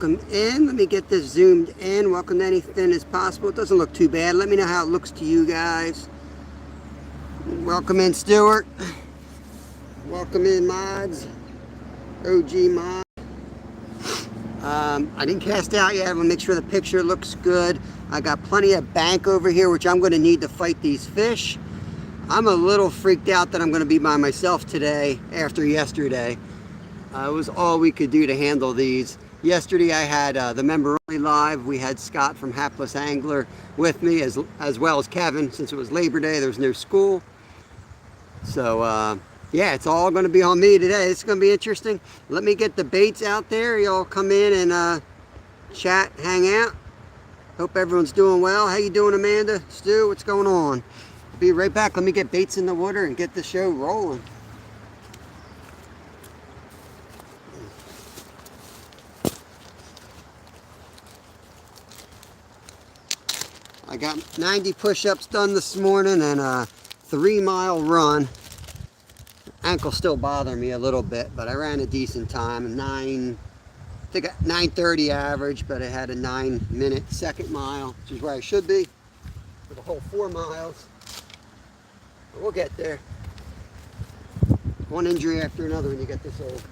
Welcome in. Let me get this zoomed in. Welcome to anything as possible. It doesn't look too bad. Let me know how it looks to you guys. Welcome in, Stuart. Welcome in, mods. OG mod. I didn't cast out yet. I want to make sure the picture looks good. I got plenty of bank over here, which I'm going to need to fight these fish. I'm a little freaked out that I'm going to be by myself today after yesterday. It was all we could do to handle these. Yesterday I had the member only live. We had Scott from Hapless Angler with me as well as Kevin. Since it was Labor Day, there was no school. So yeah, it's all going to be on me today. It's going to be interesting. Let me get the baits out there. Y'all come in and chat, hang out. Hope everyone's doing well. How you doing, Amanda? Stu, what's going on? Be right back. Let me get baits in the water and get the show rolling. I got 90 push-ups done this morning and a 3-mile run. Ankle's still bothering me a little bit, but I ran a decent time. I think 9:30 average, but I had a 9-minute second mile, which is where I should be for the whole 4 miles. But we'll get there. One injury after another when you get this old.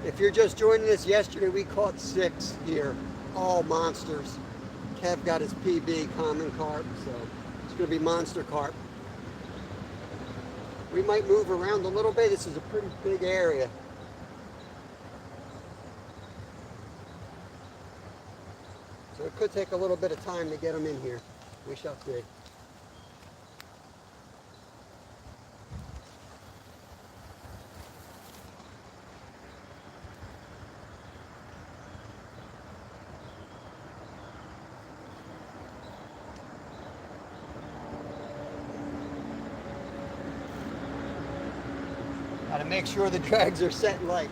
If you're just joining us, yesterday we caught 6 here, all monsters. Kev got his PB common carp, so it's going to be monster carp. We might move around a little bit. This is a pretty big area. So it could take a little bit of time to get them in here. We shall see. Gotta make sure the drags are set light.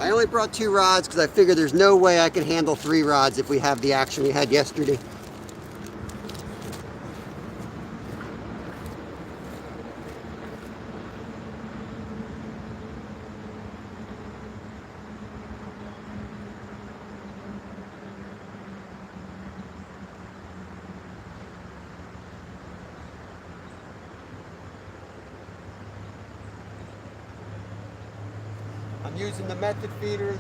I only brought 2 rods because I figured there's no way I can handle 3 rods if we have the action we had yesterday. I'm using the method feeders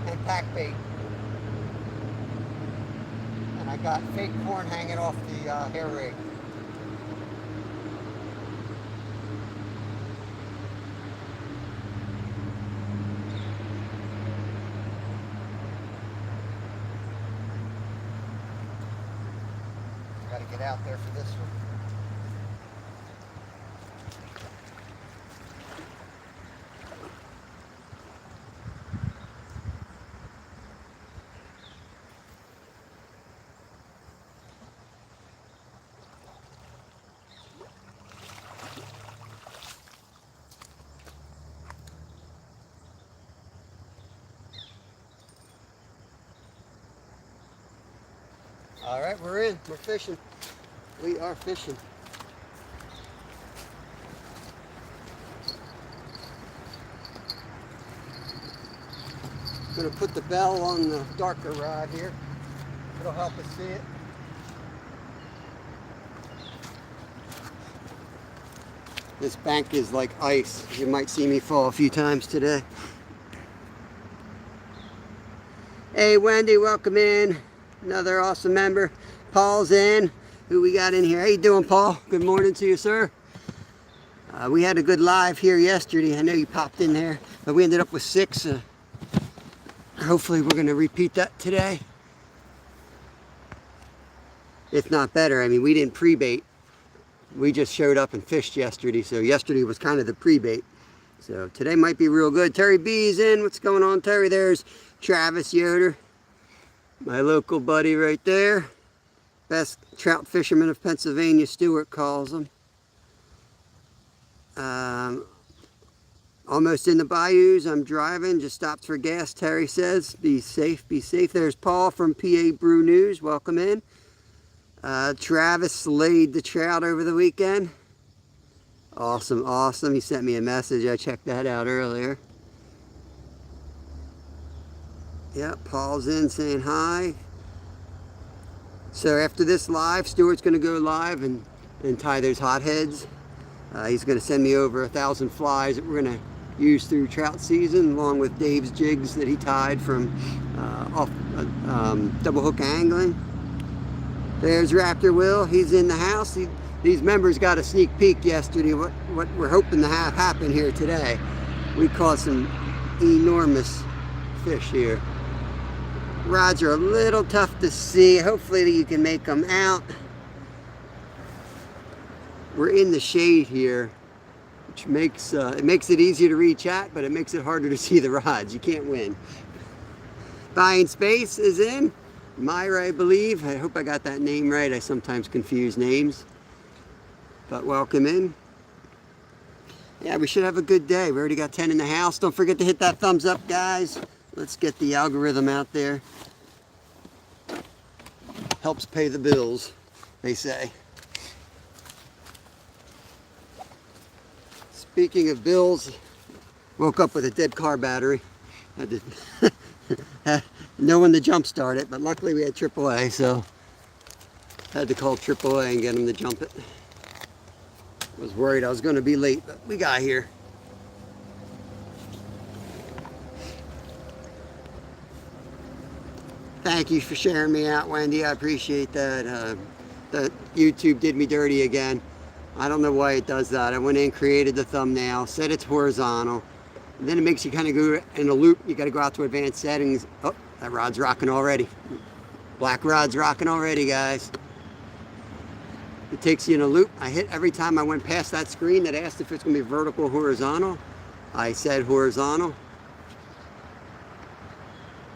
and pack bait. And I got fake corn hanging off the hair rig. Gotta get out there for this one. All right, we're in. We're fishing. We are fishing. I'm going to put the bell on the darker rod here. It'll help us see it. This bank is like ice. You might see me fall a few times today. Hey, Wendy, welcome in. Another awesome member. Paul's in. Who we got in here? How you doing, Paul? Good morning to you, sir. We had a good live here yesterday. I know you popped in there, but we ended up with 6. Hopefully we're going to repeat that today. If not better. I mean, we didn't pre-bait. We just showed up and fished yesterday, so yesterday was kind of the pre-bait. So today might be real good. Terry B's in. What's going on, Terry? There's Travis Yoder. My local buddy right there. Best trout fisherman of Pennsylvania, Stuart calls him. Almost in the bayous. I'm driving. Just stopped for gas, Terry says. Be safe, be safe. There's Paul from PA Brew News. Welcome in. Travis slayed the trout over the weekend. Awesome, awesome. He sent me a message. I checked that out earlier. Yep, Paul's in saying hi. So after this live, Stuart's going to go live and tie those hotheads. He's going to send me over 1,000 flies that we're going to use through trout season, along with Dave's jigs that he tied from off double hook angling. There's Raptor Will. He's in the house. These members got a sneak peek yesterday. What we're hoping to have happen here today. We caught some enormous fish here. Rods are a little tough to see. Hopefully you can make them out. We're in the shade here, which makes it easier to reach at, but it makes it harder to see the rods. You can't win. Buying Space is in. Myra, I believe. I hope I got that name right. I sometimes confuse names. But welcome in. Yeah, we should have a good day. We already got 10 in the house. Don't forget to hit that thumbs up, guys. Let's get the algorithm out there. Helps pay the bills, they say. Speaking of bills, woke up with a dead car battery. I did no one to jump start it, but luckily we had AAA, so had to call AAA and get them to jump it. Was worried I was going to be late, but we got here. Thank you for sharing me out, Wendy. I appreciate that. The YouTube did me dirty again. I don't know why it does that. I went in, created the thumbnail, said it's horizontal. And then it makes you kind of go in a loop. You got to go out to advanced settings. Oh, that rod's rocking already. Black rod's rocking already, guys. It takes you in a loop. I hit every time I went past that screen that asked if it's going to be vertical or horizontal. I said horizontal.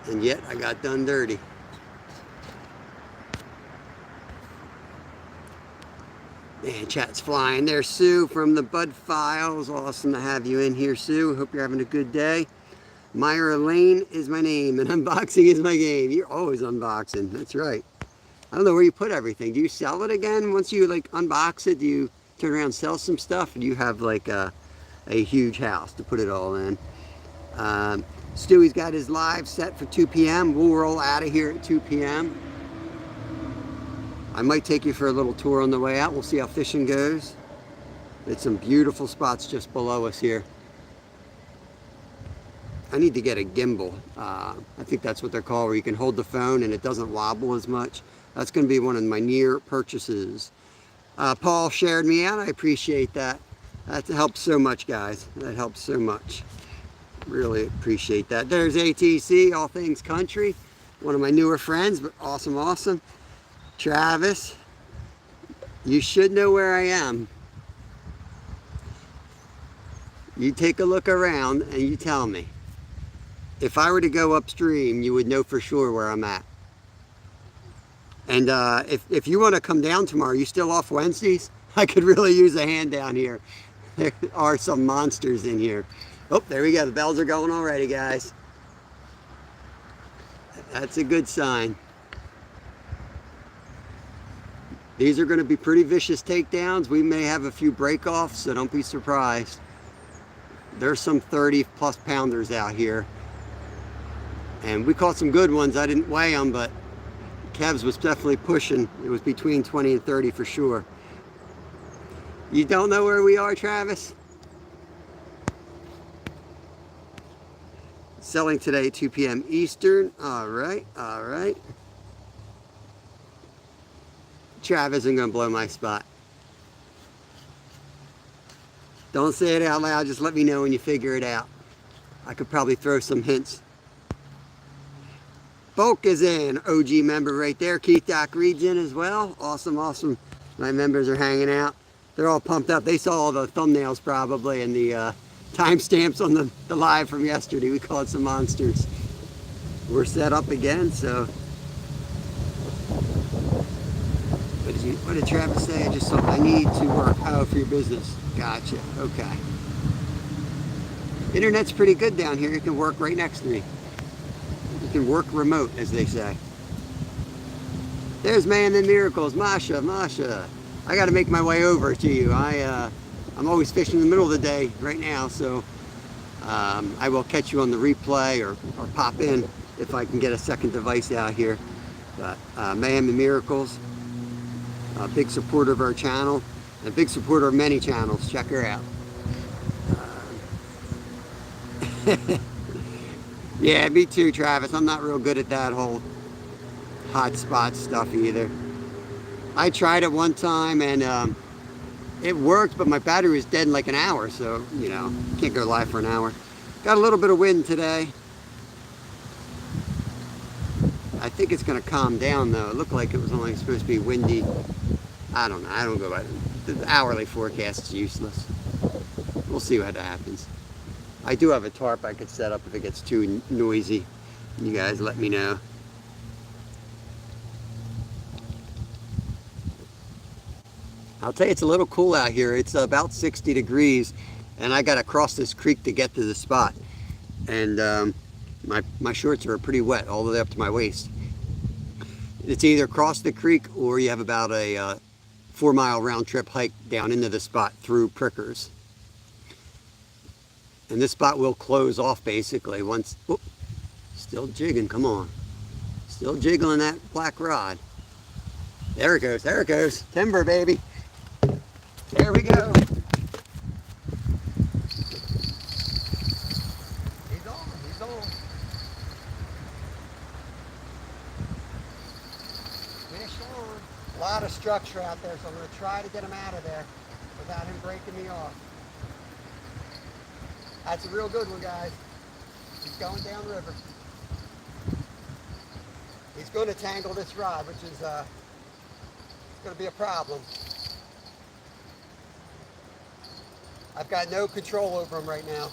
And yet I got done dirty. Man, chat's flying. There's Sue from the Bud Files. Awesome to have you in here, Sue. Hope you're having a good day. Myra Lane is my name, and unboxing is my game. You're always unboxing. That's right. I don't know where you put everything. Do you sell it again once you like unbox it? Do you turn around and sell some stuff? Or do you have like a huge house to put it all in? Stewie's got his live set for 2 p.m. We'll roll out of here at 2 p.m. I might take you for a little tour on the way out. We'll see how fishing goes. There's some beautiful spots just below us here. I need to get a gimbal. I think that's what they're called, where you can hold the phone and it doesn't wobble as much. That's going to be one of my near purchases. Paul shared me out. I appreciate that. That helps so much, guys. That helps so much. Really appreciate that. There's ATC, All Things Country. One of my newer friends, but awesome, awesome. Travis, you should know where I am. You take a look around and you tell me. If I were to go upstream, you would know for sure where I'm at. And if you want to come down tomorrow, you still off Wednesdays? I could really use a hand down here. There are some monsters in here. Oh, there we go. The bells are going already, guys. That's a good sign. These are going to be pretty vicious takedowns. We may have a few break-offs, so don't be surprised. There's some 30-plus pounders out here. And we caught some good ones. I didn't weigh them, but Kev's was definitely pushing. It was between 20 and 30 for sure. You don't know where we are, Travis? Selling today at 2 p.m. Eastern. All right, all right. Travis isn't going to blow my spot. Don't say it out loud. Just let me know when you figure it out. I could probably throw some hints. Bulk is in. OG member right there. Keith Doc Reed's in as well. Awesome, awesome. My members are hanging out. They're all pumped up. They saw all the thumbnails probably and the timestamps on the live from yesterday. We caught some monsters. We're set up again, so. What did Travis say? I just saw, I need to work. Oh, for your business. Gotcha. Okay. Internet's pretty good down here. You can work right next to me. You can work remote, as they say. There's Man in Miracles. Masha. I got to make my way over to you. I'm always fishing in the middle of the day right now, so I will catch you on the replay or pop in if I can get a second device out here. But Mayhem and Miracles, a big supporter of our channel, and a big supporter of many channels. Check her out. Yeah, me too, Travis. I'm not real good at that whole hotspot stuff either. I tried it one time and it worked, but my battery was dead in like an hour, so, you know, can't go live for an hour. Got a little bit of wind today. I think it's going to calm down, though. It looked like it was only supposed to be windy. I don't know. I don't go by the hourly forecast. Is useless. We'll see what happens. I do have a tarp I could set up if it gets too noisy. You guys let me know. I'll tell you, it's a little cool out here. It's about 60 degrees, and I got to cross this creek to get to the spot. And my shorts are pretty wet all the way up to my waist. It's either cross the creek or you have about a 4-mile round trip hike down into the spot through prickers. And this spot will close off basically once. Oh, still jigging, come on. Still jiggling that black rod. There it goes, there it goes. Timber, baby. There we go. He's on, he's on. Fish on. A lot of structure out there, so I'm going to try to get him out of there without him breaking me off. That's a real good one, guys. He's going downriver. He's going to tangle this rod, which is it's going to be a problem. I've got no control over him right now.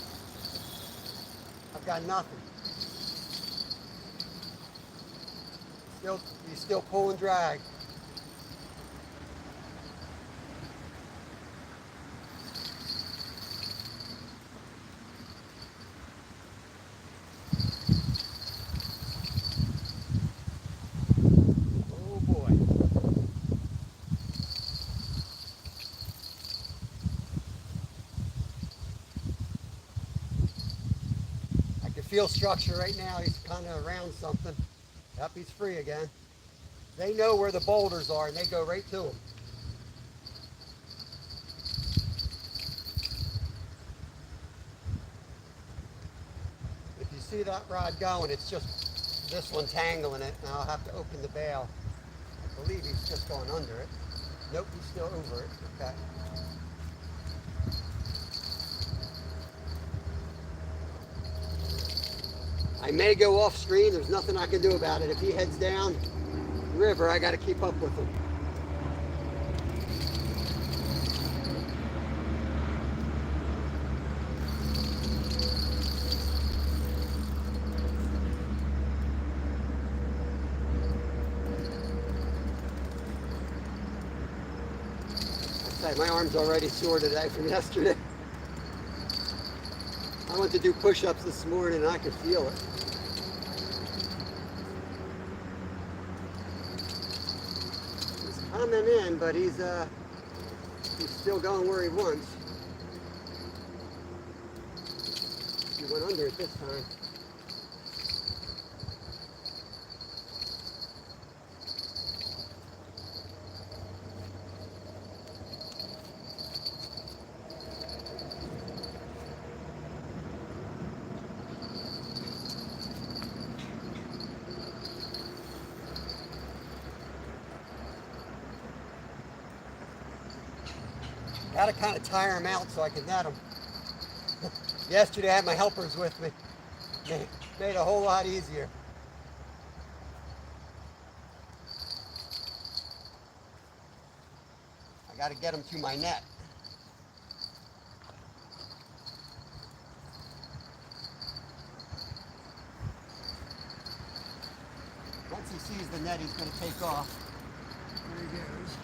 I've got nothing. He's still pull and drag. Oh boy. I can feel structure right now. He's kind of around something. Yep, he's free again. They know where the boulders are and they go right to them. If you see that rod going, it's just this one tangling it. Now I'll have to open the bail. I believe he's just going under it. Nope, he's still over it. Okay. I may go off screen. There's nothing I can do about it. If he heads down river, I got to keep up with him. My arm's already sore today from yesterday. I went to do push-ups this morning and I could feel it. He's coming in, but he's still going where he wants. He went under it this time. Got to kind of tire him out so I can net him. Yesterday I had my helpers with me. Made it a whole lot easier. I got to get him to my net. Once he sees the net, he's going to take off. There he goes.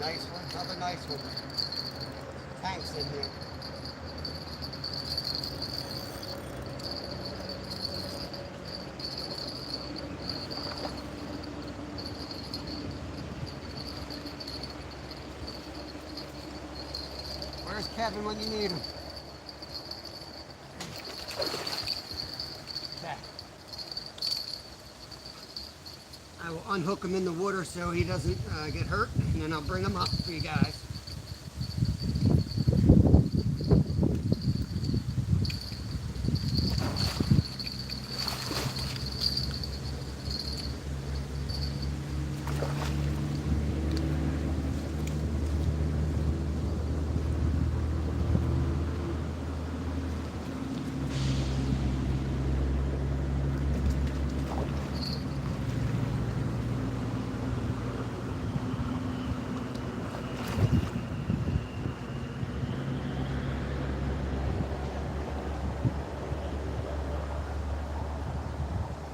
Nice one, another nice one. Tanks in here. Kevin when you need him. Okay. I will unhook him in the water so he doesn't get hurt, and then I'll bring him up for you guys.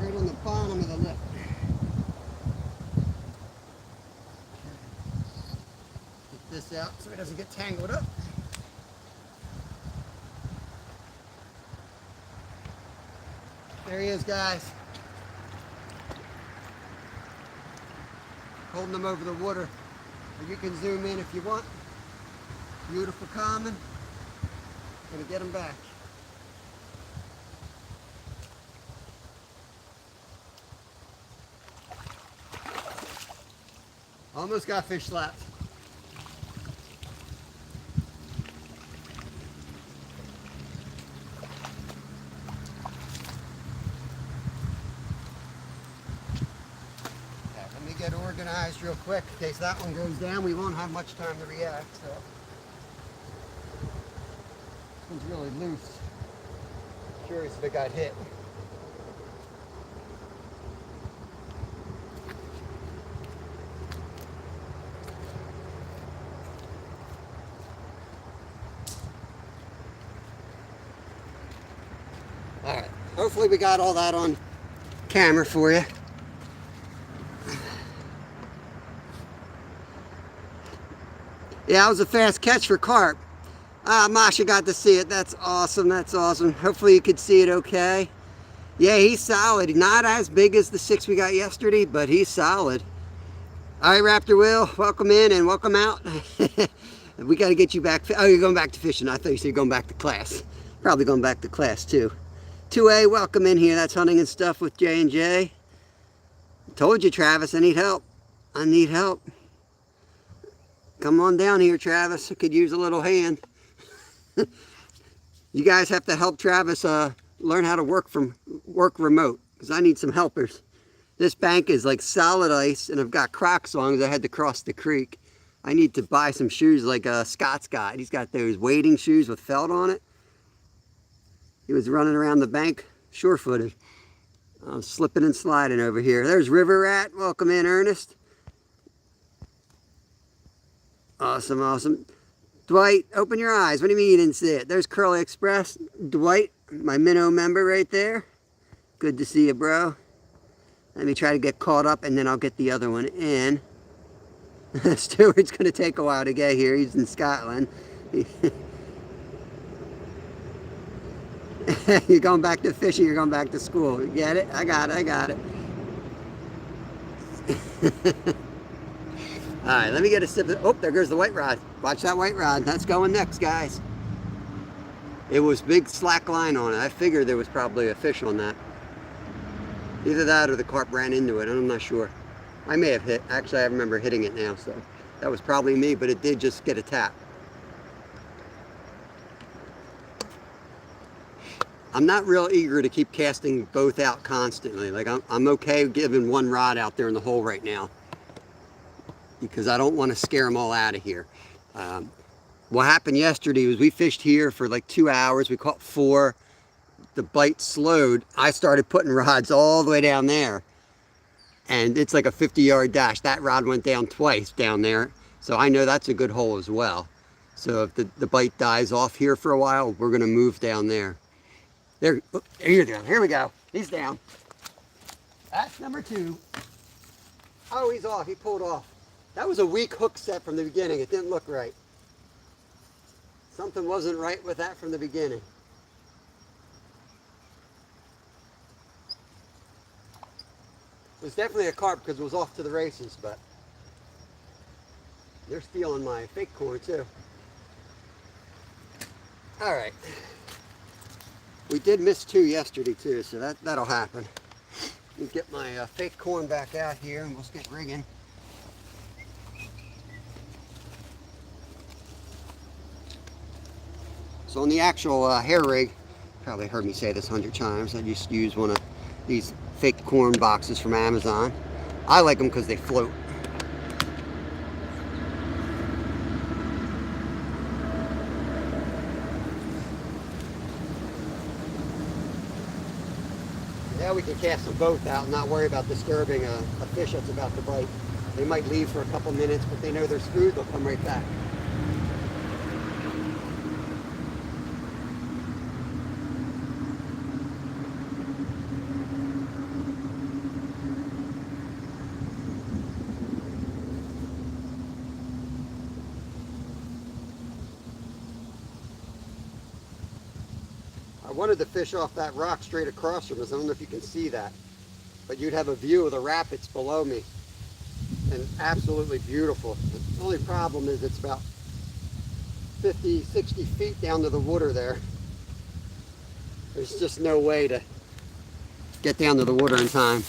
Right on the bottom of the lip. Get this out so it doesn't get tangled up. There he is, guys. Holding them over the water. Or you can zoom in if you want. Beautiful common. Gonna get them back. Almost got fish slapped. Okay, let me get organized real quick in case that one goes down. We won't have much time to react. So this one's really loose. Curious if it got hit. All right, hopefully we got all that on camera for you. Yeah, that was a fast catch for carp. Masha got to see it. That's awesome, that's awesome. Hopefully you could see it okay. Yeah, he's solid. Not as big as the 6 we got yesterday, but he's solid. All right, Raptor Will, welcome in and welcome out. We got to get you back. Oh, you're going back to fishing. I thought you said you're going back to class. Probably going back to class too. 2A, welcome in here. That's hunting and stuff with J&J. Told you, Travis, I need help. I need help. Come on down here, Travis. I could use a little hand. You guys have to help Travis learn how to work remote, because I need some helpers. This bank is like solid ice, and I've got Crocs on because I had to cross the creek. I need to buy some shoes like Scott's got. He's got those wading shoes with felt on it. He was running around the bank sure-footed. I'm slipping and sliding over here. There's River Rat. Welcome in, Ernest. Awesome, awesome. Dwight, open your eyes. What do you mean you didn't see it? There's Curly Express. Dwight, my minnow member right there. Good to see you, bro. Let me try to get caught up, and then I'll get the other one in. Stuart's going to take a while to get here. He's in Scotland. You're going back to fishing, you're going back to school. You get it? I got it, I got it. Alright, let me get a sip of, oh, there goes the white rod. Watch that white rod. That's going next, guys. It was big slack line on it. I figured there was probably a fish on that. Either that or the carp ran into it. I'm not sure. I may have hit. Actually, I remember hitting it now, so that was probably me, but it did just get a tap. I'm not real eager to keep casting both out constantly. Like I'm okay giving one rod out there in the hole right now because I don't want to scare them all out of here. What happened yesterday was we fished here for like 2 hours. We caught 4. The bite slowed. I started putting rods all the way down there, and it's like a 50-yard dash. That rod went down twice down there, so I know that's a good hole as well. So if the bite dies off here for a while, we're going to move down there. There, here we go. He's down. That's number 2. Oh, he's off. He pulled off. That was a weak hook set from the beginning. It didn't look right. Something wasn't right with that from the beginning. It was definitely a carp because it was off to the races, but they're stealing my fake corn too. All right. We did miss 2 yesterday too, so that'll happen. Let me get my fake corn back out here and we'll get rigging. So on the actual hair rig, probably heard me say this 100 times, I just use one of these fake corn boxes from Amazon. I like them because they float. Now we can cast them both out and not worry about disturbing a fish that's about to bite. They might leave for a couple minutes, but they know they're screwed, they'll come right back. I wanted to fish off that rock straight across from us. I don't know if you can see that, but you'd have a view of the rapids below me, and absolutely beautiful. The only problem is it's about 50, 60 feet down to the water there. There's just no way to get down to the water in time.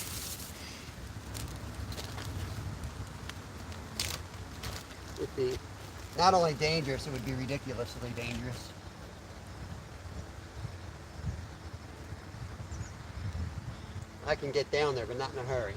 It would be not only dangerous, it would be ridiculously dangerous. I can get down there, but not in a hurry.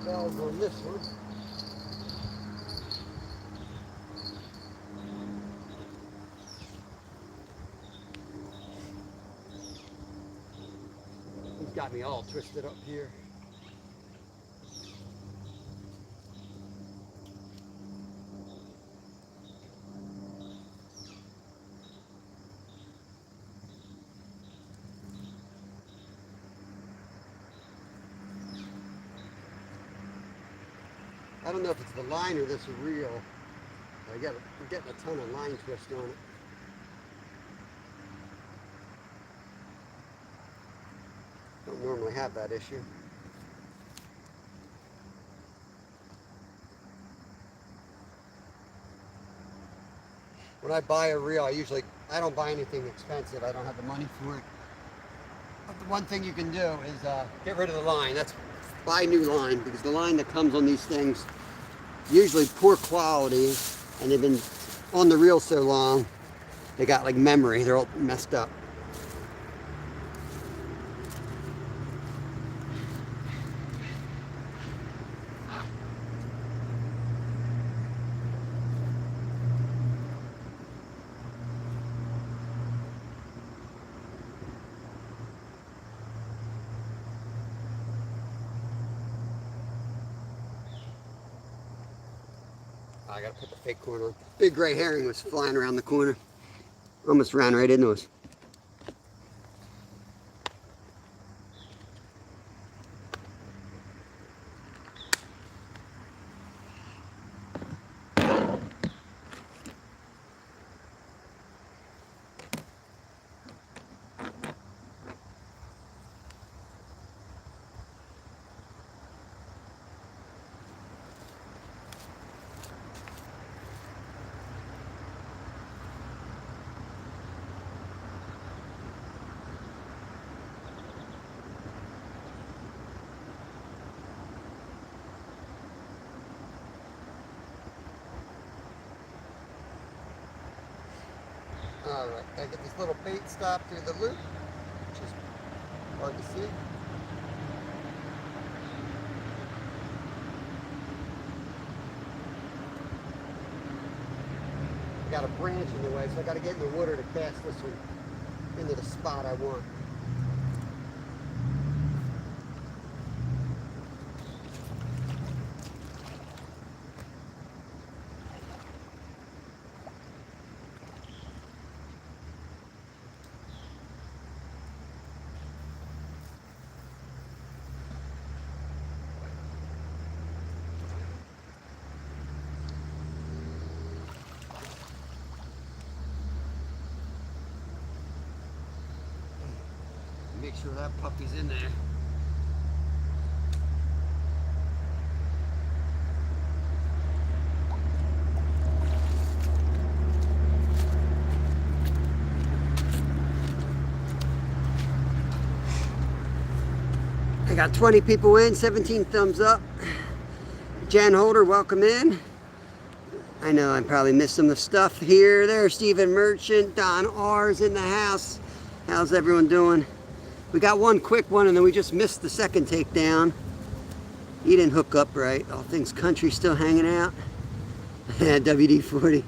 Bells on this one. He's got me all twisted up here. I don't know if it's the line or this reel. I'm getting a ton of line twist on it. Don't normally have that issue. When I buy a reel, I don't buy anything expensive. I don't have the money for it. But the one thing you can do is get rid of the line. Buy new line, because the line that comes on these things usually poor quality, and they've been on the reel so long they got like memory, they're all messed up. I gotta put the fake corn on. Big gray herring was flying around the corner. Almost ran right into us. Alright, I get this little bait stop through the loop, which is hard to see. I got a branch in the way, so I got to get in the water to cast this one into the spot I want. make sure that puppy's in there. I got 20 people in, 17 thumbs up. Jen Holder, welcome in. I know I probably missed some of the stuff here. There's Stephen Merchant, Don R's in the house. How's everyone doing? We got one quick one and then we just missed the second takedown. He didn't hook up right. All Things Country still hanging out. WD-40.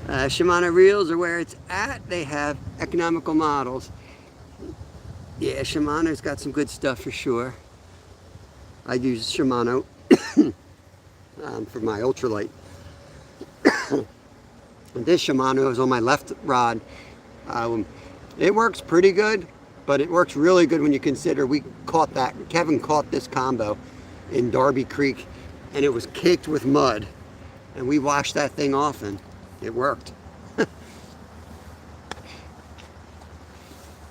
Shimano reels are where it's at. They have economical models. Yeah, Shimano's got some good stuff for sure. I use Shimano for my ultralight. And this Shimano is on my left rod. It works pretty good, but it works really good when you consider Kevin caught this combo in Darby Creek and it was caked with mud. And we washed that thing off and it worked.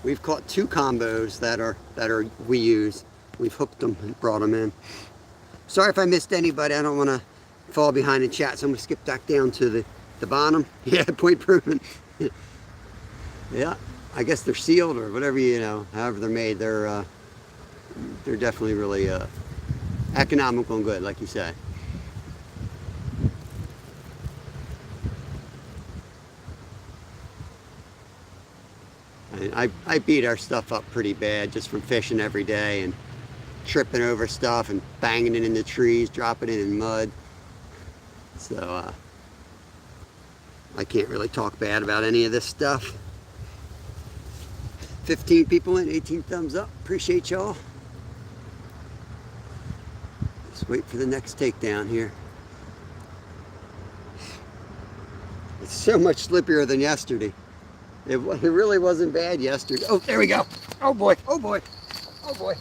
We've caught 2 combos that we use. We've hooked them and brought them in. Sorry if I missed anybody. I don't want to fall behind in chat, so I'm going to skip back down to the bottom. Yeah, point proven. Yeah, I guess they're sealed or whatever, however they're made. They're definitely really economical and good, like you say. I beat our stuff up pretty bad just from fishing every day and tripping over stuff and banging it in the trees, dropping it in mud. So I can't really talk bad about any of this stuff. 15 people in, 18 thumbs up. Appreciate y'all. Let's wait for the next takedown here. It's so much slippier than yesterday. It really wasn't bad yesterday. Oh, there we go. Oh boy, oh boy, oh boy.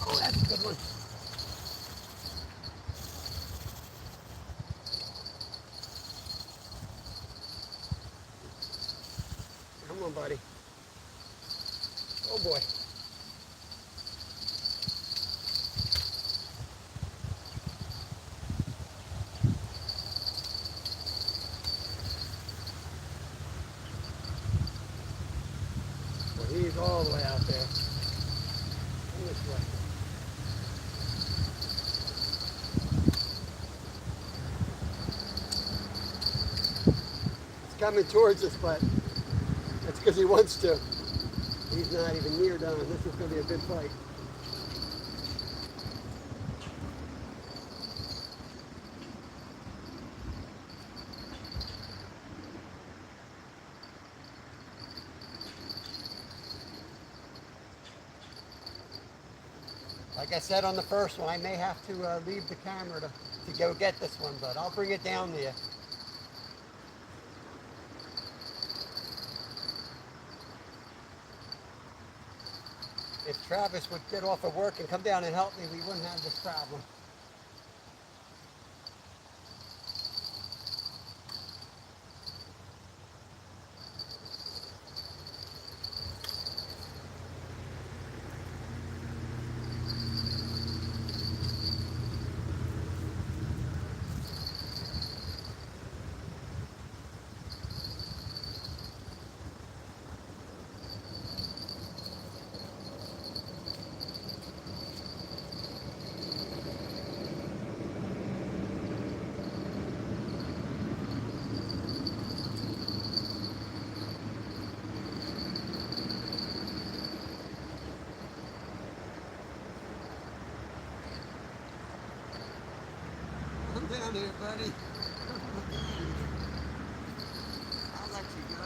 Oh, that's a good one. Come on, buddy. Oh boy. He's all the way out there. Come this way. He's coming towards us, but that's because he wants to. He's not even near done. This is going to be a good fight. Like I said on the first one, I may have to leave the camera to go get this one, but I'll bring it down to you. If Travis would get off of work and come down and help me, we wouldn't have this problem. Come down here, buddy. I'll let you go.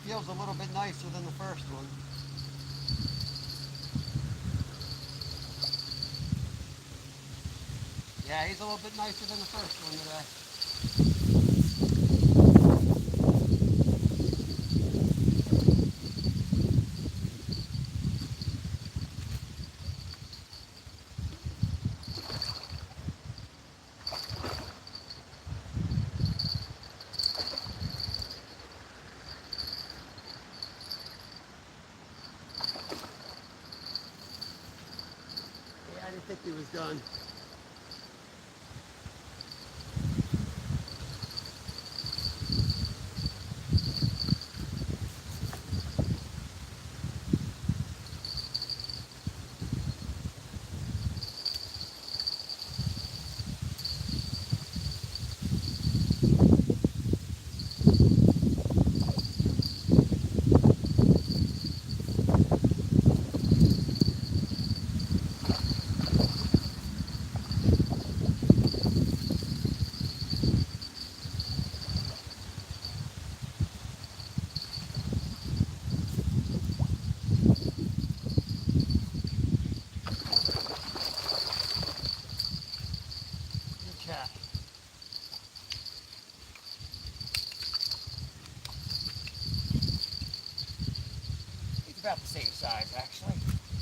Feels a little bit nicer than the first one. Yeah, he's a little bit nicer than the first one today. Yeah, I didn't think he was done. Good cat. He's about the same size, actually.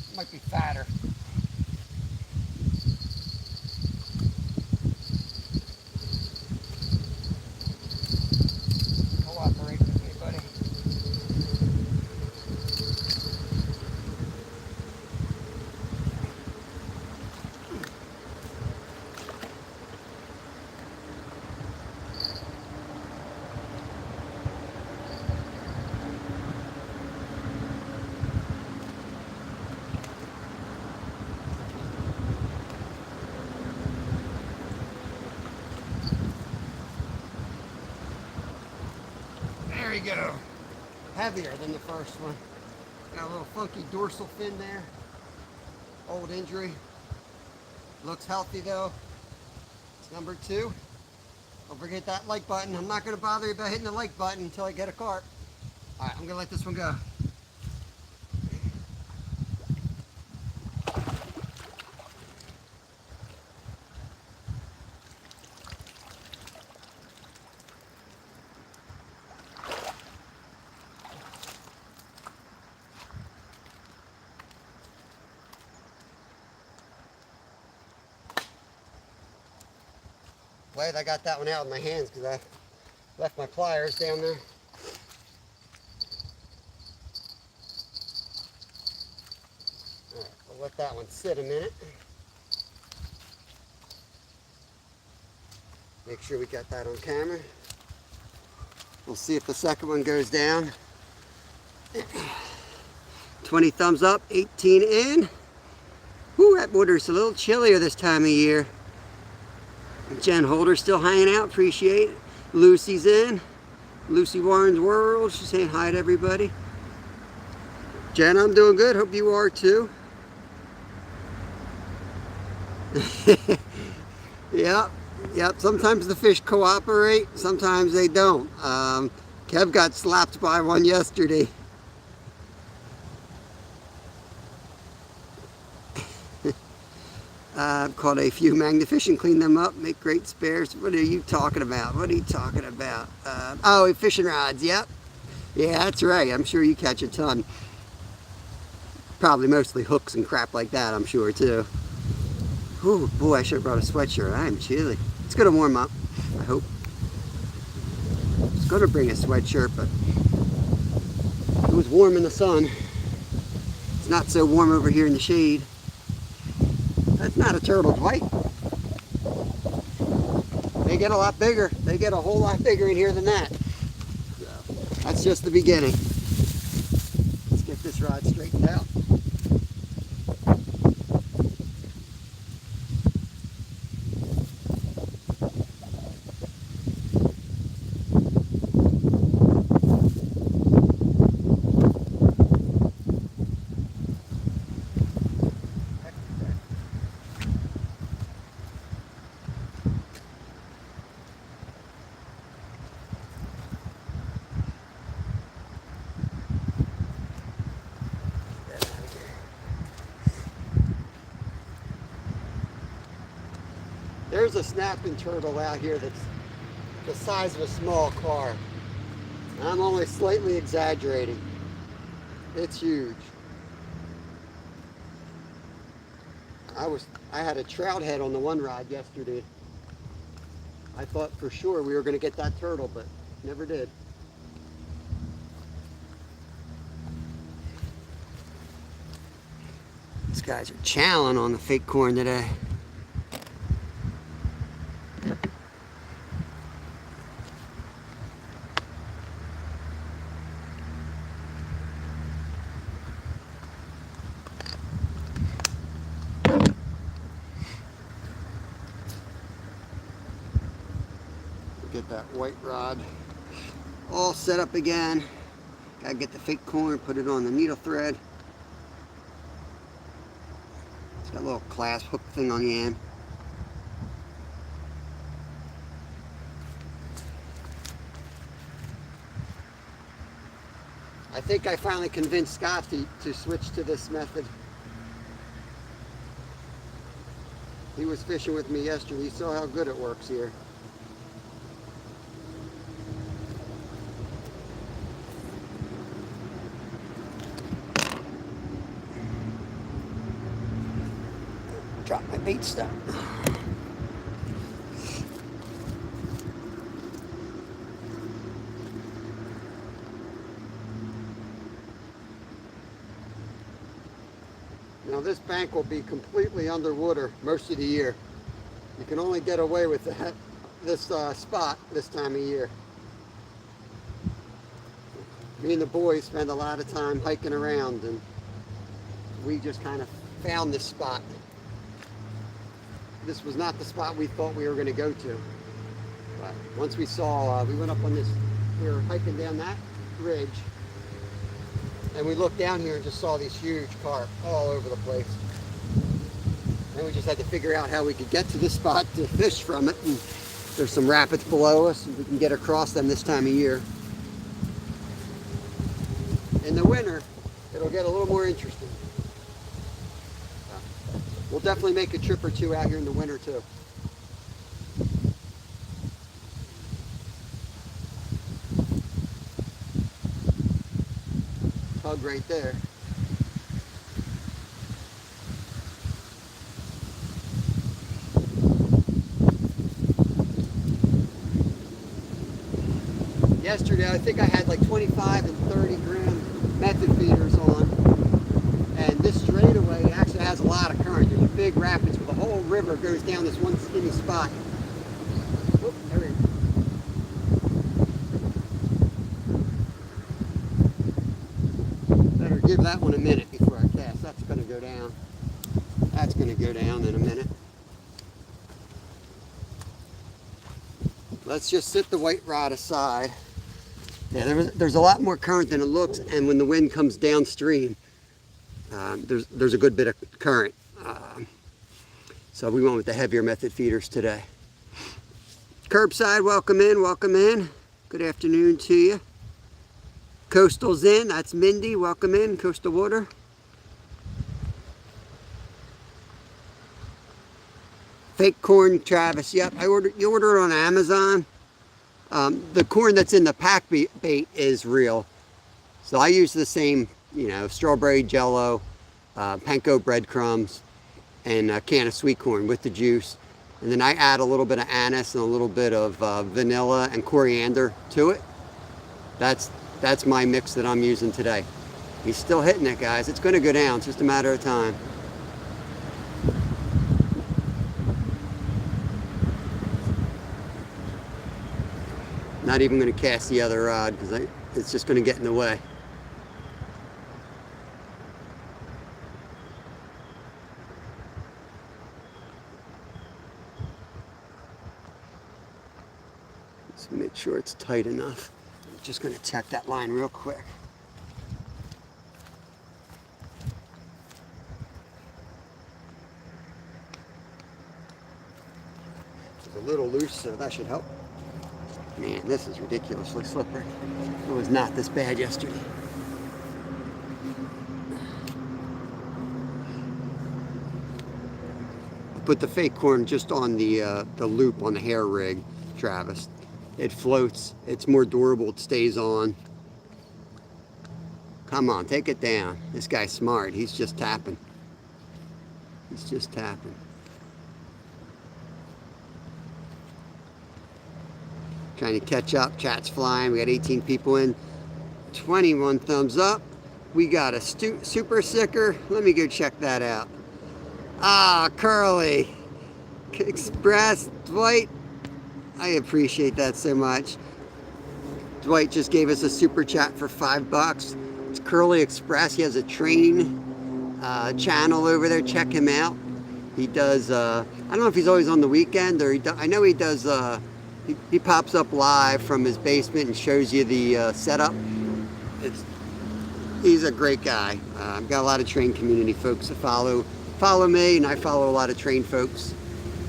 He might be fatter. Cooperate with me, buddy. There you go. Heavier than the first one. Got a little funky dorsal fin there. Old injury. Looks healthy though. It's number 2. Don't forget that like button. I'm not going to bother you about hitting the like button until I get a carp. Alright, I'm going to let this one go. Glad I got that one out of my hands because I left my pliers down there. Alright, we'll let that one sit a minute. Make sure we got that on camera. We'll see if the second one goes down. 20 thumbs up, 18 in. Whew, that water's a little chillier this time of year. Jen Holder's still hanging out, appreciate it. Lucy's in. Lucy Warren's World, she's saying hi to everybody. Jen, I'm doing good, hope you are too. Yep, sometimes the fish cooperate, sometimes they don't. Kev got slapped by one yesterday. Caught a few magnifish, clean them up, make great spares. What are you talking about? What are you talking about? Oh, fishing rods, yep. Yeah, that's right. I'm sure you catch a ton. Probably mostly hooks and crap like that, I'm sure, too. Oh, boy, I should have brought a sweatshirt. I'm chilly. It's going to warm up, I hope. I was going to bring a sweatshirt, but it was warm in the sun. It's not so warm over here in the shade. That's not a turtle, Dwight. They get a lot bigger. They get a whole lot bigger in here than that. So, that's just the beginning. Let's get this rod straightened out. There's a snapping turtle out here that's the size of a small car. I'm only slightly exaggerating. It's huge. I had a trout head on the one rod yesterday. I thought for sure we were going to get that turtle, but never did. These guys are chowing on the fake corn today. Get that white rod all set up again. Gotta get the fake corn, put it on the needle thread. It's got a little clasp hook thing on the end. I think I finally convinced Scott to switch to this method. He was fishing with me yesterday. He saw how good it works here. Drop my bait stuff. Now this bank will be completely underwater most of the year. You can only get away with that, this spot this time of year. Me and the boys spend a lot of time hiking around, and we just kind of found this spot. This was not the spot we thought we were going to go to. But once we saw, we went up on this, we were hiking down that ridge, and we looked down here and just saw these huge carp all over the place. And we just had to figure out how we could get to this spot to fish from it. And there's some rapids below us, and we can get across them this time of year. In the winter, it'll get a little more interesting. We'll definitely make a trip or two out here in the winter too. Tug right there. Yesterday, I think I had like 25 and 30 gram method feeders on. And this straightaway actually has a lot of current. There's a big rapids where the whole river goes down this one skinny spot. Whoop, there we go. Better give that one a minute before I cast. That's going to go down. That's going to go down in a minute. Let's just sit the white rod aside. Yeah, there's a lot more current than it looks, and when the wind comes downstream, there's a good bit of current. So we went with the heavier method feeders today. Curbside, welcome in, welcome in. Good afternoon to you. Coastal's in, that's Mindy, welcome in, Coastal Water. Fake corn, Travis, yep, you order it on Amazon. The corn that's in the pack bait is real. So I use the same, strawberry jello, panko breadcrumbs, and a can of sweet corn with the juice. And then I add a little bit of anise and a little bit of vanilla and coriander to it. That's my mix that I'm using today. He's still hitting it, guys. It's going to go down. It's just a matter of time. Not even going to cast the other rod because it's just going to get in the way. Just make sure it's tight enough. I'm just going to check that line real quick. It's a little loose, so that should help. Man, this is ridiculously slippery. It was not this bad yesterday. put the fake corn just on the loop on the hair rig, Travis. It floats. It's more durable. It stays on. Come on, take it down. This guy's smart. He's just tapping. He's just tapping. Trying to catch up. Chat's flying. We got 18 people in. 21 thumbs up. We got a super sicker. Let me go check that out. Ah, Curly. Express. Dwight. I appreciate that so much. Dwight just gave us a super chat for $5. It's Curly Express. He has a train channel over there. Check him out. He does, I don't know if he's always on the weekend, or I know he does, he pops up live from his basement and shows you the setup. He's a great guy. I've got a lot of train community folks that follow me, and I follow a lot of train folks.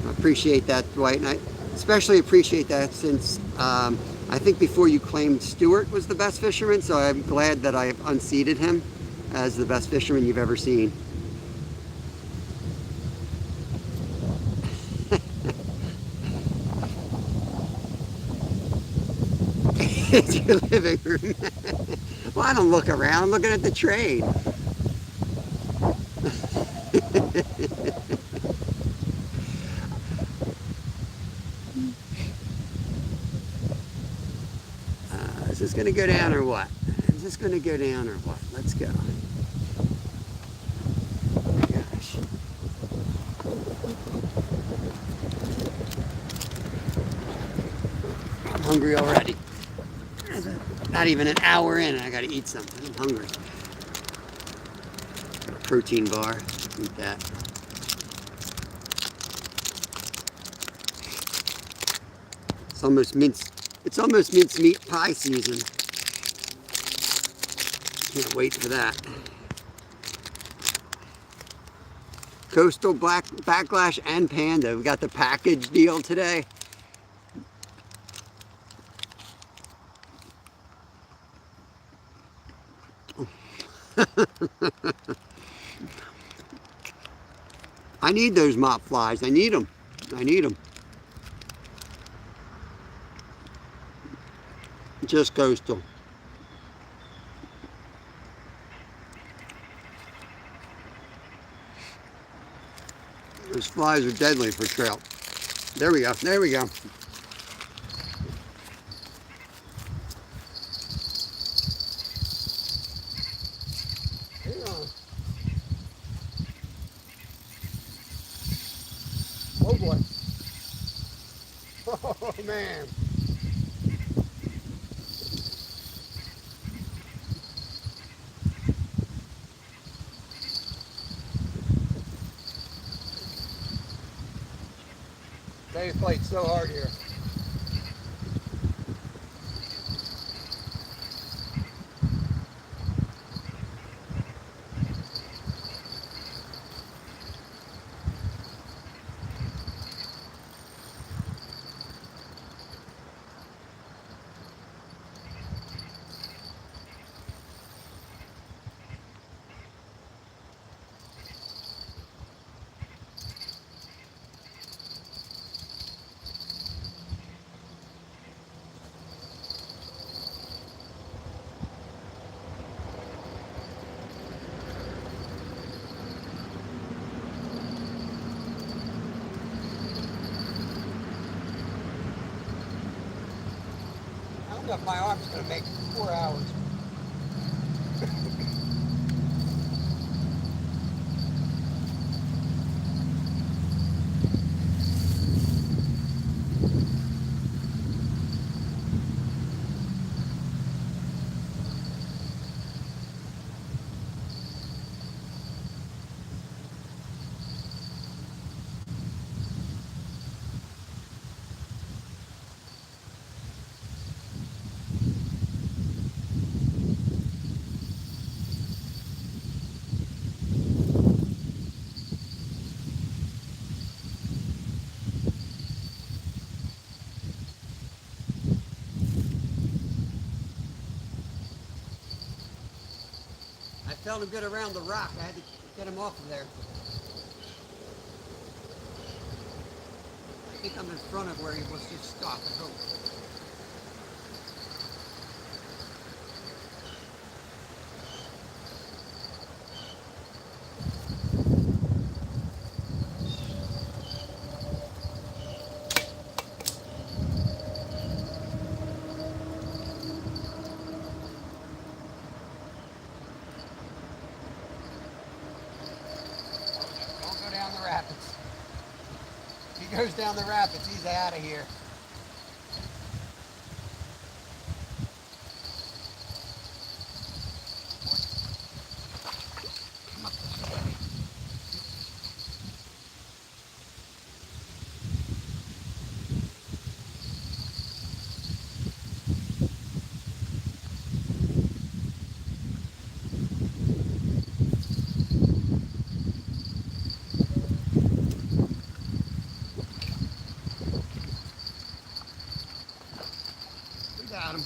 I appreciate that, Dwight, and I especially appreciate that since I think before you claimed Stewart was the best fisherman, so I'm glad that I have unseated him as the best fisherman you've ever seen. It's your living room. Well, I don't look around. I'm looking at the train. Is this going to go down or what? Is this going to go down or what? Let's go. Gosh. I'm hungry already. Not even an hour in and I got to eat something. I'm hungry. Got a protein bar. Eat that. It's almost mince meat pie season. Can't wait for that. Coastal Backlash and Panda. We got the package deal today. I need those mop flies. I need them. I need them. Just coastal. Those flies are deadly for trout. There we go. There we go. Oh boy. Oh man. They played so hard here. I don't know if my arm's going to make 4 hours. I felt him good around the rock. I had to get him off of there. I think I'm in front of where he was just stuck. I hope. Don't go down the rapids. If he goes down the rapids, he's out of here. We got him.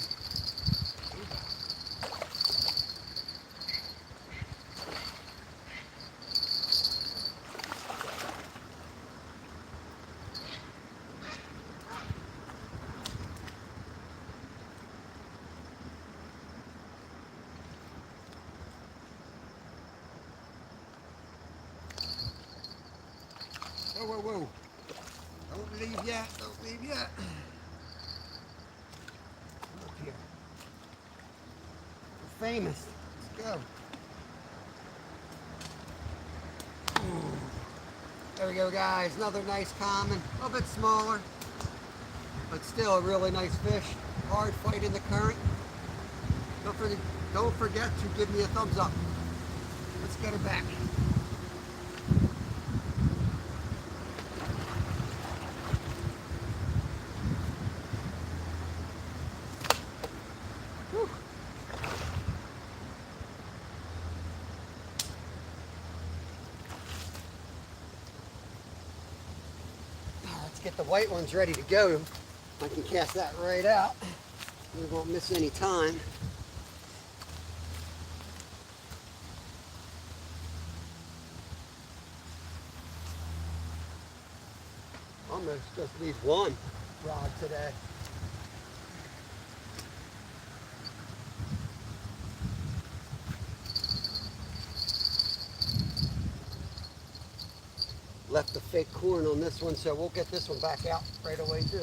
Whoa, whoa, whoa. Don't leave yet. Don't leave yet. Come up here. We're famous. Let's go. Ooh. There we go, guys. Another nice common. A little bit smaller, but still a really nice fish. Hard fight in the current. Don't forget to give me a thumbs up. Let's get her back. Whew. Let's get the white ones ready to go. I can cast that right out. We won't miss any time. Almost just needs one rod today. Left the fake corn on this one, so we'll get this one back out right away too.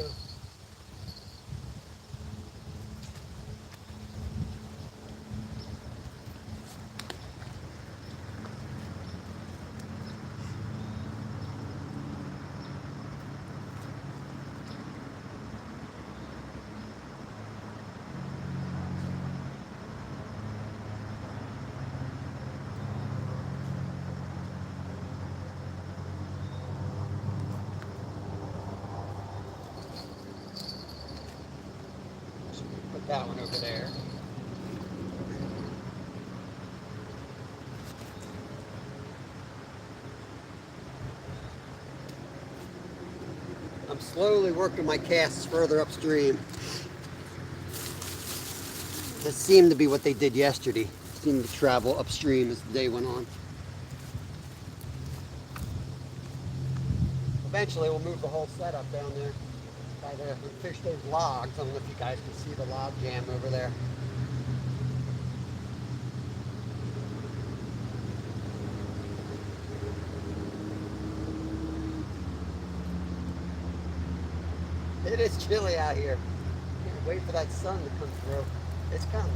Put that one over there. I'm slowly working my casts further upstream. That seemed to be what they did yesterday. Seemed to travel upstream as the day went on. Eventually we'll move the whole setup down there by there and fish those logs. I don't know if you guys can see the log jam over there. It is chilly out here. Can't wait for that sun to come through. It's coming.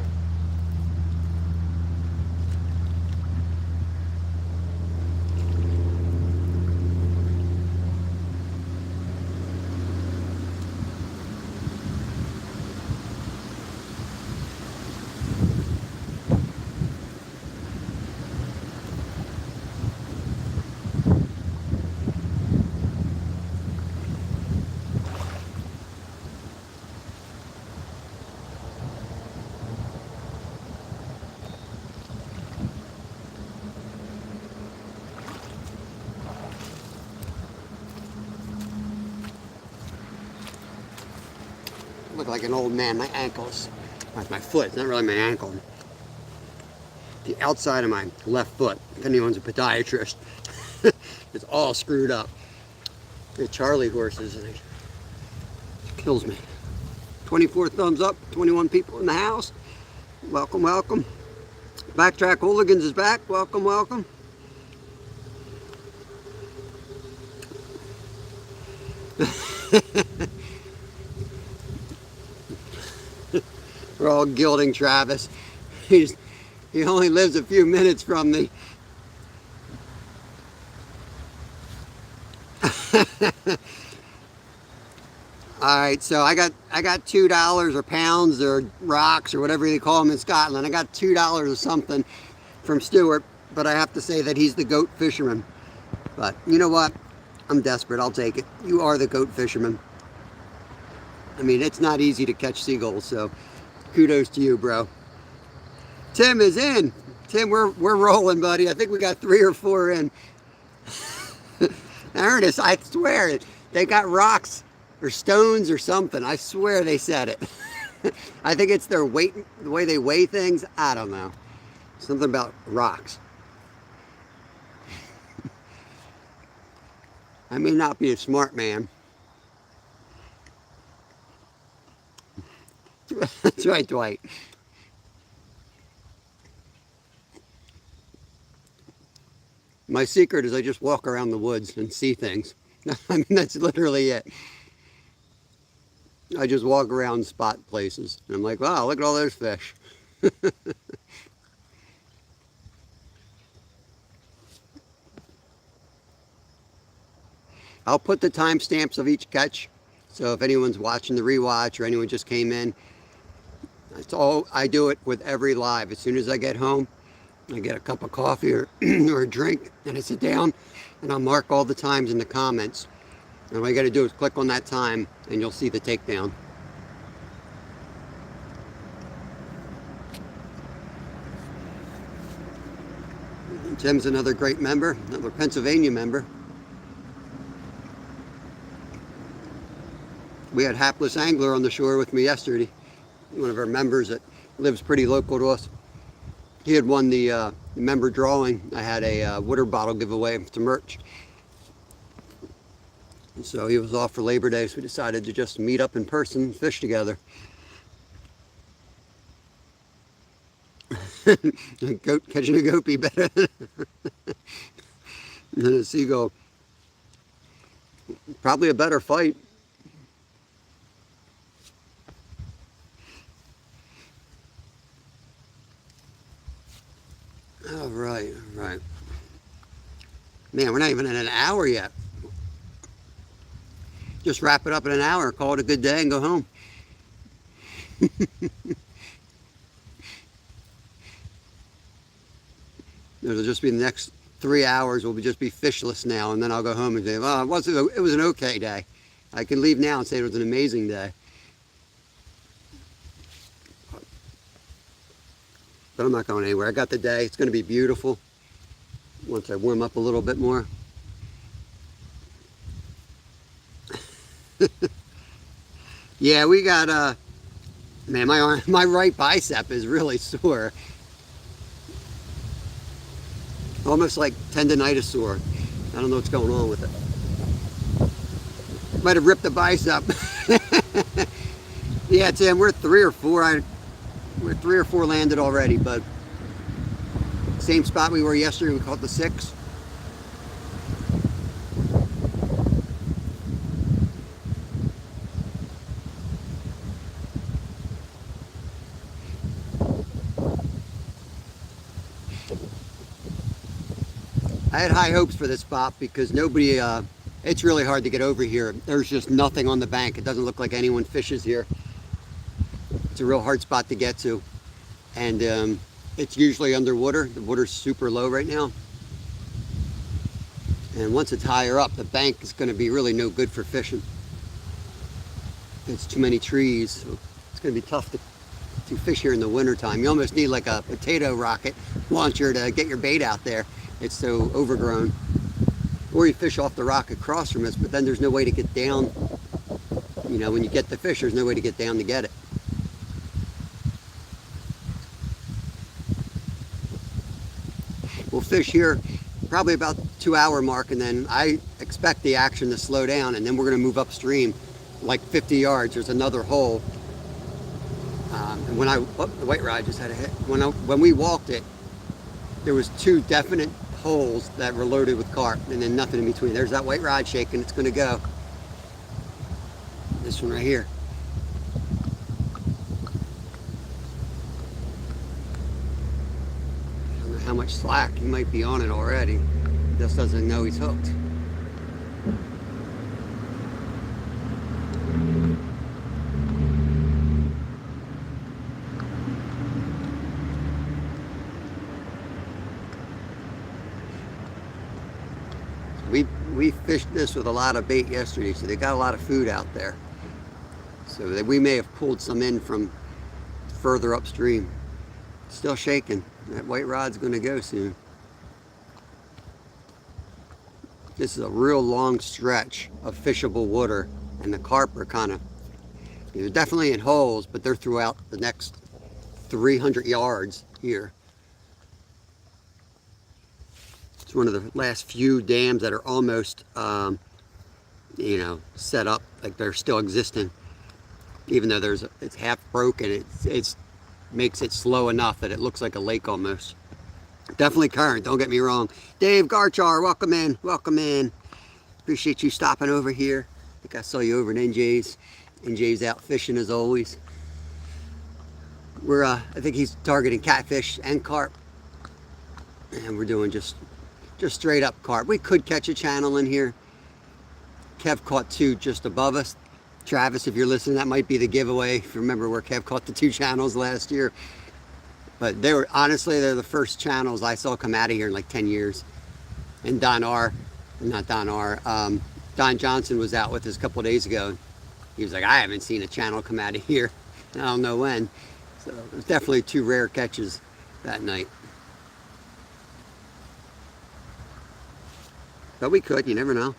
Look like an old man. My ankles, like my foot, it's not really my ankle. The outside of my left foot, if anyone's a podiatrist, it's all screwed up. The Charlie horses, and it kills me. 24 thumbs up, 21 people in the house. Welcome, welcome. Backtrack Hooligans is back. Welcome, welcome. We're all gilding Travis. He only lives a few minutes from me. All right, so I got $2 or pounds or rocks or whatever they call them in Scotland. I got $2 or something from Stuart, but I have to say that he's the goat fisherman. But you know what? I'm desperate. I'll take it. You are the goat fisherman. I mean, it's not easy to catch seagulls, so kudos to you, bro. Tim is in. Tim, we're rolling, buddy. I think we got 3 or 4 in. Ernest, I swear, they got rocks or stones or something. I swear they said it. I think it's their weight, the way they weigh things. I don't know. Something about rocks. I may not be a smart man. That's right, Dwight. My secret is I just walk around the woods and see things. I mean, that's literally it. I just walk around and spot places. And I'm like, wow, look at all those fish. I'll put the timestamps of each catch. So if anyone's watching the rewatch or anyone just came in, that's all. I do it with every live. As soon as I get home, I get a cup of coffee or, or a drink, and I sit down and I'll mark all the times in the comments. And all you got to do is click on that time and you'll see the takedown. Tim's another great member, another Pennsylvania member. We had Hapless Angler on the shore with me yesterday. One of our members that lives pretty local to us. He had won the member drawing. I had a water bottle giveaway to merch. And so he was off for Labor Day, so we decided to just meet up in person and fish together. Catching a goat be better than a seagull. Probably a better fight. All right. Man, we're not even in an hour yet. Just wrap it up in an hour, call it a good day, and go home. It'll just be the next 3 hours. We'll just be fishless now, and then I'll go home and say, well, it was an okay day. I can leave now and say it was an amazing day. But I'm not going anywhere. I got the day. It's going to be beautiful once I warm up a little bit more. Yeah, we got, man, my right bicep is really sore. Almost like tendonitis sore. I don't know what's going on with it. Might have ripped the bicep. Yeah, Tim, we're 3 or 4. We're 3 or 4 landed already, but same spot we were yesterday. We caught the 6. I had high hopes for this spot because nobody, it's really hard to get over here. There's just nothing on the bank. It doesn't look like anyone fishes here. It's a real hard spot to get to. And it's usually underwater. The water's super low right now. And once it's higher up, the bank is going to be really no good for fishing. There's too many trees. So it's going to be tough to fish here in the wintertime. You almost need like a potato rocket launcher to get your bait out there. It's so overgrown. Or you fish off the rock across from us, but then there's no way to get down. You know, when you get the fish, there's no way to get down to get it. We'll fish here probably about 2 hour mark, and then I expect the action to slow down, and then we're going to move upstream like 50 yards. There's another hole. And when the white rod just had a hit. When we walked it, there was 2 definite holes that were loaded with carp, and then nothing in between. There's that white rod shaking. It's going to go. This one right here. I don't know how much slack. He might be on it already. He just doesn't know he's hooked. We fished this with a lot of bait yesterday, so they got a lot of food out there. So that we may have pulled some in from further upstream. Still shaking. That white rod's going to go soon. This is a real long stretch of fishable water, and the carp are kind of, they're definitely in holes, but they're throughout the next 300 yards here. It's one of the last few dams that are almost, set up, like they're still existing. Even though it's half broken, it's makes it slow enough that it looks like a lake almost. Definitely current, don't get me wrong. Dave Garchar, welcome in, welcome in. Appreciate you stopping over here. I think I saw you over in NJ's. NJ's out fishing as always. I think he's targeting catfish and carp. And we're doing just straight up carp. We could catch a channel in here. Kev caught 2 just above us. Travis, if you're listening, that might be the giveaway. If you remember where Kev caught the 2 channels last year. But they're the first channels I saw come out of here in like 10 years. And Don Johnson was out with us a couple of days ago. He was like, I haven't seen a channel come out of here. I don't know when. So it was definitely 2 rare catches that night. But we could, you never know.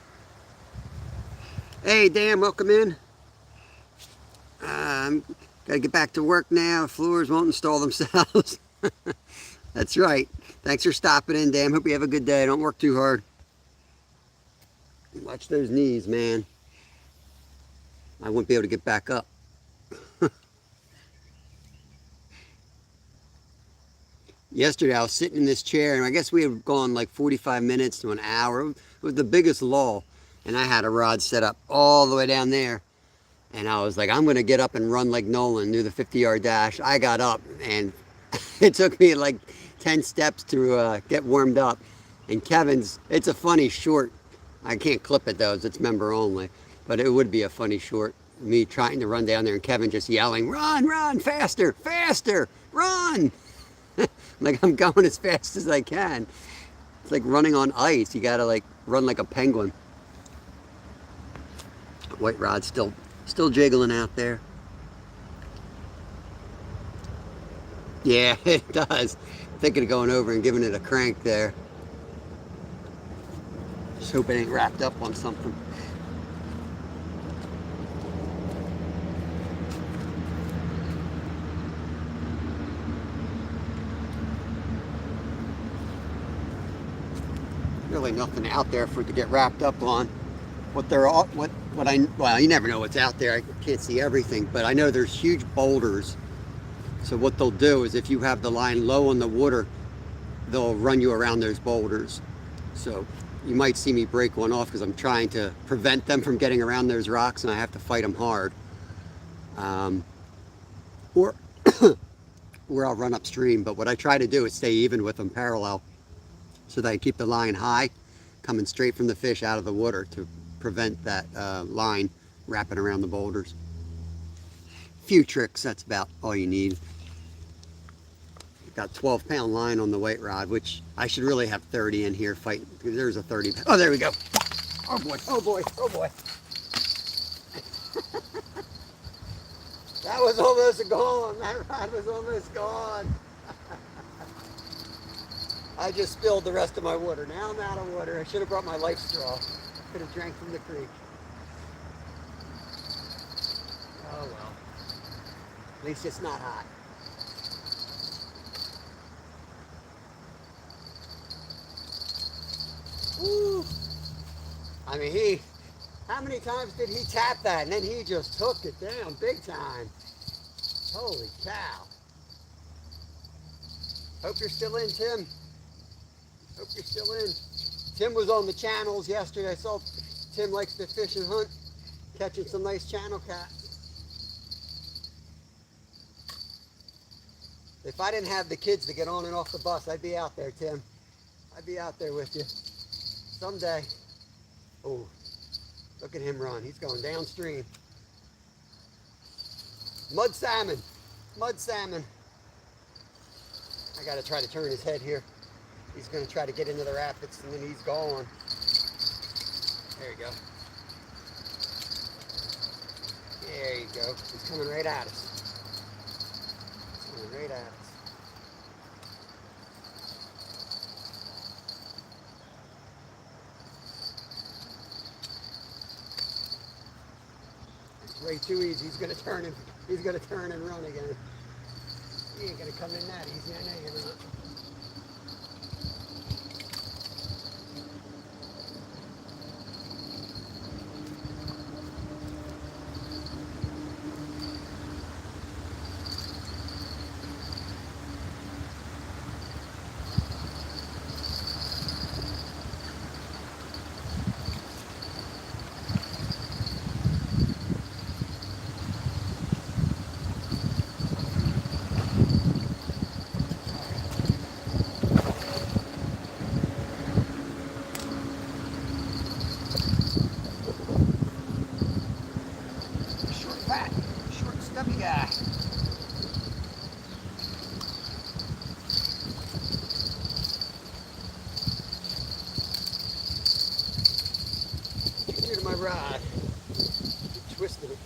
Hey, Dan, welcome in. Gotta get back to work now. Floors won't install themselves. That's right. Thanks for stopping in, Dan. Hope you have a good day. Don't work too hard. Watch those knees, man. I wouldn't be able to get back up. Yesterday I was sitting in this chair, and I guess we had gone like 45 minutes to an hour. It was the biggest lull, and I had a rod set up all the way down there. And I was like, I'm going to get up and run like Nolan, do the 50-yard dash. I got up, and it took me like 10 steps to get warmed up. And Kevin's, it's a funny short. I can't clip it though, it's member only. But it would be a funny short. Me trying to run down there and Kevin just yelling, run, run, faster, faster, run. Like I'm going as fast as I can. It's like running on ice. You gotta like run like a penguin. White rod still jiggling out there. Yeah, it does. Thinking of going over and giving it a crank there. Just hope it ain't wrapped up on something. Really nothing out there for it to get wrapped up on. Well, you never know what's out there. I can't see everything, but I know there's huge boulders. So what they'll do is if you have the line low on the water, they'll run you around those boulders. So you might see me break one off because I'm trying to prevent them from getting around those rocks, and I have to fight them hard. Or I'll run upstream, but what I try to do is stay even with them parallel so that I keep the line high, coming straight from the fish out of the water to prevent that line wrapping around the boulders. Few tricks, that's about all you need. Got 12-pound line on the white rod, which I should really have 30 in here fighting. There's a 30. Oh, there we go. Oh boy, oh boy, oh boy. That was almost gone. That rod was almost gone. I just spilled the rest of my water. Now I'm out of water. I should have brought my life straw. Could have drank from the creek. Oh well. At least it's not hot. Woo. I mean, how many times did he tap that? And then he just took it down big time. Holy cow. Hope you're still in, Tim. Hope you're still in. Tim was on the channels yesterday. I saw Tim likes to fish and hunt, catching some nice channel cats. If I didn't have the kids to get on and off the bus, I'd be out there, Tim. I'd be out there with you someday. Oh, look at him run. He's going downstream. Mud salmon. Mud salmon. I got to try to turn his head here. He's going to try to get into the rapids, and then he's gone. There you go. There you go. He's coming right at us. He's coming right at us. It's way too easy. He's going to turn and run again. He ain't going to come in that easy. I know you're not. Short, stubby guy. Get near to my rod. Get twisted it.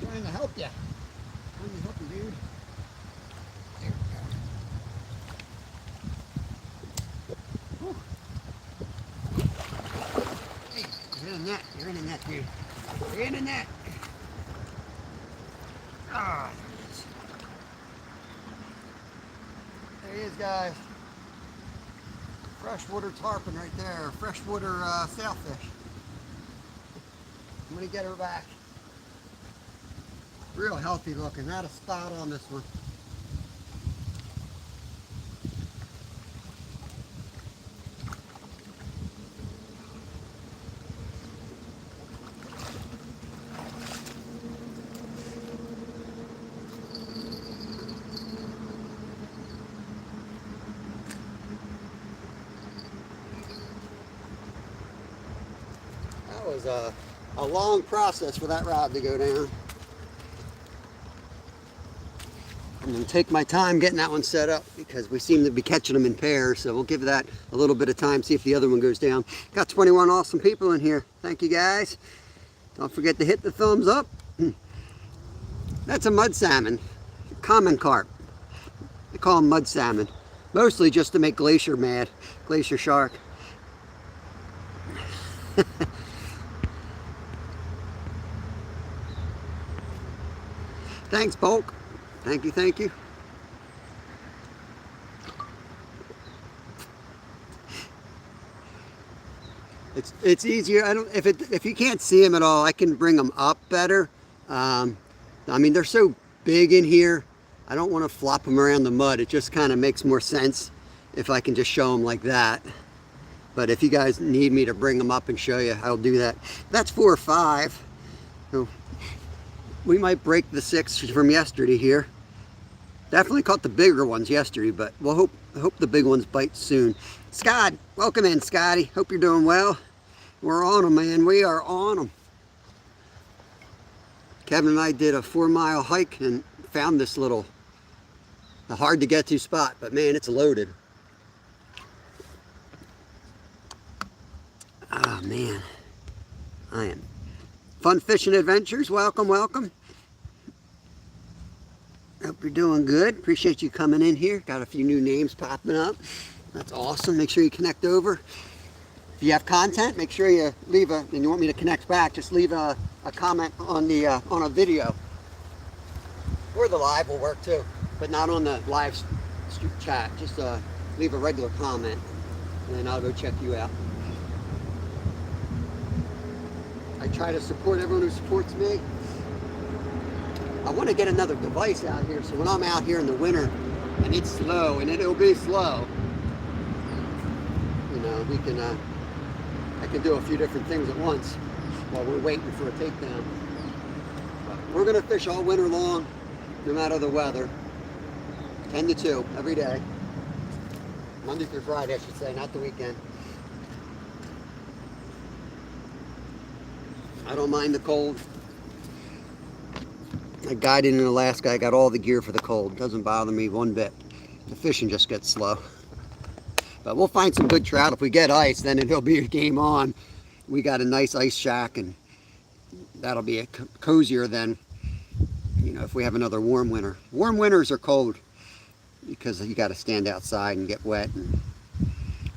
Trying to help you. Trying to help you, dude. There we go. Whew. Hey, you're in a net. You're in a net, dude. You're in a net. Ah, there he is, guys. Freshwater tarpon right there. Freshwater sailfish. I'm gonna get her back. Real healthy looking, not a spot on this one. That was a long process for that rod to go down. I'm going to take my time getting that one set up because we seem to be catching them in pairs, so we'll give that a little bit of time, see if the other one goes down. Got 21 awesome people in here. Thank you, guys. Don't forget to hit the thumbs up. That's a mud salmon, common carp. They call them mud salmon, mostly just to make Glacier mad, Glacier shark. Thanks, Bulk. Thank you, thank you. It's easier. If you can't see them at all, I can bring them up better. I mean, they're so big in here. I don't want to flop them around the mud. It just kind of makes more sense if I can just show them like that. But if you guys need me to bring them up and show you, I'll do that. That's 4 or 5. So we might break the 6 from yesterday here. Definitely caught the bigger ones yesterday, but we'll hope the big ones bite soon. Scott, welcome in, Scotty. Hope you're doing well. We're on them, man. We are on them. Kevin and I did a 4-mile hike and found this little A hard to get to spot, but man, it's loaded. Oh man, I am. Fun Fishing Adventures, welcome, welcome. Hope you're doing good. Appreciate you coming in here. Got a few new names popping up. That's awesome. Make sure you connect over. If you have content, make sure you leave and you want me to connect back, just leave a comment on the on a video. Or the live will work too, but not on the live chat. Just leave a regular comment, and then I'll go check you out. I try to support everyone who supports me. I want to get another device out here, so when I'm out here in the winter and it's slow, and it'll be slow, you know, we can I can do a few different things at once while we're waiting for a takedown. But we're gonna fish all winter long, no matter the weather. 10 to 2 every day, Monday through Friday, I should say, not the weekend. I don't mind the cold. I guided in Alaska. I got all the gear for the cold. It doesn't bother me one bit. The fishing just gets slow. But we'll find some good trout. If we get ice, then it'll be a game on. We got a nice ice shack, and that'll be a cozier than, you know, if we have another warm winter. Warm winters are cold because you got to stand outside and get wet. And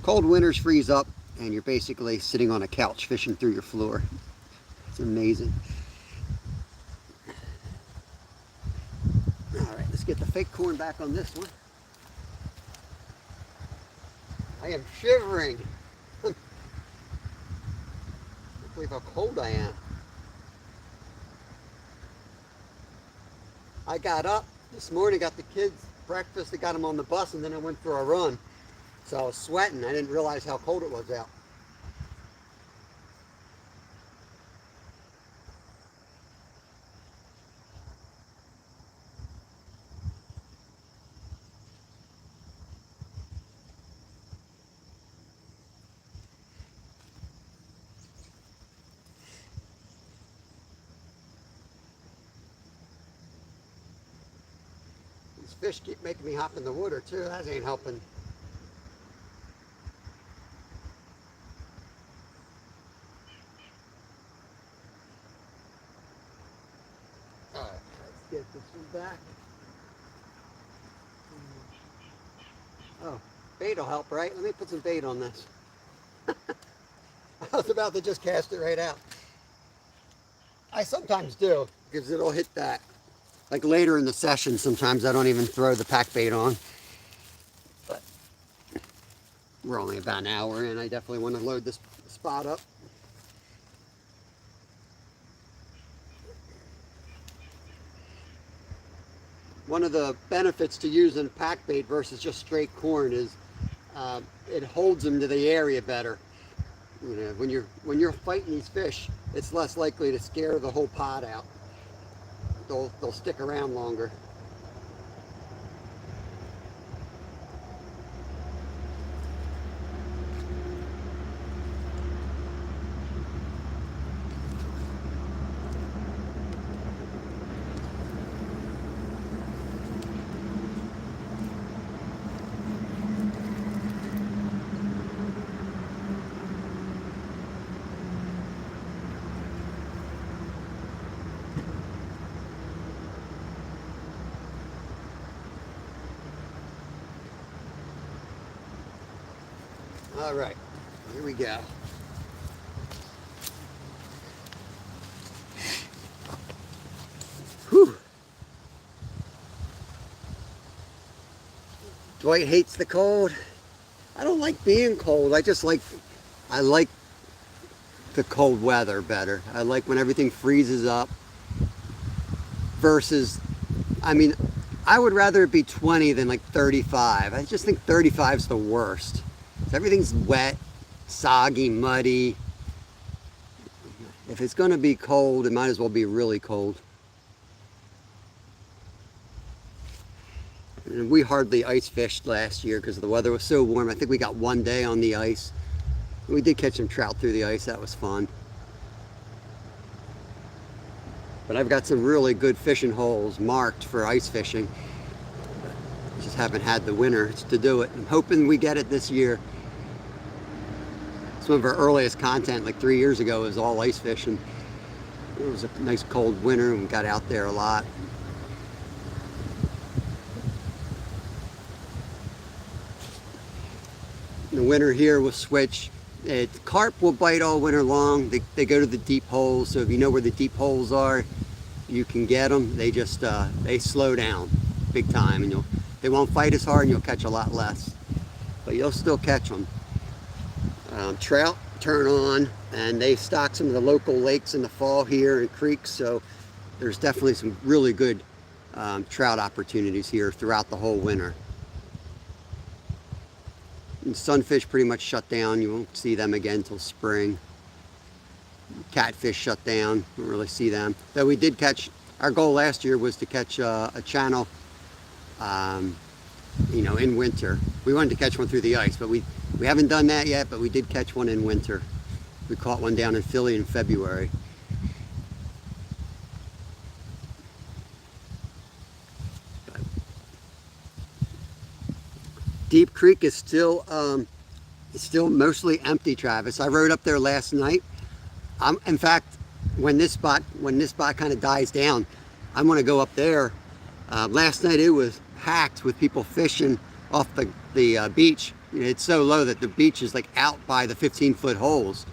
cold winters freeze up, and you're basically sitting on a couch fishing through your floor. It's amazing. All right, let's get the fake corn back on this one. I am shivering. I can't believe how cold I am. I got up this morning, got the kids breakfast, I got them on the bus, and then I went for a run. So I was sweating. I didn't realize how cold it was out. These fish keep making me hop in the water too. That ain't helping. All right, let's get this one back. Oh, bait will help, right? Let me put some bait on this. I was about to just cast it right out. I sometimes do, because it'll hit that. Like later in the session, sometimes I don't even throw the pack bait on. But we're only about an hour in. I definitely want to load this spot up. One of the benefits to using pack bait versus just straight corn is it holds them to the area better. You know, when you're fighting these fish, it's less likely to scare the whole pod out. They'll stick around longer. All right, here we go. Whew. Dwight hates the cold. I don't like being cold. I like the cold weather better. I like when everything freezes up versus, I mean, I would rather it be 20 than like 35. I just think 35 is the worst. Everything's wet, soggy, muddy. If it's going to be cold, it might as well be really cold. And we hardly ice fished last year because the weather was so warm. I think we got one day on the ice. We did catch some trout through the ice. That was fun. But I've got some really good fishing holes marked for ice fishing. haven't had the winter to do it. I'm hoping we get it this year. Some of our earliest content, like 3 years ago, was all ice fishing. It was a nice cold winter and we got out there a lot. The winter here will switch. Carp will bite all winter long. They go to the deep holes, so if you know where the deep holes are, you can get them. They just they slow down big time, and they won't fight as hard, and you'll catch a lot less. But you'll still catch them. Trout turn on, and they stock some of the local lakes in the fall here and creeks, so there's definitely some really good trout opportunities here throughout the whole winter. And sunfish pretty much shut down. You won't see them again until spring. Catfish shut down. Don't really see them. Though we did catch, our goal last year was to catch a channel, you know, in winter. We wanted to catch one through the ice, but we haven't done that yet, but we did catch one in winter. We caught one down in Philly in February. Deep Creek is still mostly empty, Travis. I rode up there last night. In fact, when this spot kind of dies down, I'm going to go up there. Last night it was packed with people fishing off the beach. You know, it's so low that the beach is like out by the 15-foot holes.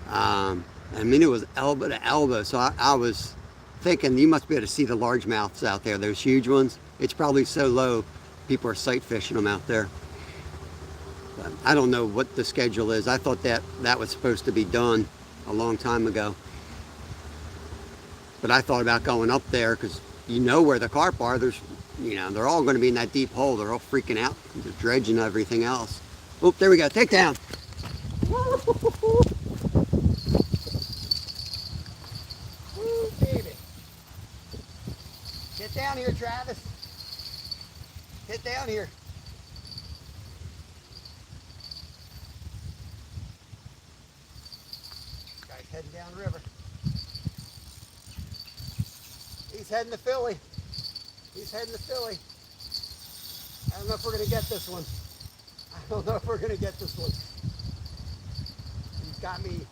I mean, it was elbow to elbow. So I was thinking, you must be able to see the largemouths out there, those huge ones. It's probably so low, people are sight fishing them out there. But I don't know what the schedule is. I thought that was supposed to be done a long time ago. But I thought about going up there because you know where the carp are. You know, they're all going to be in that deep hole. They're all freaking out. They're dredging everything else. Oh, there we go. Take down. Woo, baby. Get down here, Travis. Get down here. Guy's heading down river. He's heading to Philly. He's heading to Philly. I don't know if we're going to get this one. I don't know if we're going to get this one. He's got me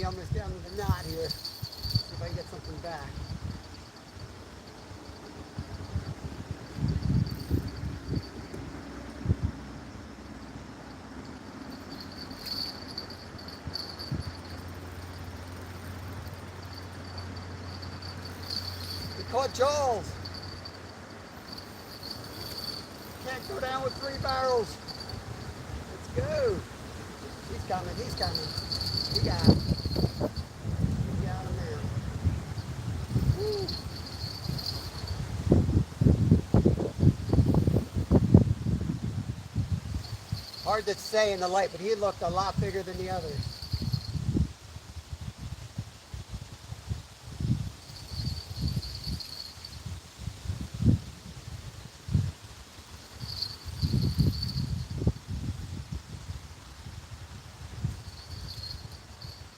almost down to the knot here. See if I can get something back. Caught Jaws. Can't go down with 3 barrels. Let's go. He's coming, he's coming. We got him. We got him now. Woo. Hard to say in the light, but he looked a lot bigger than the others.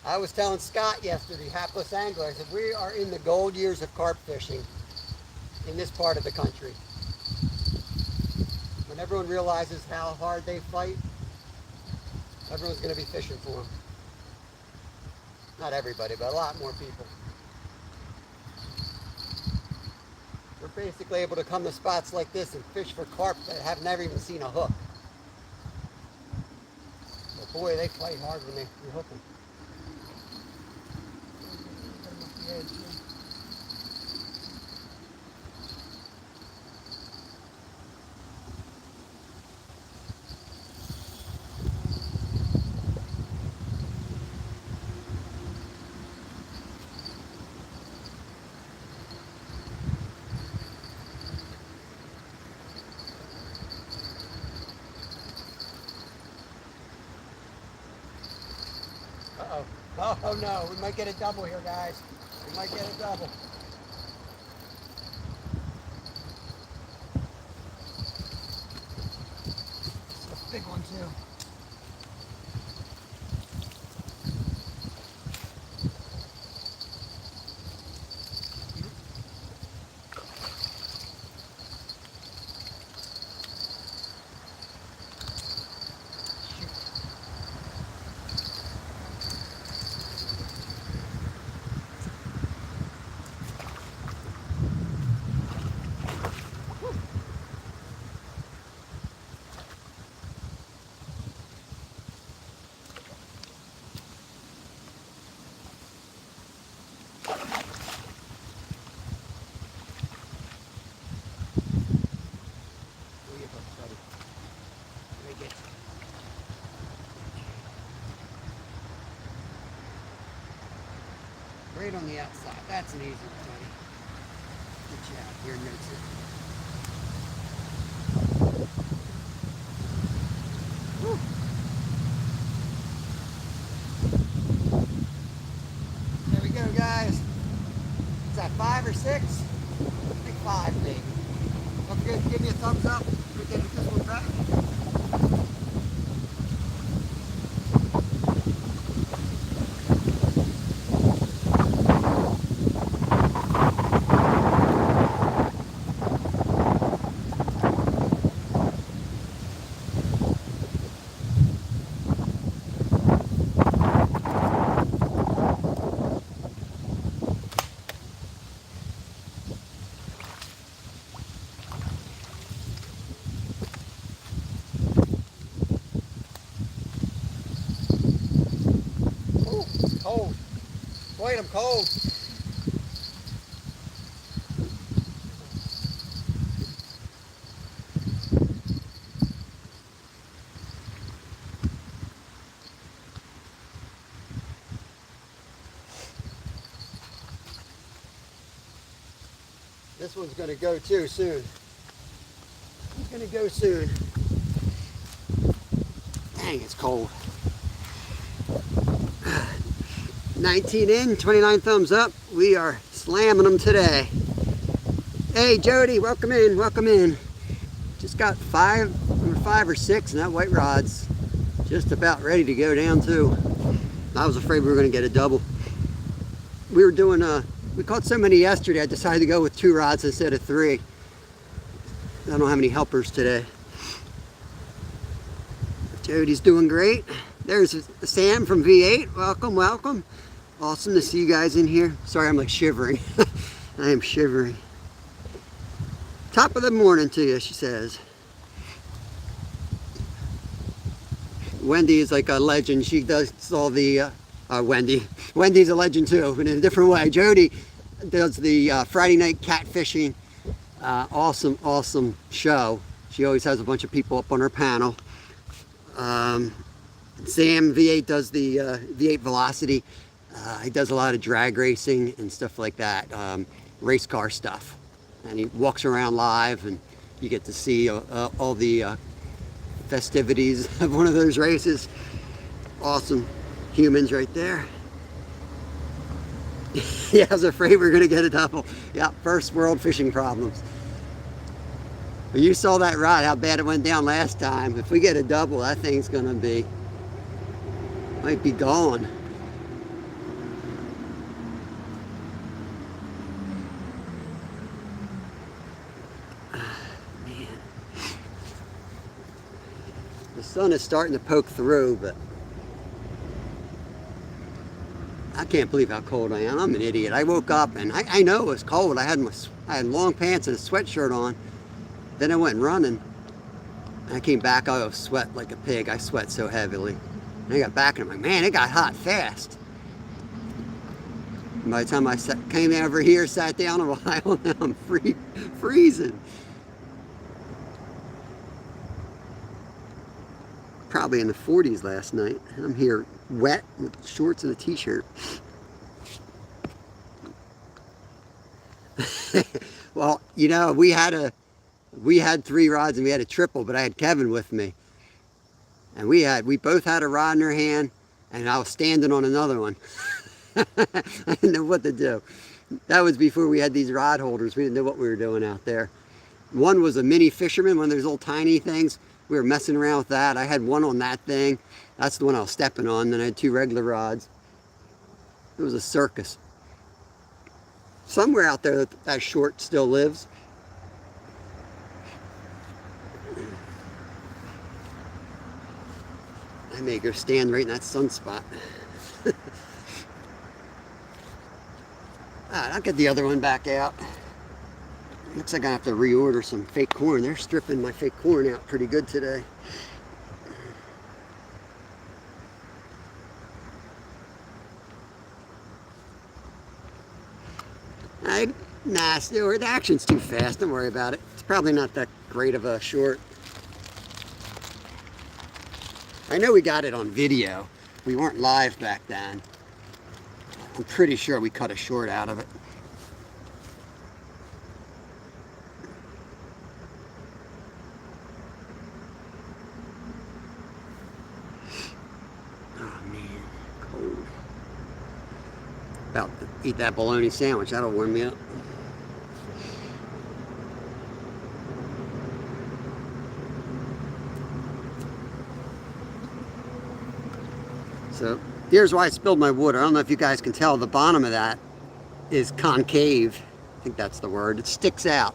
I was telling Scott yesterday, hapless angler, I said, we are in the gold years of carp fishing in this part of the country. When everyone realizes how hard they fight, everyone's going to be fishing for them. Not everybody, but a lot more people. We're basically able to come to spots like this and fish for carp that have never even seen a hook. But boy, they fight hard when you hook them. Uh-oh. Oh no, we might get a double here, guys. We might get a double. It's a big one too. right on the outside. That's an easy one, buddy. Get you out here, notes it. Whew. There we go, guys. Is that 5 or 6? I think 5, maybe. Don't forget to give me a thumbs up. We can get this one back. Cold. Wait, I'm cold. This one's going to go too soon. It's going to go soon. Dang, it's cold. 19 in, 29 thumbs up. We are slamming them today. Hey Jody, welcome in, welcome in. Just got number 5 or 6, and that white rod's just about ready to go down too. I was afraid we were going to get a double. We were doing we caught so many yesterday, I decided to go with 2 rods instead of 3. I don't have any helpers today. Jody's doing great. There's Sam from V8. Welcome, welcome. Awesome to see you guys in here. Sorry, I'm like shivering. I am shivering. Top of the morning to you, she says. Wendy is like a legend. She does all the, Wendy's a legend too, but in a different way. Jody does the Friday night catfishing. Awesome, awesome show. She always has a bunch of people up on her panel. Sam V8 does the V8 Velocity. He does a lot of drag racing and stuff like that, race car stuff. And he walks around live, and you get to see all the festivities of one of those races. Awesome humans right there. Yeah, I was afraid we were going to get a double. Yeah, first world fishing problems. But you saw that rod, how bad it went down last time. If we get a double, that thing's going to be, might be gone. Man. The sun is starting to poke through, but I can't believe how cold I am. I'm an idiot. I woke up and I know it was cold. I had long pants and a sweatshirt on. Then I went running. And I came back, I was sweat like a pig. I sweat so heavily. And I got back and I'm like, man, it got hot fast. And by the time I came over here, sat down a while, now I'm freezing. Probably in the 40s last night. I'm here wet with shorts and a t-shirt. Well, you know, we had 3 rods and we had a triple, but I had Kevin with me. And we both had a rod in our hand, and I was standing on another one. I didn't know what to do. That was before we had these rod holders. We didn't know what we were doing out there. One was a mini fisherman, one of those little tiny things. We were messing around with that. I had one on that thing. That's the one I was stepping on. Then I had 2 regular rods. It was a circus. Somewhere out there that short still lives. I may go stand right in that sunspot. Alright, I'll get the other one back out. Looks like I have to reorder some fake corn. They're stripping my fake corn out pretty good today. Nah, still, the action's too fast. Don't worry about it. It's probably not that great of a short. I know we got it on video. We weren't live back then. I'm pretty sure we cut a short out of it. Oh man, cold. About to eat that bologna sandwich, that'll warm me up. So here's why I spilled my water. I don't know if you guys can tell, the bottom of that is concave. I think that's the word. It sticks out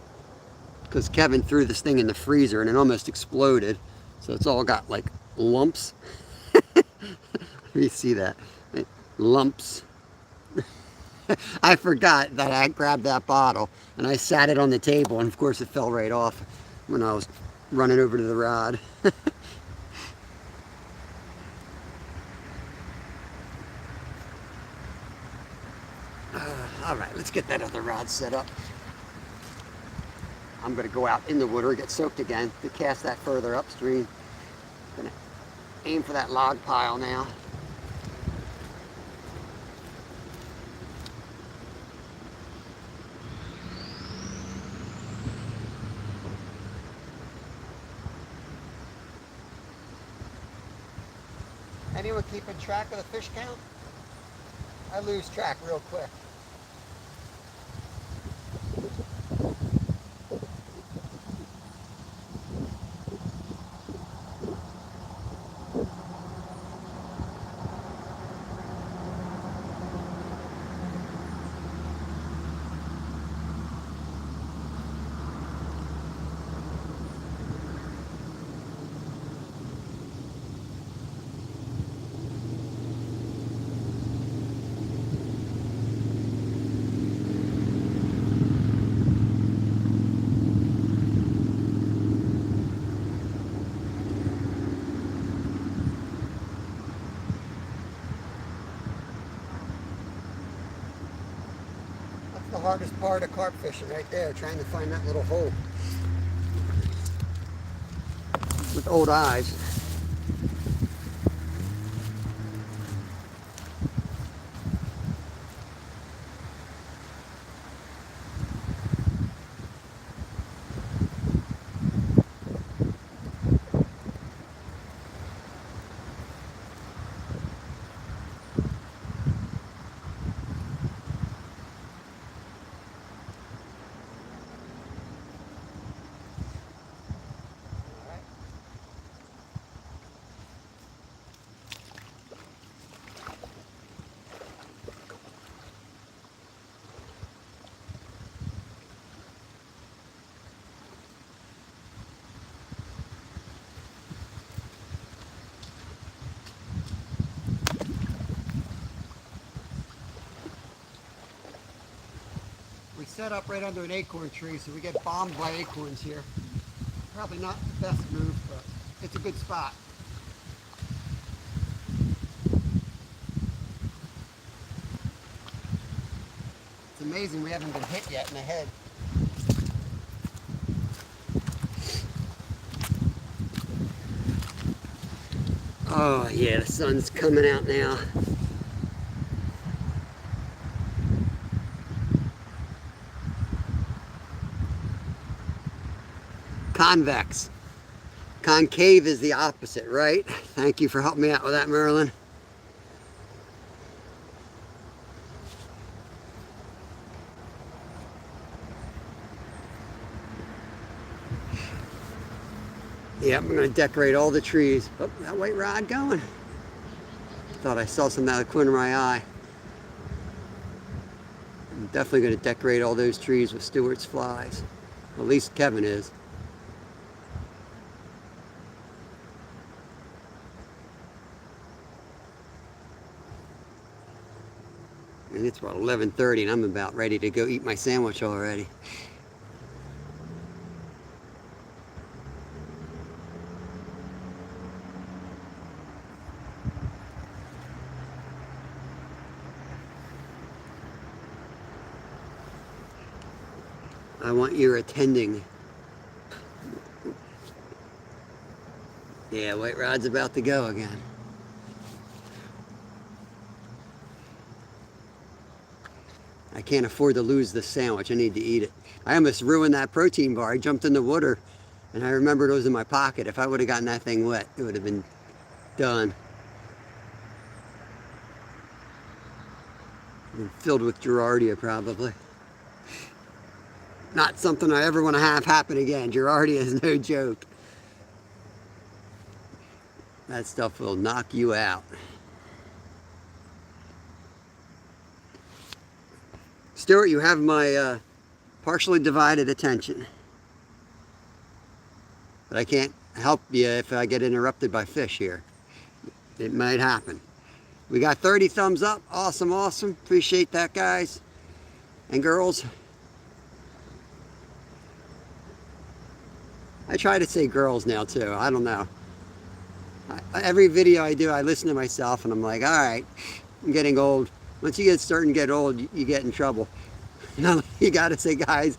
because Kevin threw this thing in the freezer and it almost exploded. So it's all got like lumps. Let me see that. Lumps. I forgot that I grabbed that bottle and I sat it on the table, and of course it fell right off when I was running over to the rod. All right, let's get that other rod set up. I'm going to go out in the water, get soaked again to cast that further upstream. Going to aim for that log pile now. Anyone keeping track of the fish count? I lose track real quick. The hardest part of carp fishing right there, trying to find that little hole with old eyes. We set up right under an acorn tree, so we get bombed by acorns here. Probably not the best move, but it's a good spot. It's amazing we haven't been hit yet in the head. Oh yeah, the sun's coming out now. Convex. Concave is the opposite, right? Thank you for helping me out with that, Merlin. Yeah, I'm going to decorate all the trees. Oh, that white rod going. Thought I saw something out of the corner of my eye. I'm definitely going to decorate all those trees with Stewart's flies. At least Kevin is. And it's about 11:30 and I'm about ready to go eat my sandwich already. I want your attending. Yeah, white rod's about to go again. I can't afford to lose this sandwich. I need to eat it. I almost ruined that protein bar. I jumped in the water and I remembered it was in my pocket. If I would have gotten that thing wet, it would have been done. And filled with Giardia probably. Not something I ever want to have happen again. Giardia is no joke. That stuff will knock you out. Stuart, you have my partially divided attention. But I can't help you if I get interrupted by fish here. It might happen. We got 30 thumbs up. Awesome, awesome. Appreciate that, guys and girls. I try to say girls now, too. I don't know. Every video I do, I listen to myself, and I'm like, all right, I'm getting old. Once you get starting to get old, you get in trouble. You got to say guys,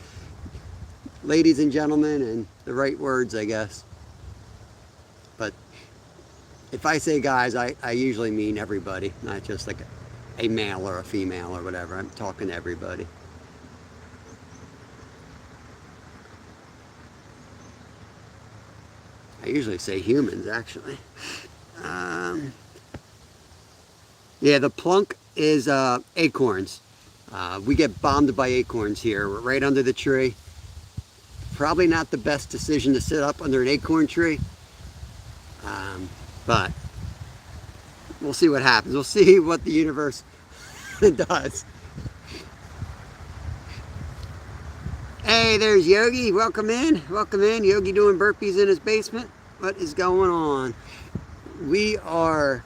ladies and gentlemen, and the right words, I guess. But if I say guys, I usually mean everybody, not just like a male or a female or whatever. I'm talking to everybody. I usually say humans, actually. Yeah, the plunk is acorns. We get bombed by acorns here. We're right under the tree. Probably not the best decision to sit up under an acorn tree. But we'll see what happens. We'll see what the universe does. Hey, there's Yogi. Welcome in. Welcome in. Yogi doing burpees in his basement. What is going on? We are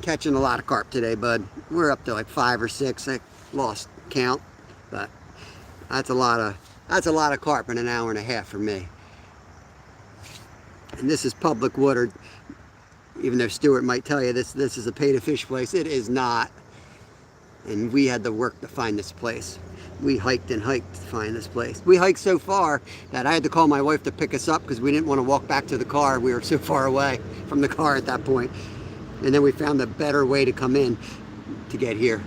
catching a lot of carp today, bud. We're up to like 5 or 6. I lost count, but that's a lot of carp in an hour and a half for me. And this is public water. Even though Stuart might tell you this is a pay-to-fish place, it is not. And we had to work to find this place. We hiked and hiked to find this place. We hiked so far that I had to call my wife to pick us up because we didn't want to walk back to the car. We were so far away from the car at that point. And then we found a better way to come in to get here.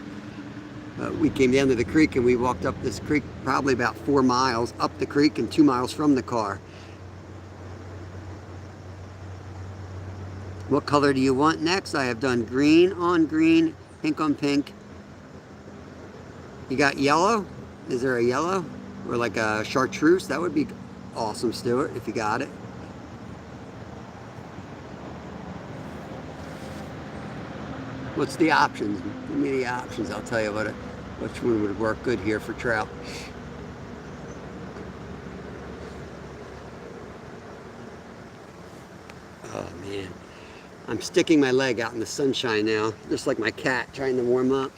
We came down to the creek and we walked up this creek probably about 4 miles up the creek and 2 miles from the car. What color do you want next? I have done green on green, pink on pink. You got yellow? Is there a yellow? Or like a chartreuse? That would be awesome, Stuart, if you got it. What's the options? Give me the options. I'll tell you which one would work good here for trout. Oh man. I'm sticking my leg out in the sunshine now, just like my cat trying to warm up.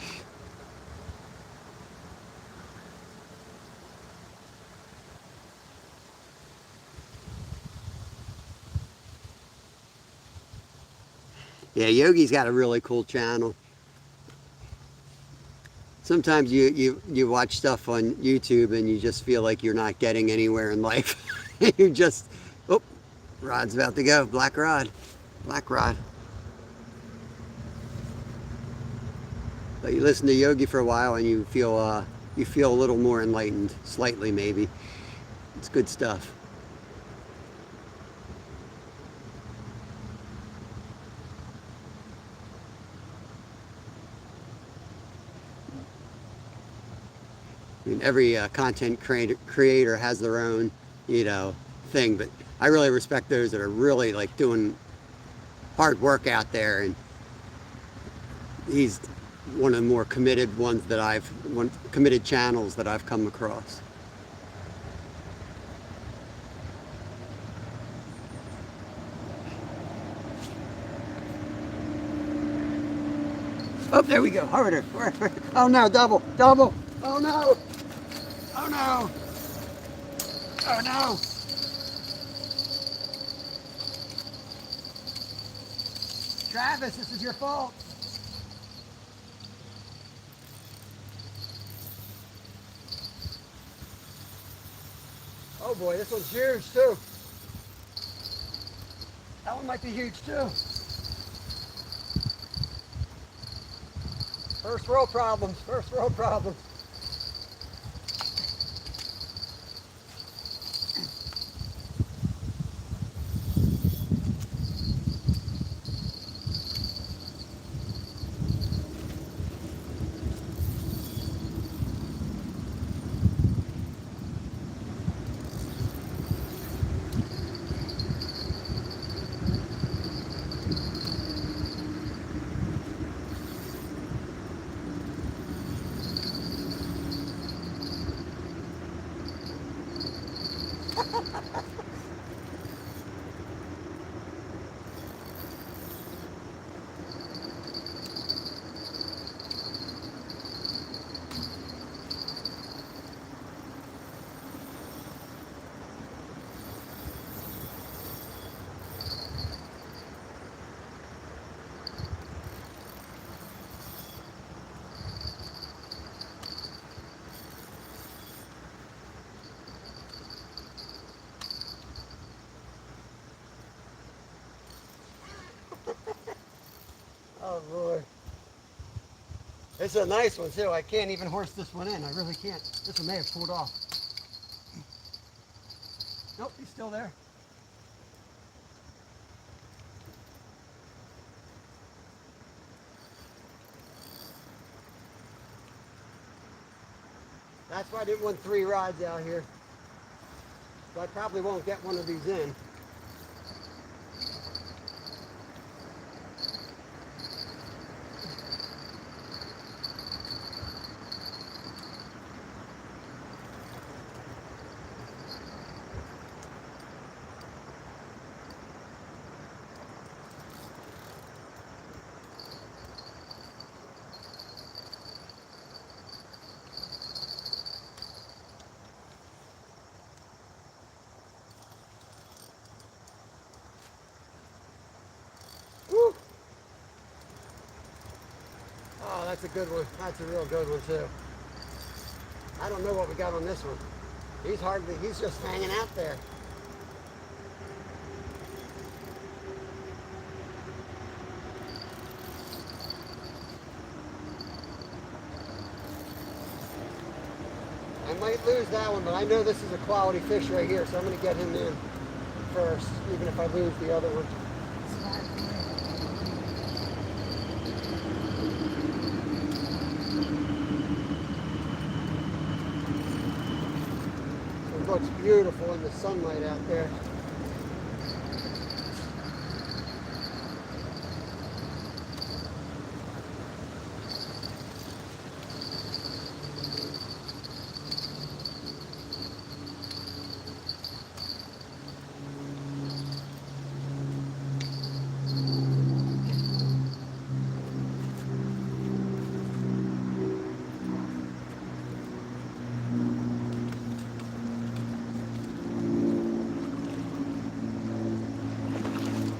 Yeah, Yogi's got a really cool channel. Sometimes you watch stuff on YouTube and you just feel like you're not getting anywhere in life. You just, oh, rod's about to go, black rod. Black rod. But you listen to Yogi for a while and you feel a little more enlightened, slightly maybe. It's good stuff. I mean, every content creator has their own, thing, but I really respect those that are really like doing hard work out there, and he's one of the more committed ones that committed channels that I've come across. Oh, there we go. Harder. Oh no, double. Oh no. Oh no. Oh no. Travis, this is your fault. Oh boy, this one's huge too. That one might be huge too. First world problems, first world problems. Oh, Lord. It's a nice one, too. I can't even horse this one in. I really can't. This one may have pulled off. Nope, he's still there. That's why I didn't want 3 rods out here. So I probably won't get one of these in. Woo! Oh, that's a good one. That's a real good one, too. I don't know what we got on this one. He's just hanging out there. I might lose that one, but I know this is a quality fish right here, so I'm going to get him in first, even if I lose the other one. It looks beautiful in the sunlight out there.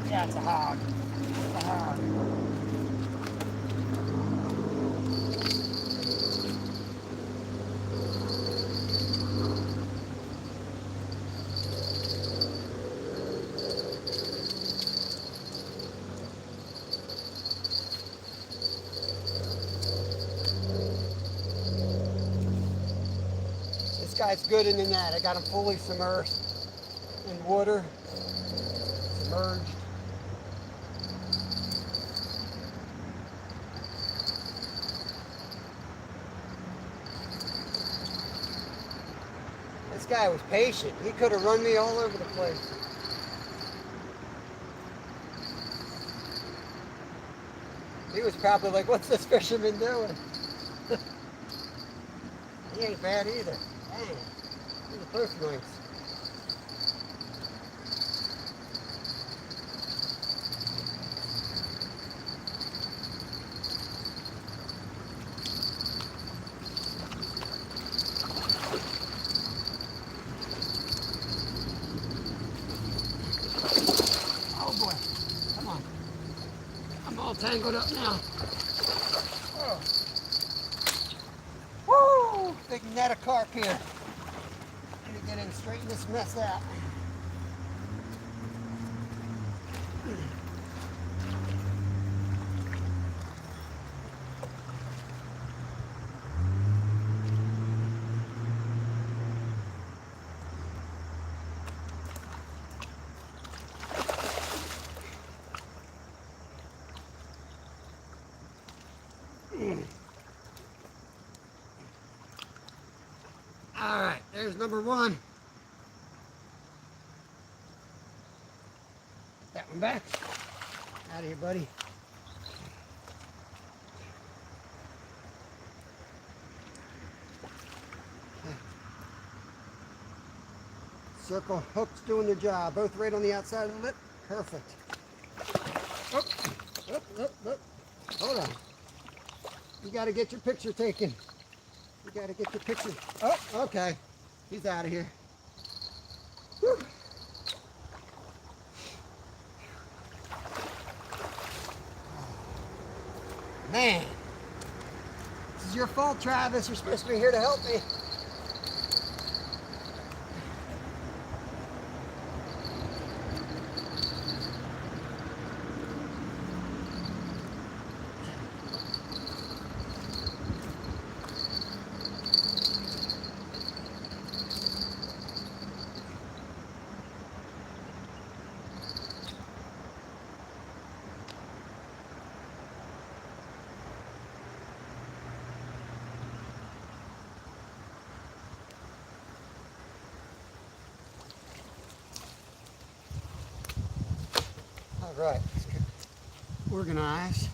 Yeah, it's a hog. It's a hog. This guy's good in the net. I got him fully submerged in water. Submerged. This guy was patient. He could have run me all over the place. He was probably like, what's this fisherman doing? He ain't bad either. Dang. These are both nice. Oh boy. Come on. I'm all tangled up now. Oh. Woo! Big net of carp here. Need to get in, straighten this mess out. All right, there's number 1. That one back. Out of here, buddy. Okay. Circle hooks doing the job. Both right on the outside of the lip. Perfect. Oh. Hold on. You got to get your picture taken. You got to get your picture. Oh, okay. He's out of here. Whew. Man, this is your fault, Travis. You're supposed to be here to help me. All right, let's get organized.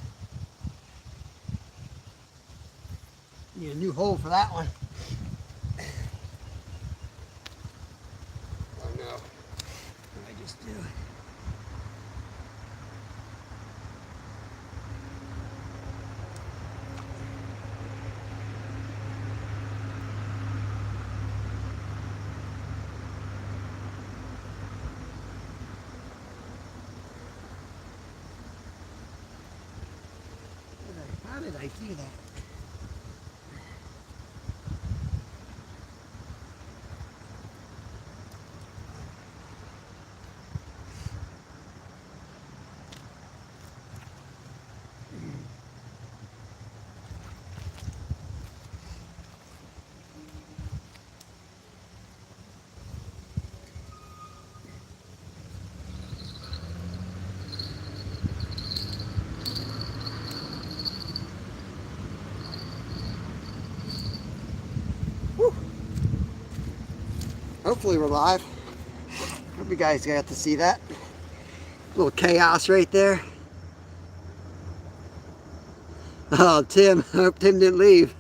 Need a new hole for that one. Oh no, what did I just do? How did I do that? Whew. Hopefully we're live. Hope you guys got to see that. A little chaos right there. Oh, Tim. I hope Tim didn't leave.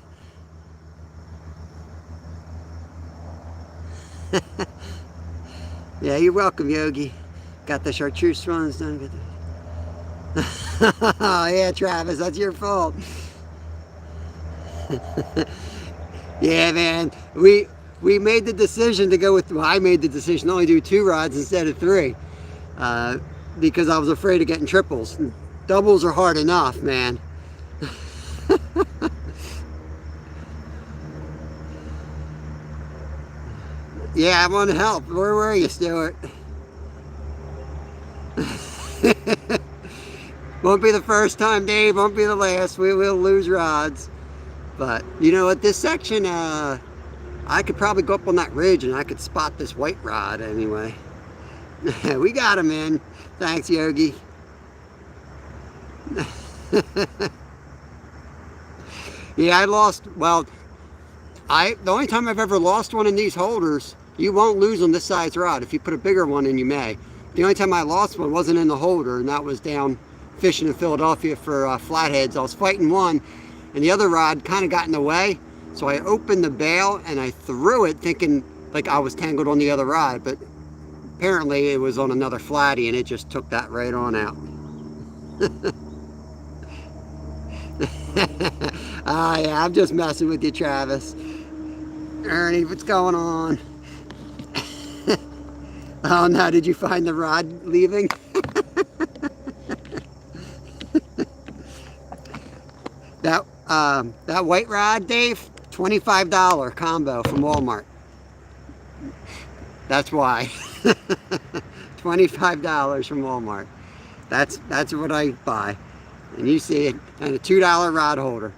Yeah, you're welcome, Yogi. Got the chartreuse runs done. Oh, yeah, Travis, that's your fault. Yeah, man. We made the decision to go with, well, I made the decision to only do 2 rods instead of 3. Because I was afraid of getting triples. Doubles are hard enough, man. Yeah, I want to help. Where were you, Stuart? Won't be the first time, Dave. Won't be the last. We will lose rods. But, you know, at this section, I could probably go up on that ridge and I could spot this white rod anyway. We got him in. Thanks, Yogi. Yeah, I lost, well, the only time I've ever lost one in these holders, you won't lose on this size rod. If you put a bigger one in, you may. The only time I lost one wasn't in the holder, and that was down fishing in Philadelphia for flatheads. I was fighting one, and the other rod kind of got in the way, so I opened the bail and I threw it thinking like I was tangled on the other rod, but apparently it was on another flatty and it just took that right on out. Ah, yeah, I'm just messing with you, Travis. Ernie, what's going on? Oh no, did you find the rod leaving? That white rod, Dave, $25 combo from Walmart. That's why. $25 from Walmart. That's what I buy. And you see it, and a $2 rod holder.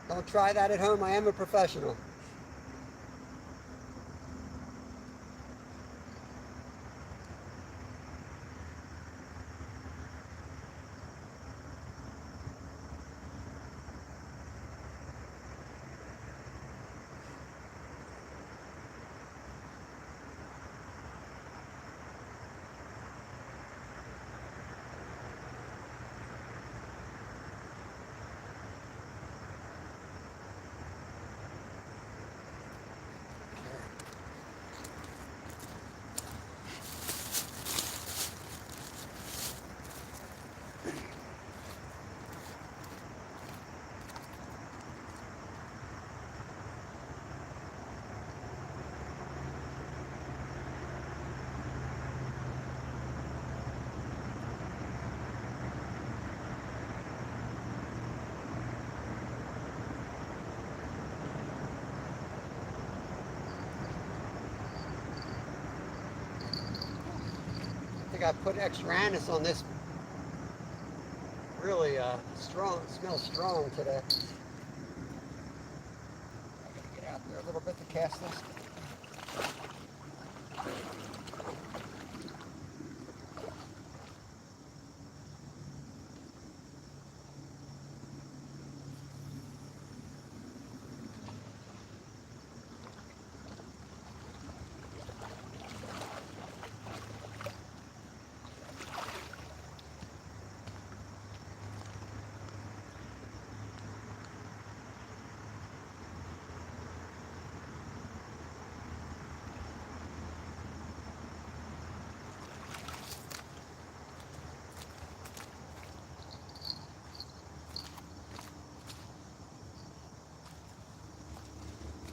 Don't try that at home. I am a professional. I put extra anise on this. Really strong, smells strong today. I gotta get out there a little bit to cast this.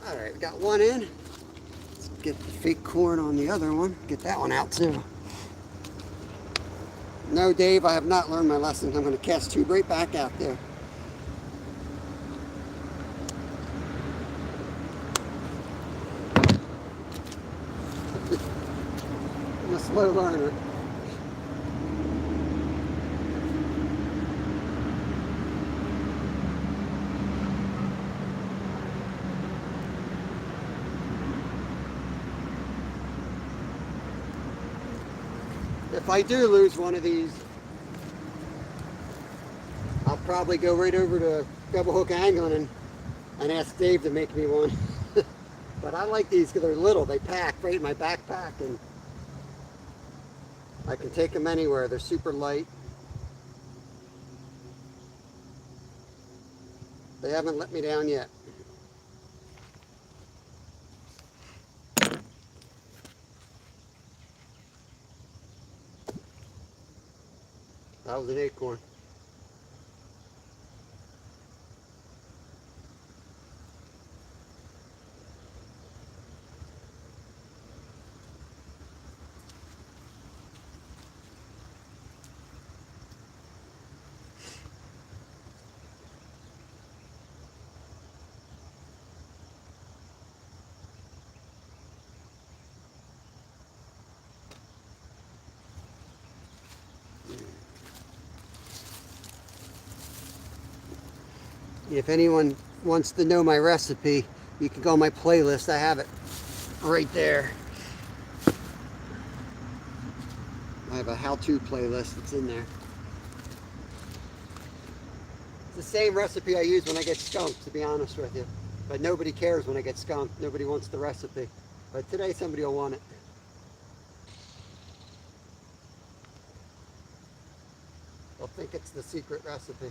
All right, we got one in. Let's get the fake corn on the other one. Get that one out too. No, Dave, I have not learned my lesson. I'm going to cast tube right back out there. I'm a slow learner. If I do lose one of these, I'll probably go right over to Double Hook Angling and ask Dave to make me one. But I like these because they're little. They pack right in my backpack and I can take them anywhere. They're super light. They haven't let me down yet. That was an acorn. If anyone wants to know my recipe, you can go on my playlist. I have it right there. I have a how-to playlist that's in there. It's the same recipe I use when I get skunked, to be honest with you. But nobody cares when I get skunked. Nobody wants the recipe. But today somebody will want it. They'll think it's the secret recipe.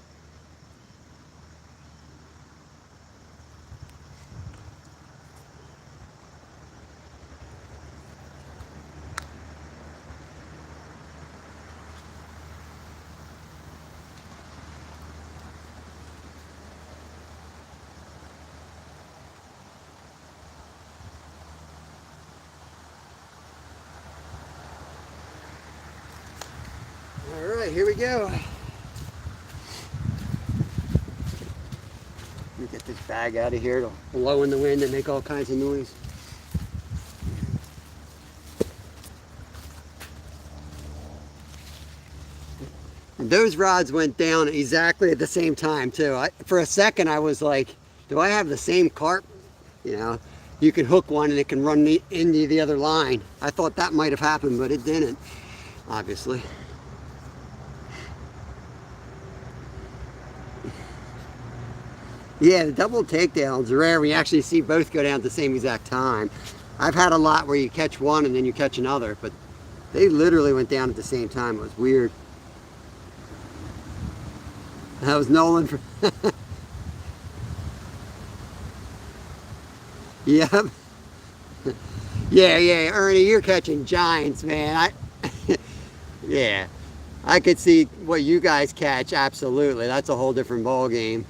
All right, here we go. Let me get this bag out of here. It'll blow in the wind and make all kinds of noise. And those rods went down exactly at the same time too. For a second I was like, do I have the same carp? You know, you can hook one and it can run into the other line. I thought that might have happened, but it didn't, obviously. Yeah, the double takedowns are rare when you actually see both go down at the same exact time. I've had a lot where you catch one and then you catch another, but they literally went down at the same time. It was weird. That was Nolan. Yep. Yeah, Ernie, you're catching giants, man. Yeah, I could see what you guys catch, absolutely. That's a whole different ball game.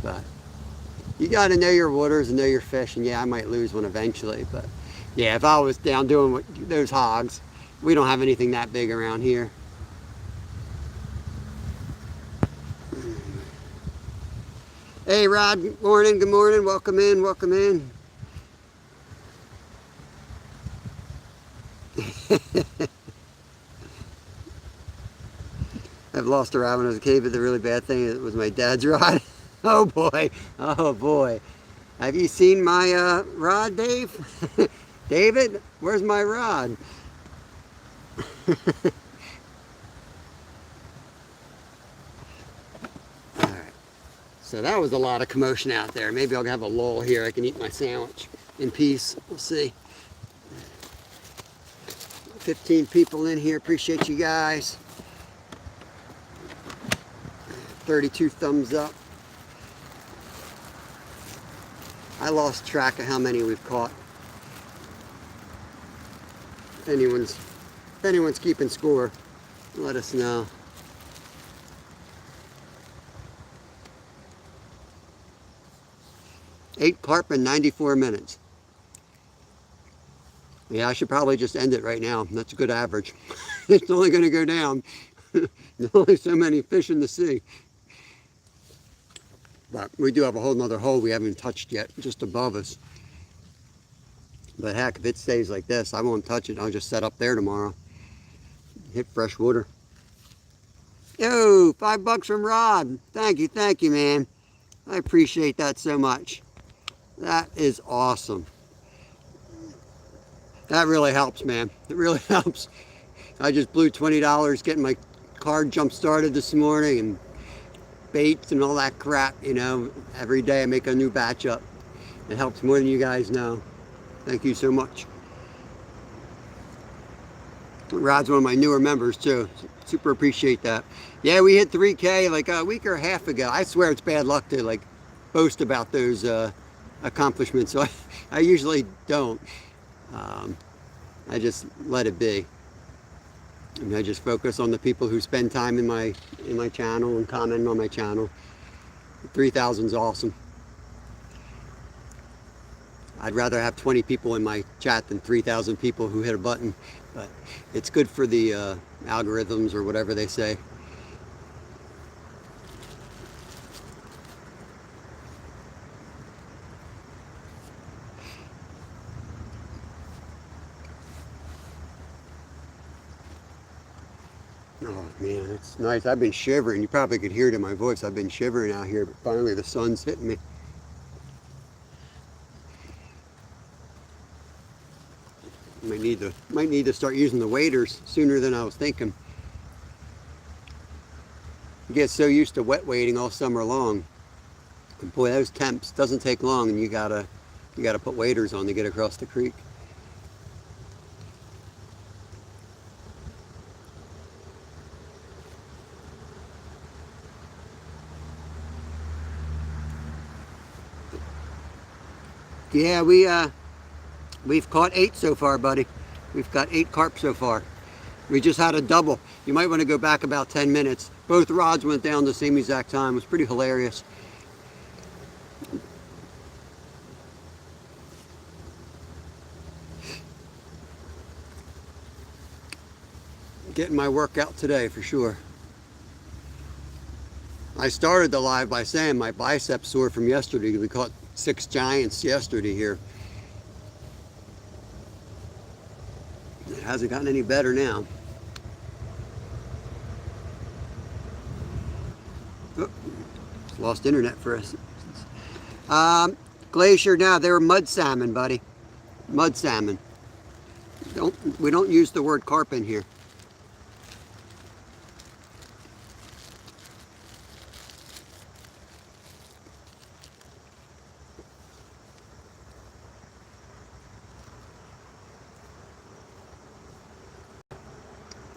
But you got to know your waters and know your fish, and yeah, I might lose one eventually, but yeah, if I was down doing those hogs, we don't have anything that big around here. Hey Rod, good morning, welcome in, welcome in. I've lost a rod when I was a kid, but the really bad thing is it was my dad's rod. Oh boy, oh boy. Have you seen my rod, Dave? David, where's my rod? All right. So that was a lot of commotion out there. Maybe I'll have a lull here. I can eat my sandwich in peace. We'll see. 15 people in here. Appreciate you guys. 32 thumbs up. I lost track of how many we've caught. If anyone's keeping score, let us know. Eight carp in 94 minutes. Yeah, I should probably just end it right now. That's a good average. It's only going to go down. There's only so many fish in the sea. But we do have a whole nother hole we haven't touched yet, just above us. But heck, if it stays like this, I won't touch it. I'll just set up there tomorrow. Hit fresh water. Yo, $5 from Rod. Thank you, man. I appreciate that so much. That is awesome. That really helps, man. It really helps. I just blew $20 getting my card jump started this morning and baits and all that crap, you know. Every day I make a new batch up. It helps more than you guys know. Thank you so much. Rod's one of my newer members too. Super appreciate that. Yeah, we hit 3K like a week or a half ago. I swear it's bad luck to like boast about those accomplishments, so I usually don't. I just let it be. And I just focus on the people who spend time in my channel and comment on my channel. 3,000 is awesome. I'd rather have 20 people in my chat than 3,000 people who hit a button, but it's good for the algorithms or whatever they say. Oh man, it's nice. I've been shivering. You probably could hear it in my voice. I've been shivering out here, but finally the sun's hitting me. Might need to start using the waders sooner than I was thinking. You get so used to wet wading all summer long. And boy, those temps doesn't take long, and you gotta put waders on to get across the creek. Yeah, we've caught 8 so far, buddy. We've got 8 carp so far. We just had a double. You might want to go back about 10 minutes. Both rods went down the same exact time. It was pretty hilarious. Getting my workout today for sure. I started the live by saying my biceps sore from yesterday. We caught 6 giants yesterday here. It hasn't gotten any better now. Oh, lost internet for us. Glacier now, they were mud salmon, buddy. Mud salmon. We don't use the word carp in here.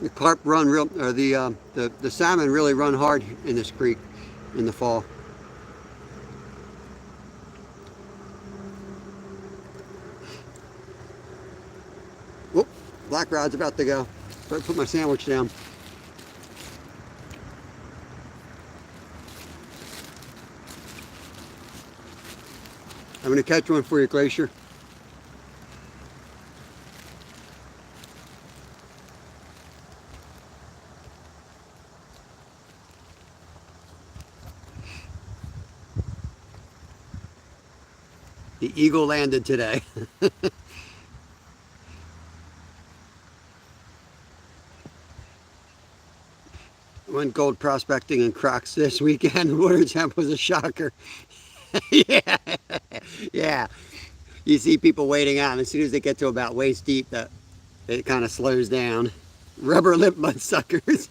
The carp run real, or the salmon really run hard in this creek in the fall. Whoop, black rod's about to go. So I put my sandwich down. I'm gonna catch one for you, Glacier. The eagle landed today. Went gold prospecting in Crocs this weekend. The water temp was a shocker. Yeah, yeah. You see people wading out, and as soon as they get to about waist deep, that it kind of slows down. Rubber lip mud suckers.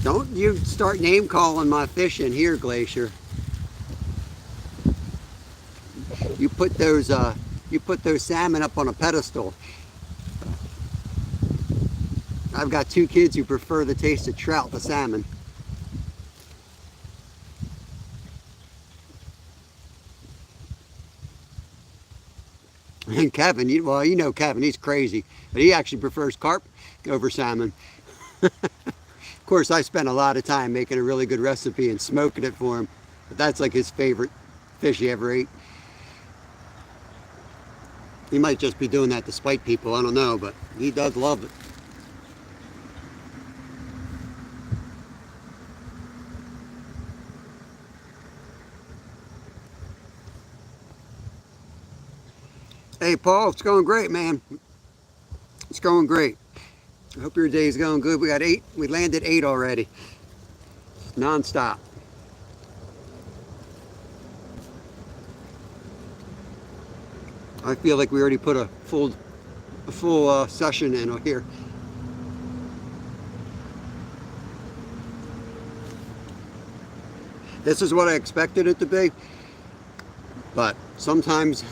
Don't you start name calling my fish in here, Glacier. You put those salmon up on a pedestal. I've got two kids who prefer the taste of trout to salmon. And Kevin, well, you know Kevin, he's crazy, but he actually prefers carp over salmon. Of course, I spent a lot of time making a really good recipe and smoking it for him, but that's like his favorite fish he ever ate. He might just be doing that to spite people, I don't know, but he does love it. Hey Paul, it's going great, man. It's going great. I hope your day's going good. We landed 8 already. Non-stop. I feel like we already put a full session in here. This is what I expected it to be, but sometimes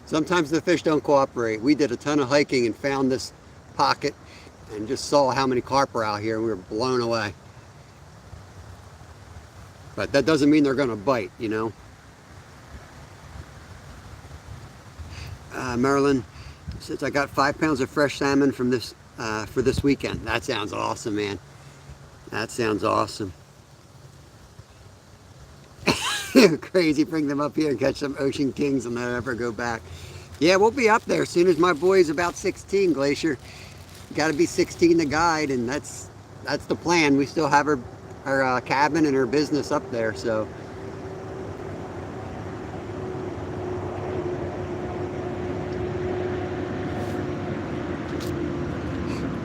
sometimes the fish don't cooperate. We did a ton of hiking and found this pocket and just saw how many carp are out here, and we were blown away. But that doesn't mean they're going to bite, you know. Marilyn says, I got 5 pounds of fresh salmon from this for this weekend. That sounds awesome, man. That sounds awesome. Crazy, bring them up here and catch some ocean kings and not ever go back. Yeah, we'll be up there as soon as my boy's about 16, Glacier. Got to be 16 to guide, and that's the plan. We still have her cabin and her business up there, so.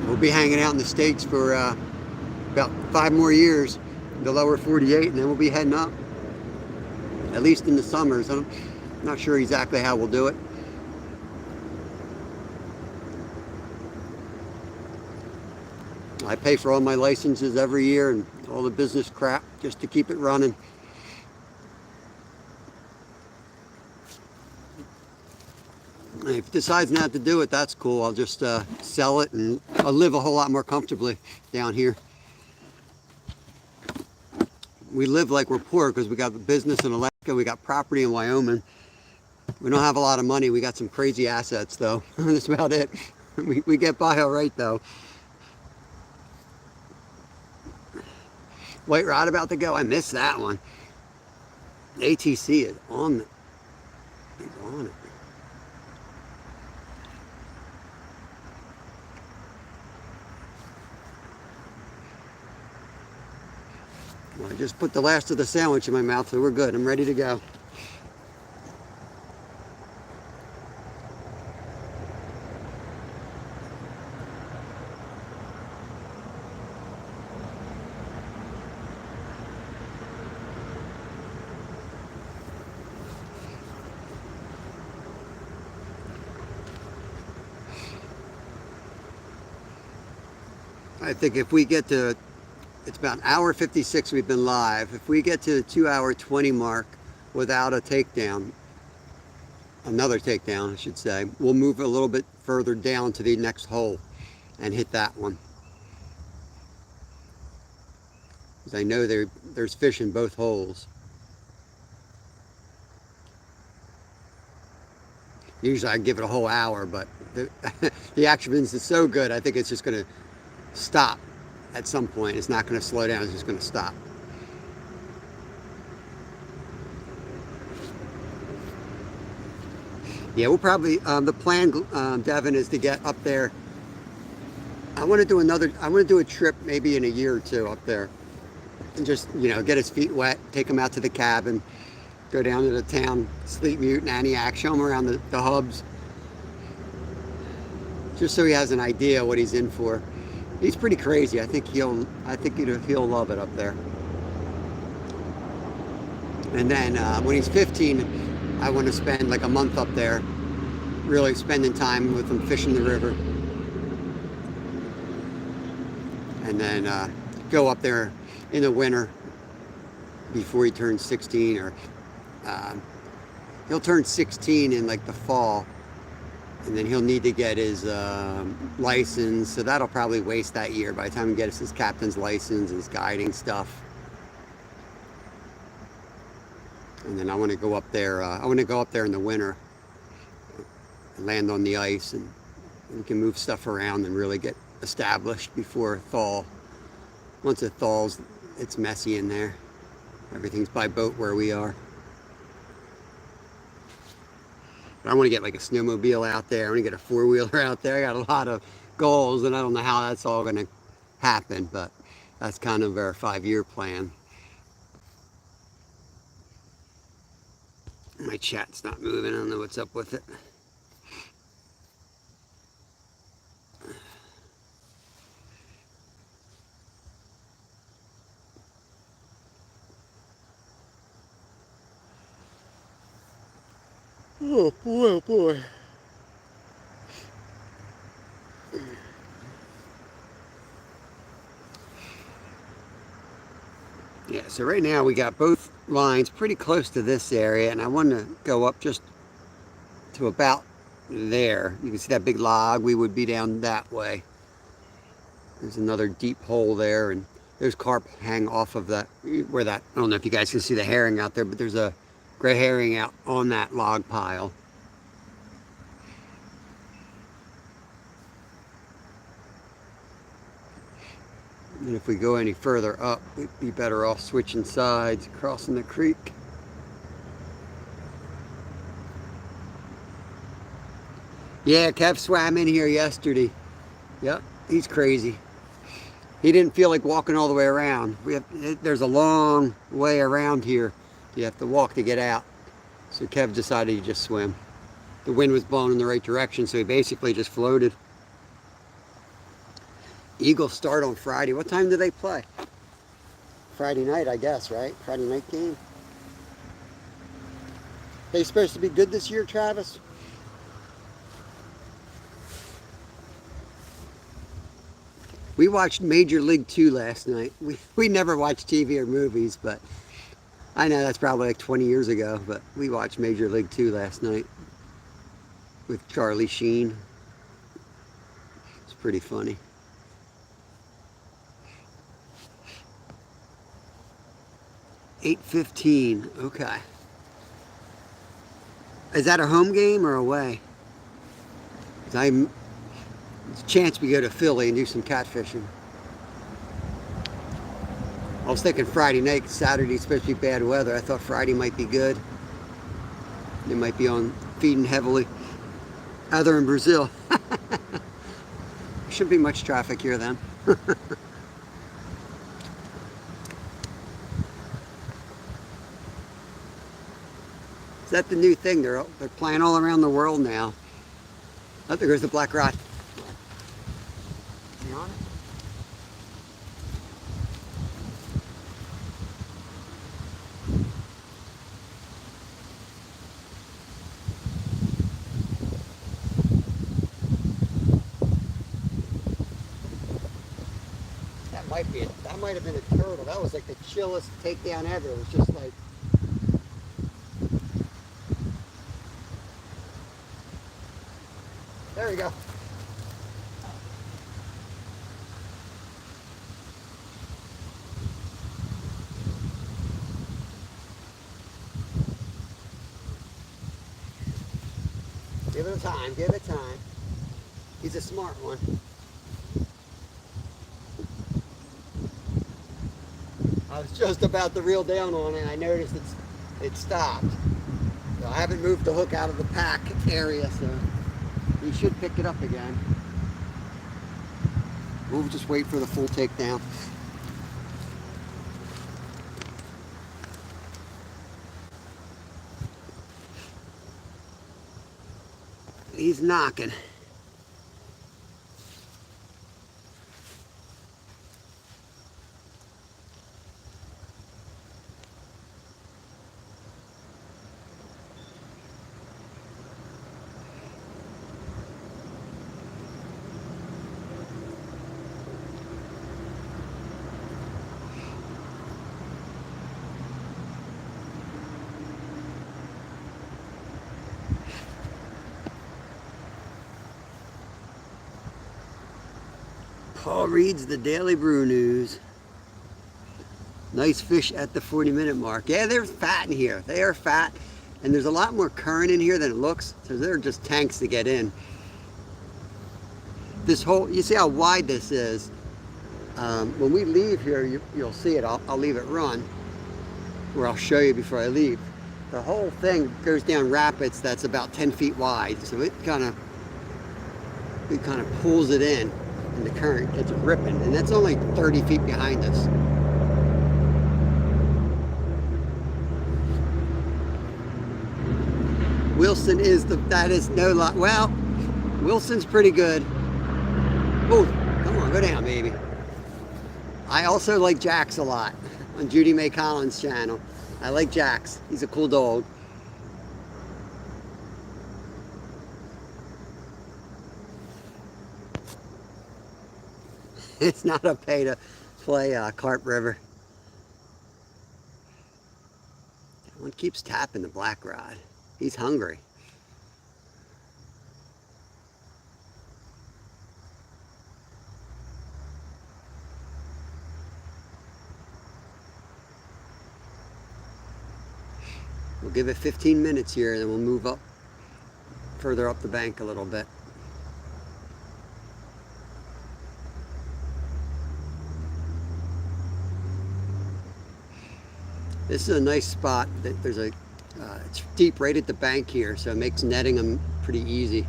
We'll be hanging out in the States for about 5 more years, the lower 48, and then we'll be heading up, at least in the summers. I'm not sure exactly how we'll do it. I pay for all my licenses every year and all the business crap just to keep it running. If he decides not to do it, that's cool. I'll just sell it, and I'll live a whole lot more comfortably down here. We live like we're poor because we got a business in Alaska, we got property in Wyoming. We don't have a lot of money. We got some crazy assets, though. That's about it. We get by all right, though. White rod about to go. I missed that one. ATC is on it. He's on it. Well, I just put the last of the sandwich in my mouth, so we're good. I'm ready to go. I think if we get to, it's about 1:56 we've been live. If we get to the 2:20 mark without a takedown, another takedown I should say, we'll move a little bit further down to the next hole and hit that one. Because I know there's fish in both holes. Usually I give it a whole hour, but the action is so good, I think it's just going to stop at some point. It's not going to slow down, it's just going to stop. Yeah, we'll probably, the plan, Devin, is to get up there. I want to do a trip maybe in a year or two up there. And just, you know, get his feet wet, take him out to the cabin, go down to the town, Sleep Mute and Antioch, show him around the hubs. Just so he has an idea what he's in for. He's pretty crazy. I think he'll love it up there. And then when he's 15, I want to spend like a month up there, really spending time with him fishing the river. And then go up there in the winter before he turns 16, or he'll turn 16 in like the fall, and then he'll need to get his license, so that'll probably waste that year by the time he gets his captain's license and his guiding stuff. And then I want to go up there. I want to go up there in the winter, and land on the ice, and we can move stuff around and really get established before thaw. Once it thaws, it's messy in there. Everything's by boat where we are. But I want to get like a snowmobile out there. I want to get a four-wheeler out there. I got a lot of goals, and I don't know how that's all going to happen, but that's kind of our 5-year plan. My chat's not moving. I don't know what's up with it. Oh boy, oh boy. Yeah, so right now we got both lines pretty close to this area, and I want to go up just to about there. You can see that big log. We would be down that way. There's another deep hole there, and there's carp hang off of that, where that, I don't know if you guys can see the herring out there, but there's a gray herring out on that log pile. And if we go any further up, we'd be better off switching sides, crossing the creek. Yeah, Kev swam in here yesterday. Yep, he's crazy. He didn't feel like walking all the way around. There's a long way around here. You have to walk to get out. So Kev decided to just swim. The wind was blowing in the right direction, so he basically just floated. Eagles start on Friday. What time do they play? Friday night, I guess, right? Friday night game. They supposed to be good this year, Travis? We watched Major League 2 last night. We never watched TV or movies, but I know that's probably like 20 years ago, but we watched Major League 2 last night with Charlie Sheen. It's pretty funny. $8:15, okay. Is that a home game or away? There's a chance we go to Philly and do some catfishing. I was thinking Friday night, Saturday's supposed to be bad weather. I thought Friday might be good. They might be on feeding heavily. Either in Brazil. Shouldn't be much traffic here then. Is that the new thing? They're playing all around the world now. Oh, there goes the black rod. You on it? That might have been a turtle. That was like the chillest takedown ever. It was just like, there we go. Give it time, give it time. He's a smart one. I was just about to reel down on it and I noticed it stopped. So I haven't moved the hook out of the pack area, so he should pick it up again. We'll just wait for the full takedown. He's knocking. Paul reads the Daily Brew News. Nice fish at the 40-minute mark. Yeah, they're fat in here. They are fat. And there's a lot more current in here than it looks. So they're just tanks to get in. This whole, you see how wide this is. When we leave here, you'll see it. I'll leave it run. Or I'll show you before I leave. The whole thing goes down rapids that's about 10 feet wide. So it kind of pulls it in. And the current gets it ripping. And that's only 30 feet behind us. Wilson is that is no lot. Well, Wilson's pretty good. Oh, come on, go down, baby. I also like Jax a lot on Judy Mae Collins' channel. I like Jax. He's a cool dog. It's not a pay to play Carp River. That one keeps tapping the black rod. He's hungry. We'll give it 15 minutes here, then we'll move up further up the bank a little bit. This is a nice spot. There's a it's deep right at the bank here, so it makes netting them pretty easy.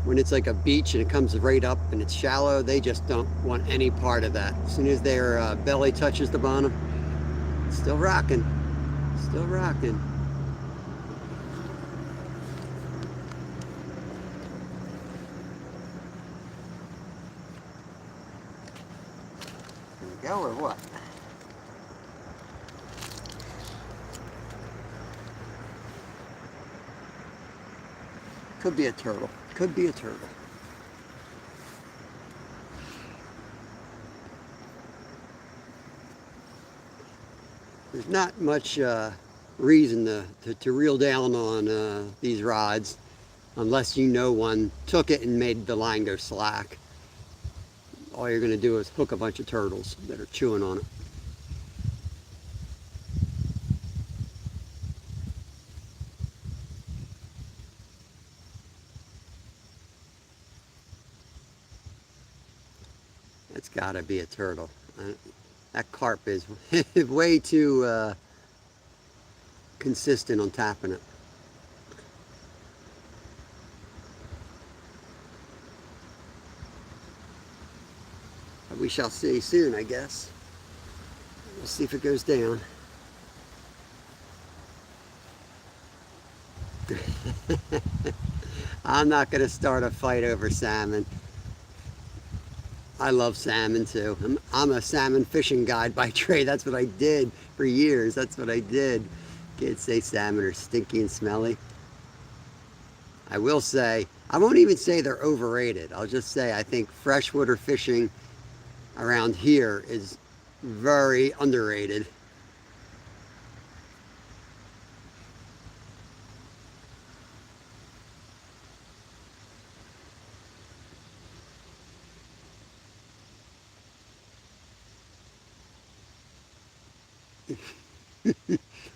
When it's like a beach and it comes right up and it's shallow, they just don't want any part of that. As soon as their belly touches the bottom, still rocking, still rocking. There we go, or what? Could be a turtle. Could be a turtle. There's not much reason to reel down on these rods unless you know one took it and made the line go slack. All you're going to do is hook a bunch of turtles that are chewing on it. It's got to be a turtle. That carp is way too consistent on tapping it. But we shall see soon, I guess. We'll see if it goes down. I'm not going to start a fight over salmon. I love salmon too. I'm a salmon fishing guide by trade. That's what I did for years. That's what I did. Kids say salmon are stinky and smelly. I will say, I won't even say they're overrated. I'll just say I think freshwater fishing around here is very underrated.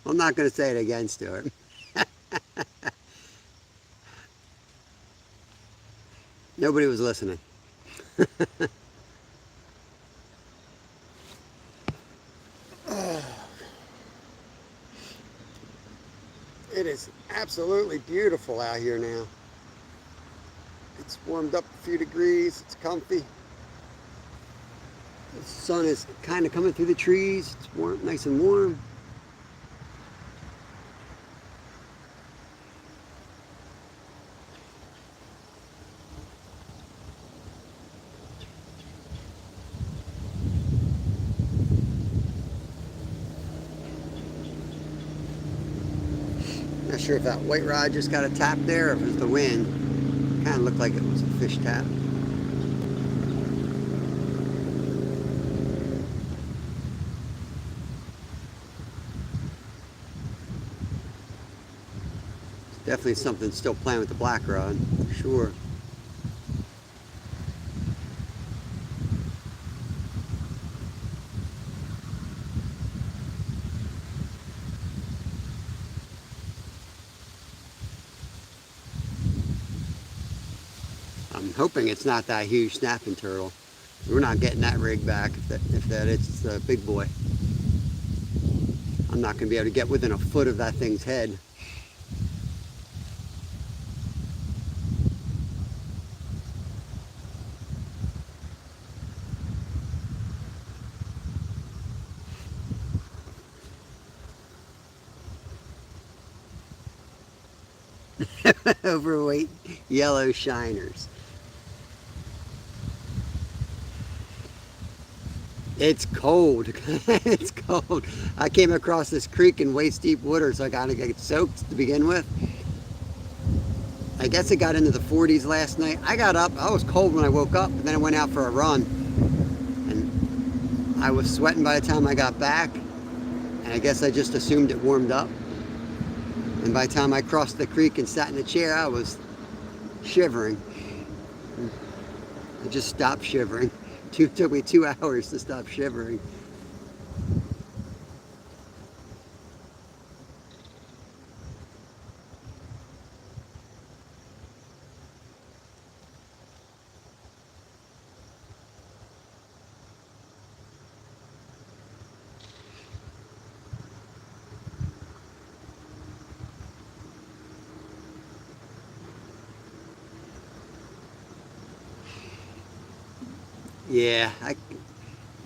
I'm not going to say it again, Stuart. Nobody was listening. It is absolutely beautiful out here now. It's warmed up a few degrees. It's comfy. The sun is kind of coming through the trees. It's warm, nice and warm. Not sure if that white rod just got a tap there or if it was the wind. Kind of looked like it was a fish tap. Definitely something still playing with the black rod, for sure. I'm hoping it's not that huge snapping turtle. We're not getting that rig back if that is a big boy. I'm not going to be able to get within a foot of that thing's head. Overweight yellow shiners. It's cold. It's cold. I came across this creek in waist deep water, so I gotta get soaked to begin with. I guess it got into the 40s last night. I got up, I was cold when I woke up, but then I went out for a run. And I was sweating by the time I got back. And I guess I just assumed it warmed up. And by the time I crossed the creek and sat in the chair, I was shivering. I just stopped shivering. It took me 2 hours to stop shivering. Yeah,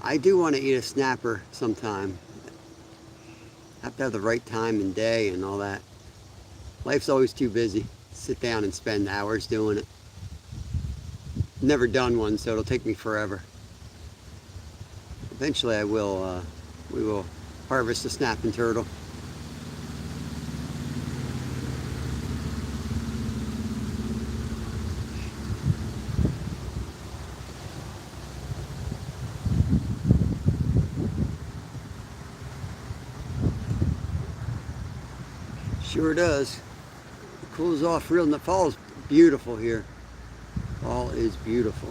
I do want to eat a snapper sometime. Have to have the right time and day and all that. Life's always too busy to sit down and spend hours doing it. Never done one, so it'll take me forever. Eventually we will harvest a snapping turtle. Sure does. It cools off real. The fall's beautiful here. Fall is beautiful.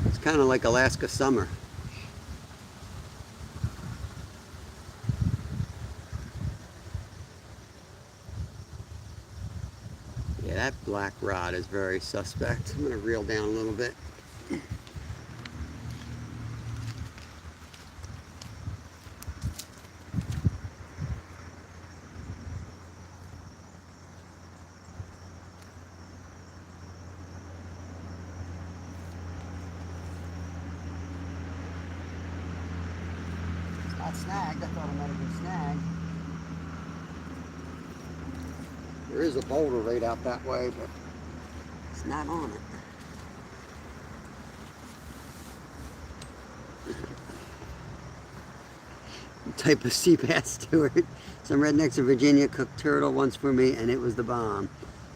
It's kind of like Alaska summer. Yeah, that black rod is very suspect. I'm going to reel down a little bit. Not snagged. I thought it might have been snagged. There is a boulder right out that way, but it's not on it. Type of sea bass, Stewart. Some rednecks in Virginia cooked turtle once for me, and it was the bomb.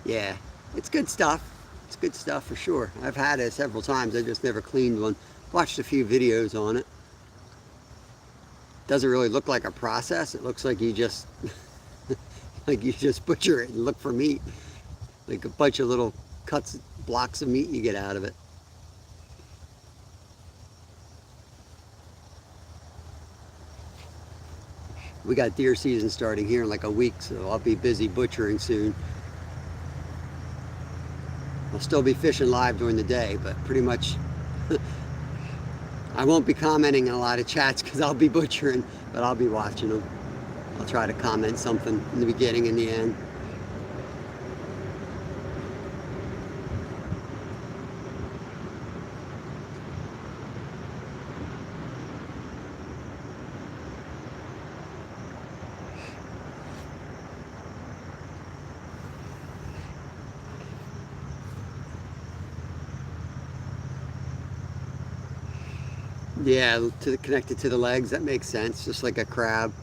Yeah, it's good stuff. It's good stuff for sure. I've had it several times. I just never cleaned one. Watched a few videos on it. Doesn't really look like a process. It looks like you just like you just butcher it and look for meat. Like a bunch of little cuts, blocks of meat you get out of it. We got deer season starting here in like a week, so I'll be busy butchering soon. I'll still be fishing live during the day, but pretty much I won't be commenting in a lot of chats because I'll be butchering, but I'll be watching them. I'll try to comment something in the beginning and the end. Yeah, connected to the legs, that makes sense, just like a crab.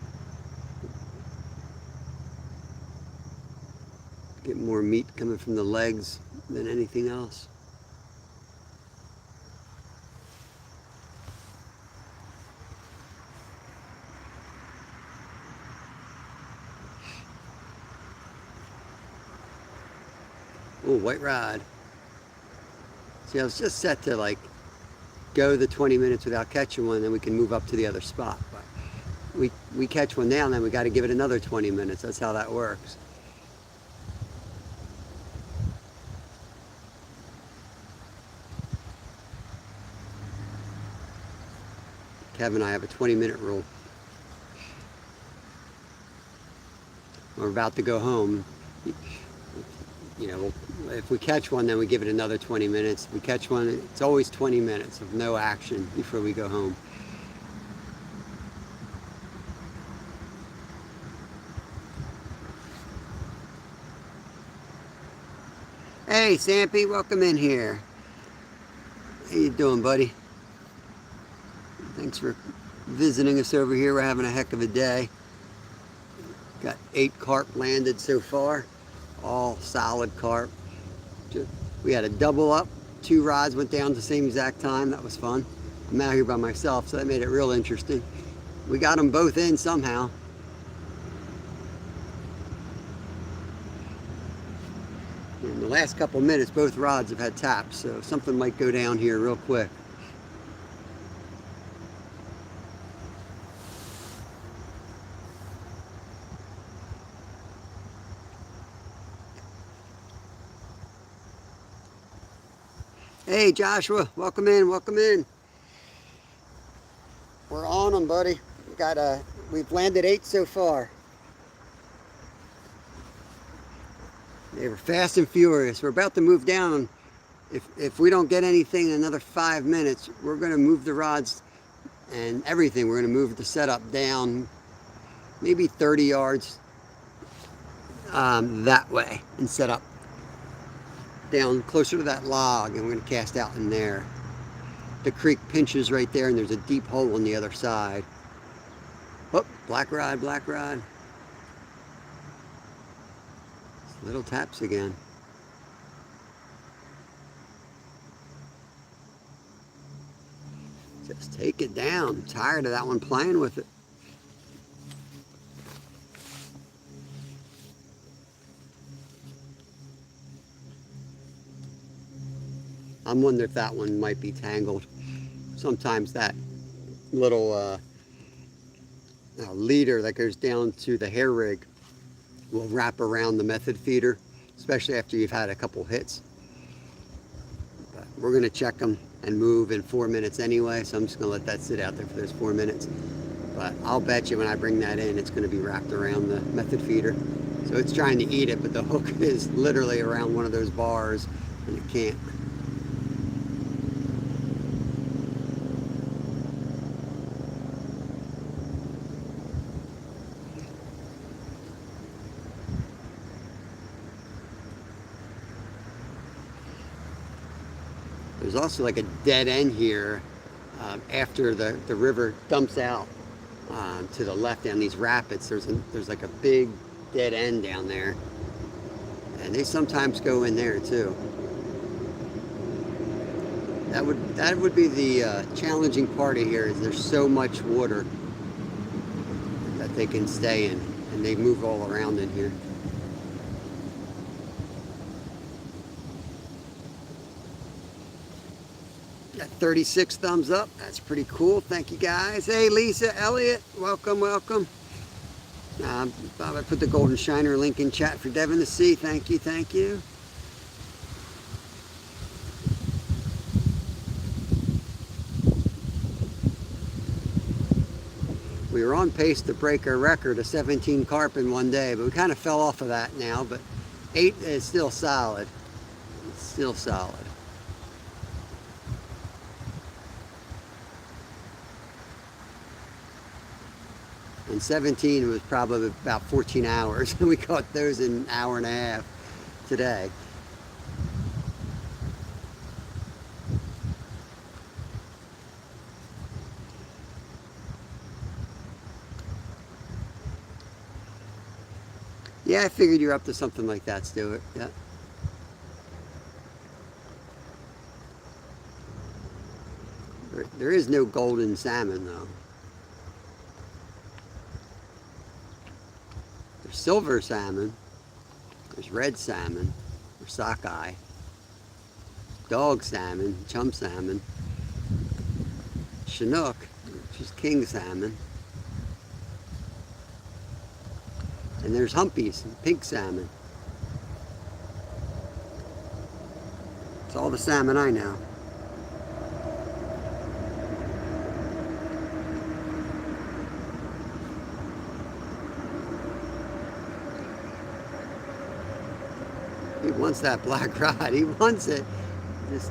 Get more meat coming from the legs than anything else. Oh, white rod. See, I was just set to like go the 20 minutes without catching one, then we can move up to the other spot. But we catch one now, and then we got to give it another 20 minutes. That's how that works. Kev and I have a 20-minute rule. We're about to go home. You know, if we catch one, then we give it another 20 minutes. If we catch one, it's always 20 minutes of no action before we go home. Hey, Sampy, welcome in here. How you doing, buddy? Thanks for visiting us over here. We're having a heck of a day. Got 8 carp landed so far, all solid carp. We had a double up, 2 rods went down at the same exact time. That was fun. I'm out here by myself, so that made it real interesting. We got them both in somehow. In the last couple minutes, both rods have had taps, so something might go down here real quick. Hey Joshua, welcome in, welcome in. We're on them, buddy. We've landed 8 so far. They were fast and furious. We're about to move down. If we don't get anything in another 5 minutes, we're going to move the rods and everything. We're going to move the setup down maybe 30 yards that way and set up down closer to that log, and we're going to cast out in there. The creek pinches right there, and there's a deep hole on the other side. Oh, black rod, black rod. Little taps again. Just take it down. I'm tired of that one playing with it. I'm wondering if that one might be tangled. Sometimes that little leader that goes down to the hair rig will wrap around the method feeder, especially after you've had a couple hits. But we're going to check them and move in 4 minutes anyway, so I'm just going to let that sit out there for those 4 minutes. But I'll bet you when I bring that in, it's going to be wrapped around the method feeder. So it's trying to eat it, but the hook is literally around one of those bars, and it can't. There's also like a dead end here after the river dumps out to the left down these rapids. There's like a big dead end down there, and they sometimes go in there too. That would be the challenging part of here, is there's so much water that they can stay in, and they move all around in here. Got 36 thumbs up. That's pretty cool. Thank you guys. Hey Lisa, Elliot, welcome, welcome. Bob, I put the Golden Shiner link in chat for Devin to see. Thank you, thank you. We were on pace to break our record of 17 carp in one day, but we kind of fell off of that now. But 8 is still solid. It's still solid. And 17 was probably about 14 hours. We caught those in an hour and a half today. Yeah, I figured you're up to something like that, Stuart. Yeah. There is no golden salmon, though. There's silver salmon. There's red salmon, or sockeye. Dog salmon, chum salmon. Chinook, which is king salmon. And there's humpies, pink salmon. It's all the salmon I know. He wants that black rod. He wants it. Just,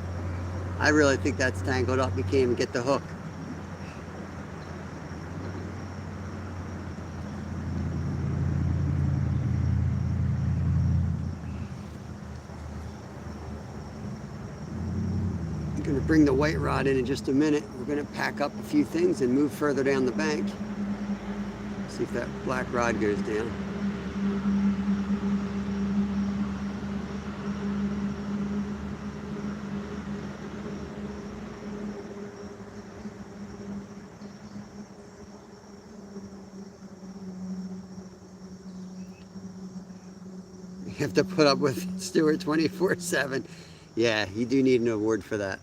I really think that's tangled up. He can't even get the hook. I'm going to bring the white rod in just a minute. We're going to pack up a few things and move further down the bank. See if that black rod goes down. You have to put up with Stuart 24/7. Yeah, you do need an award for that.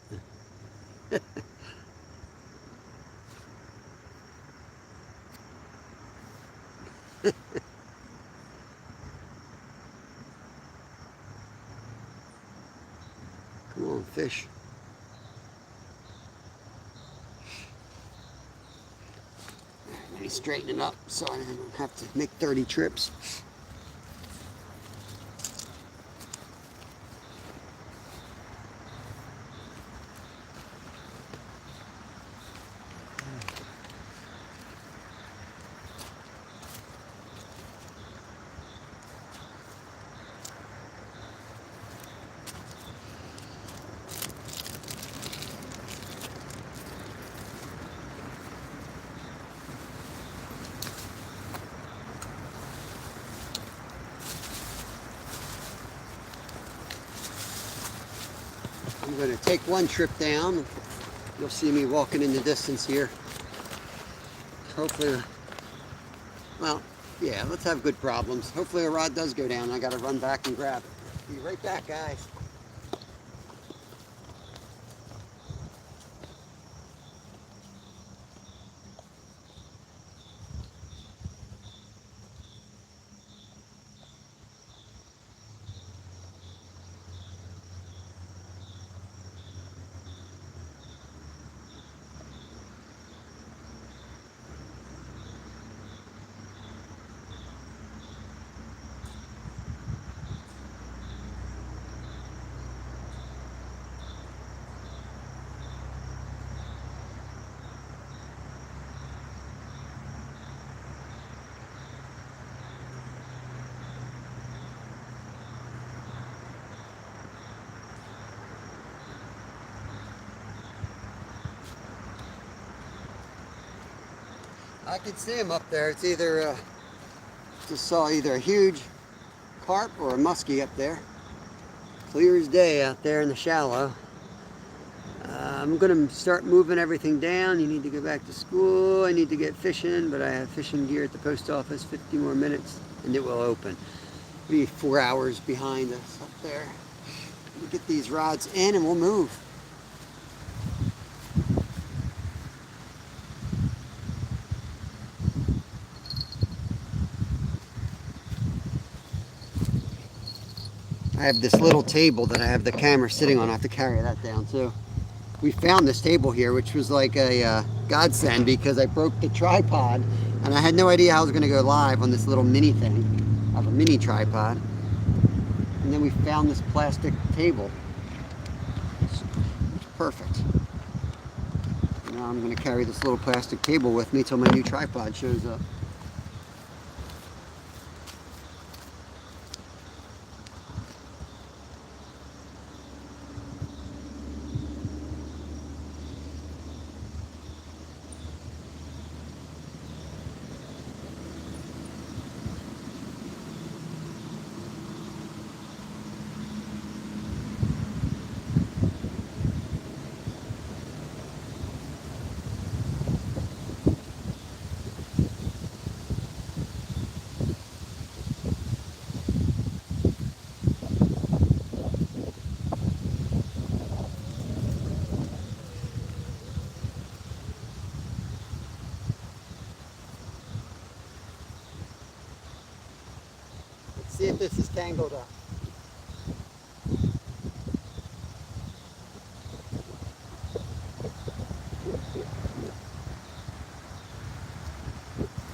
Come on, fish. Let me straighten it up so I don't have to make 30 trips. I'm going to take one trip down. You'll see me walking in the distance here. Hopefully, well, yeah, let's have good problems. Hopefully a rod does go down. I got to run back and grab it. Be right back, guys. I can see him up there. It's either, just saw either a huge carp or a muskie up there. Clear as day out there in the shallow. I'm going to start moving everything down. You need to go back to school. I need to get fishing, but I have fishing gear at the post office. 50 more minutes and it will open. Be 4 hours behind us up there. We'll get these rods in and we'll move. I have this little table that I have the camera sitting on. I have to carry that down too. We found this table here, which was like a godsend because I broke the tripod and I had no idea how I was going to go live on this little mini thing. I have a mini tripod. And then we found this plastic table. It's perfect. Now I'm going to carry this little plastic table with me till my new tripod shows up. See if this is tangled up.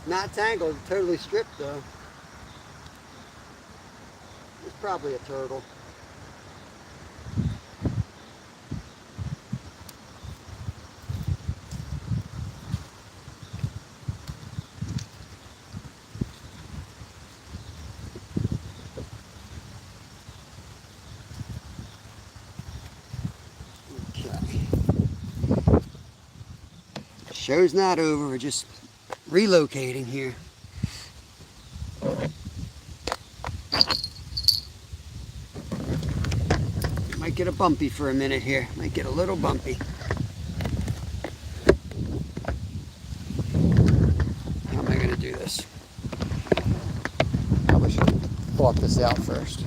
Not tangled, totally stripped though. It's probably a turtle. show's not over. We're just relocating here. Might get a bumpy for a minute here. Might get a little bumpy. How am I going to do this? Probably should have thought this out first.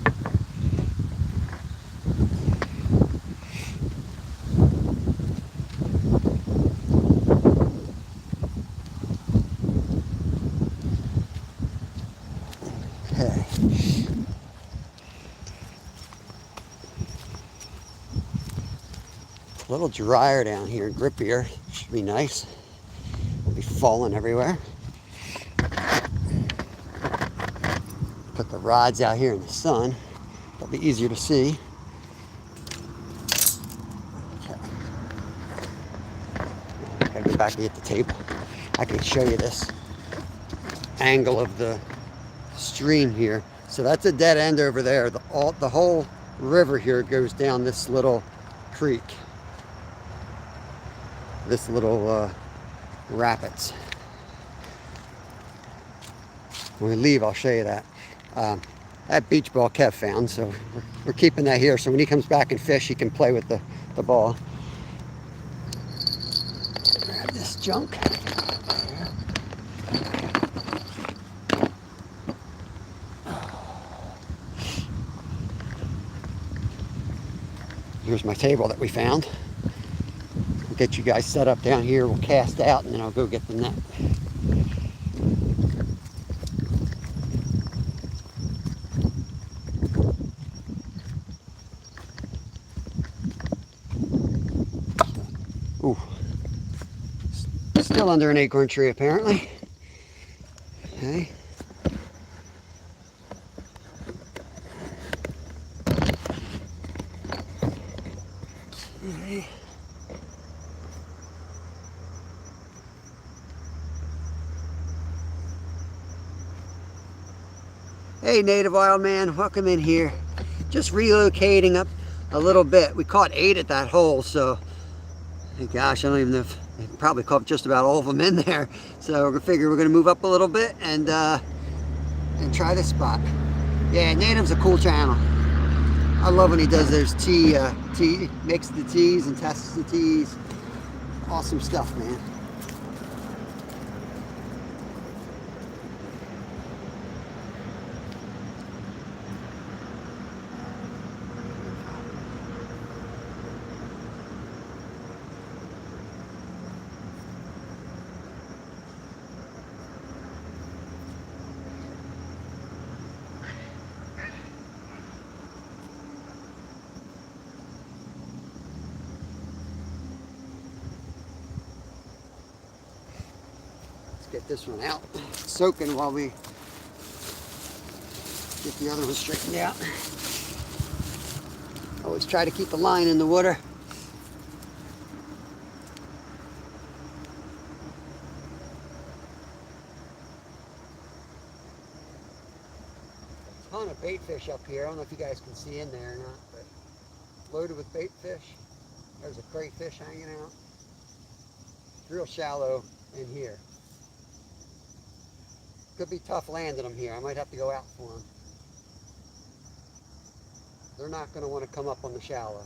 Okay. A little drier down here, grippier. Should be nice. Won't be falling everywhere. Put the rods out here in the sun. They'll be easier to see. Okay. I gotta go back and get the table. I can show you this angle of the stream here. So that's a dead end over there. The whole river here goes down this little creek. This little rapids. When we leave, I'll show you that. That beach ball Kev found, so we're keeping that here. So when he comes back and fish, he can play with the ball. Grab this junk. Here's my table that we found. We'll get you guys set up down here. We'll cast out, and then I'll go get the net. Ooh. Still under an acorn tree, apparently. Okay. Okay. Hey, Native Wild Man, welcome in here. Just relocating up a little bit. We caught 8 at that hole, so gosh, I don't even know if we probably caught just about all of them in there. So we're gonna figure we're gonna move up a little bit and try this spot. Yeah, Native's a cool channel. I love when he does those makes the teas and tests the teas. Awesome stuff, man. Get this one out, soaking while we get the other one straightened out. Always try to keep the line in the water. A ton of bait fish up here. I don't know if you guys can see in there or not, but loaded with bait fish. There's a crayfish hanging out. It's real shallow in here. Could be tough landing them here. I might have to go out for them. They're not going to want to come up on the shallow.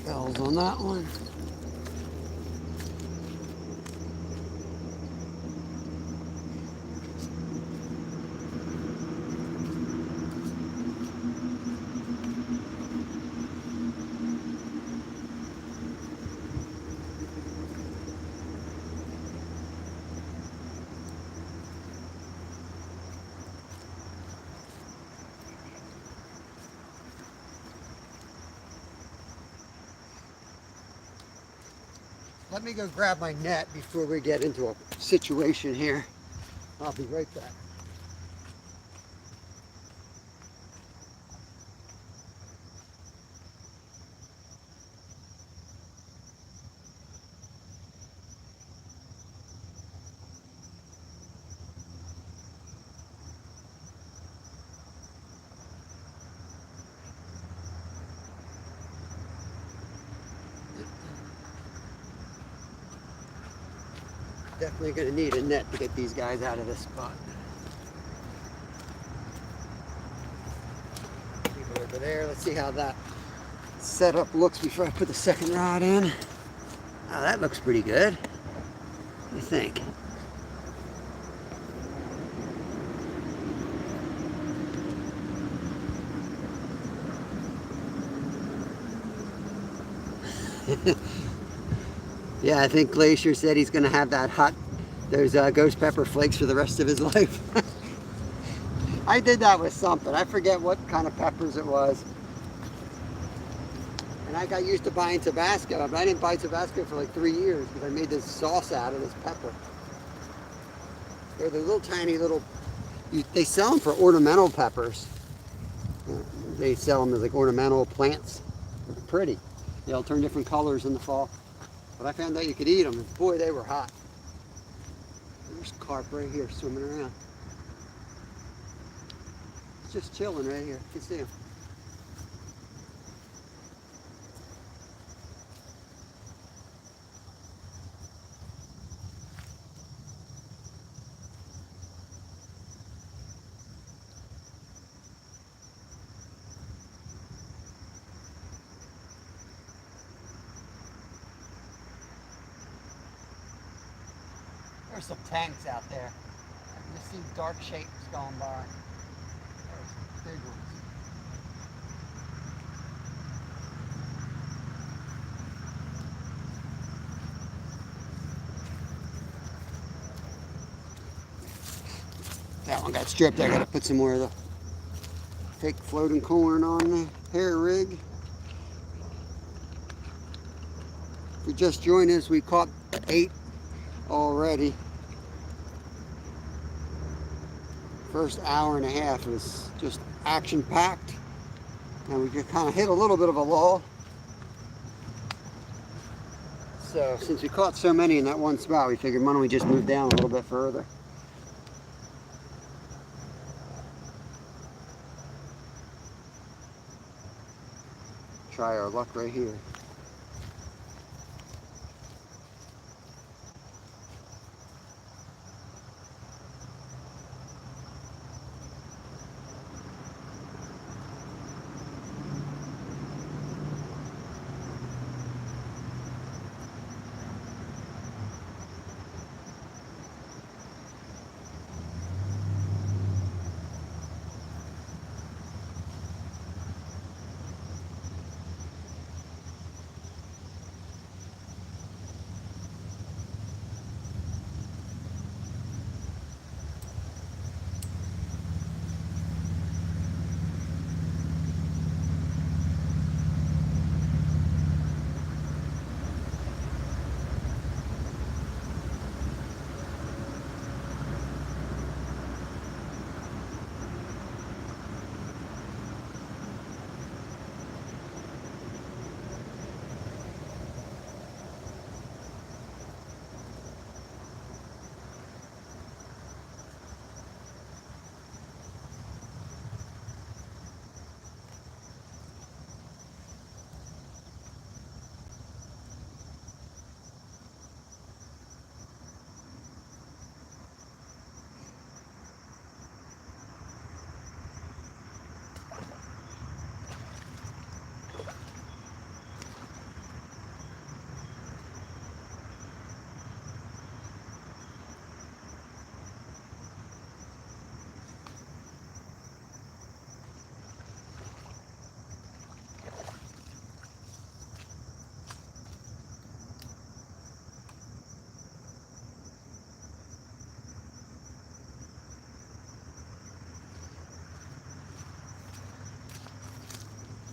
Bells on that one. Let me go grab my net before we get into a situation here. I'll be right back. Definitely going to need a net to get these guys out of this spot. Leave it over there. Let's see how that setup looks before I put the second rod in. Oh, that looks pretty good. What do you think? Yeah, I think Glacier said he's going to have those ghost pepper flakes for the rest of his life. I did that with something. I forget what kind of peppers it was. And I got used to buying Tabasco, but I didn't buy Tabasco for like 3 years because I made this sauce out of this pepper. They're the little tiny little, they sell them for ornamental peppers. They sell them as like ornamental plants. They're pretty. They'll turn different colors in the fall. But I found out you could eat them, and boy, they were hot. There's carp right here swimming around. It's just chilling right here. You can see him. There's some tanks out there. I can just see dark shapes going by. There's big ones. That one got stripped. I gotta put some more of the fake floating corn on the hair rig. If you just joined us, we caught 8 already. First hour and a half was just action packed, and we just kind of hit a little bit of a lull. So since we caught so many in that one spot, we figured why don't we just move down a little bit further. Try our luck right here.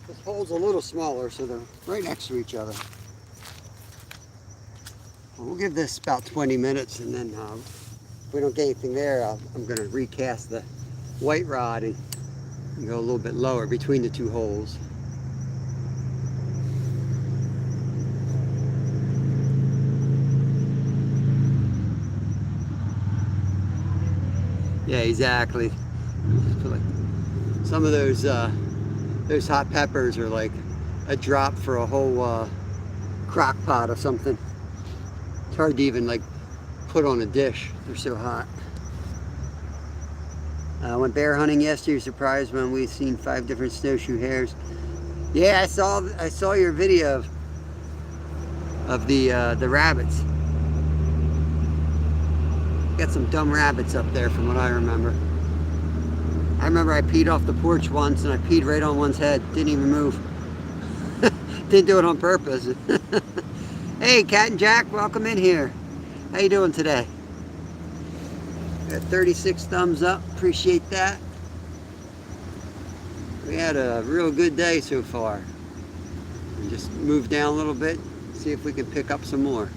This hole's a little smaller, so they're right next to each other. We'll give this about 20 minutes, and then if we don't get anything there, I'm going to recast the white rod and go a little bit lower between the two holes. Yeah, exactly. Like some of those hot peppers are like a drop for a whole crock pot or something. It's hard to even like put on a dish. They're so hot. Went bear hunting yesterday. Surprised when we seen 5 different snowshoe hares. Yeah, I saw your video of the rabbits. Got some dumb rabbits up there from what I remember. I remember I peed off the porch once and I peed right on one's head. Didn't even move. Didn't do it on purpose. Hey, Cat and Jack, welcome in here. How you doing today? Got 36 thumbs up. Appreciate that. We had a real good day so far. And just move down a little bit, see if we can pick up some more.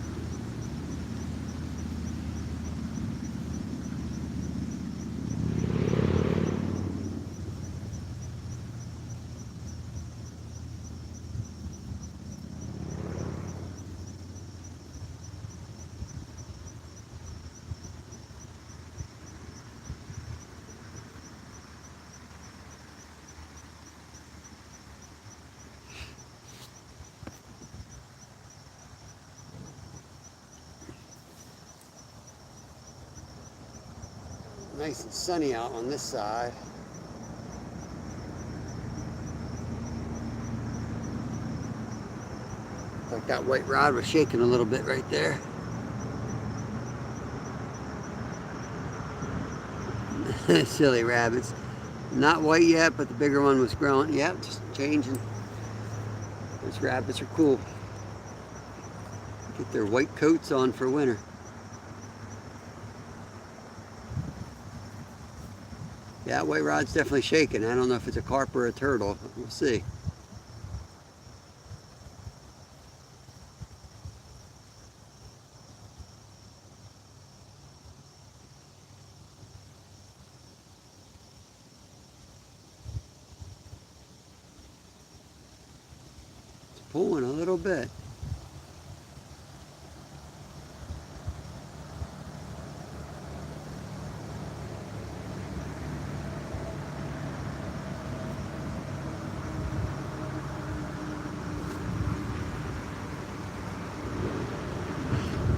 Nice and sunny out on this side. Like that white rod was shaking a little bit right there. Silly rabbits. Not white yet, but the bigger one was growing. Yep, just changing. Those rabbits are cool. Get their white coats on for winter. Yeah, that white rod's definitely shaking. I don't know if it's a carp or a turtle. We'll see. It's pulling a little bit.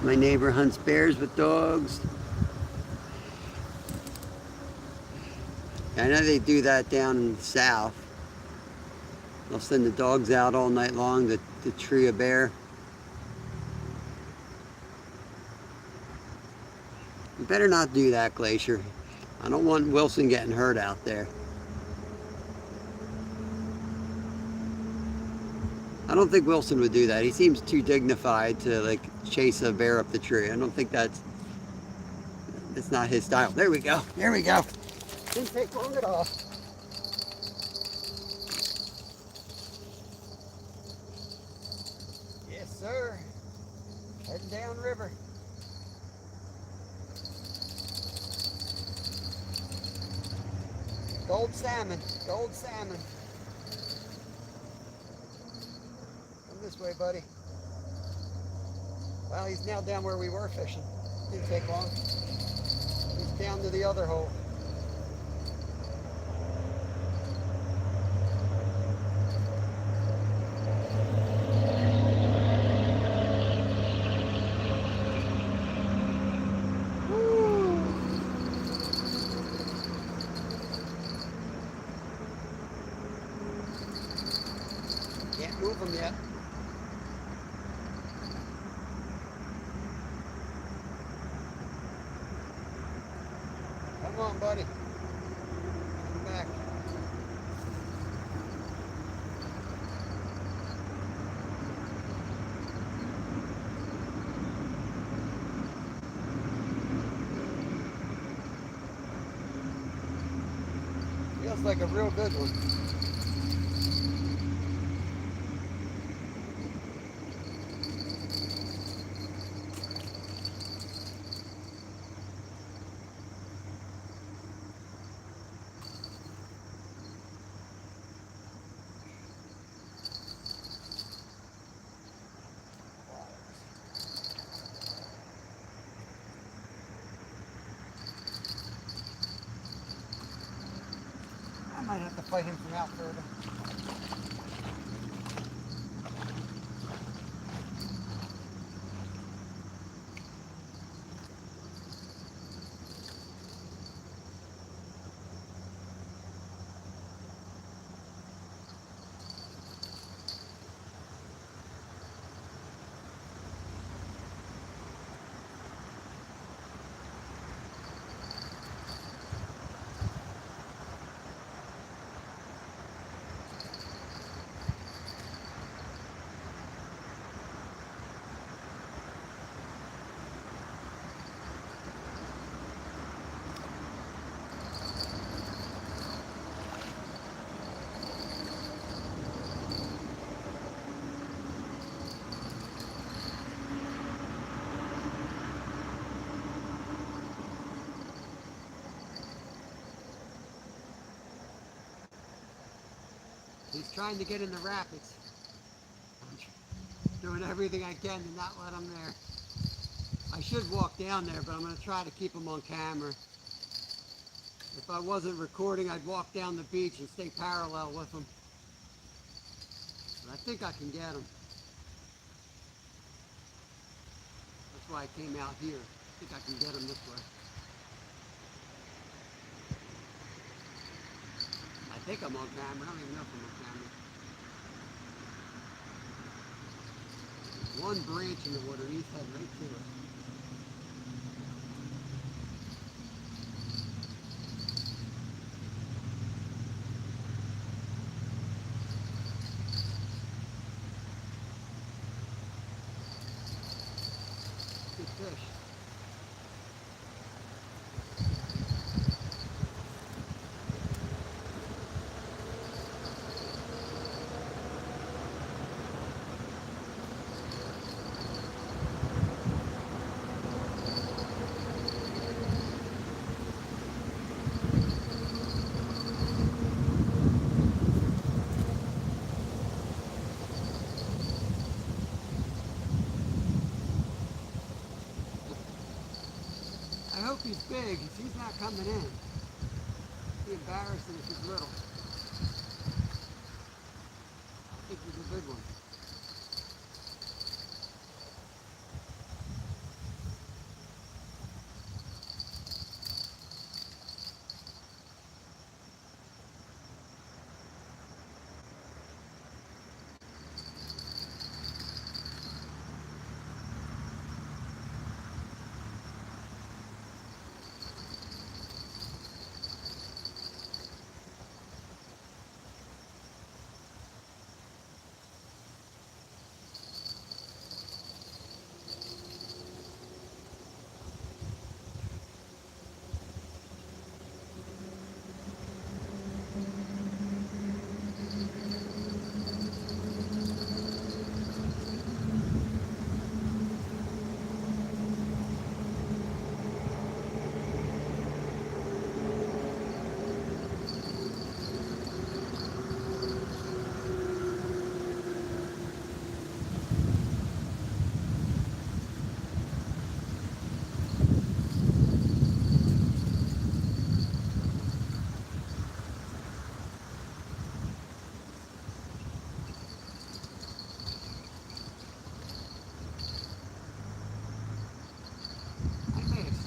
My neighbor hunts bears with dogs. I know they do that down in the south. They'll send the dogs out all night long to tree a bear. You better not do that, Glacier. I don't want Wilson getting hurt out there. I don't think Wilson would do that. He seems too dignified to like chase a bear up the tree. I don't think that's not his style. There we go. There we go. Didn't take long at all. Yes, sir. Heading down river. Gold salmon. Gold salmon. This way, buddy. Well, he's now down where we were fishing. Didn't take long. He's down to the other hole. Woo. Can't move him yet. Come on, buddy. Come back. Feels like a real good one. might have to fight him from out further. He's trying to get in the rapids. I'm doing everything I can to not let him there. I should walk down there, but I'm going to try to keep him on camera. If I wasn't recording, I'd walk down the beach and stay parallel with him. But I think I can get him. That's why I came out here. I think I can get him this way. I think I'm on camera. I don't even know if I'm on camera. One branch in the water, he's heading right to it. Good fish. I hope he's big, because he's not coming in. It'd be embarrassing if he's little. I think he's a big one.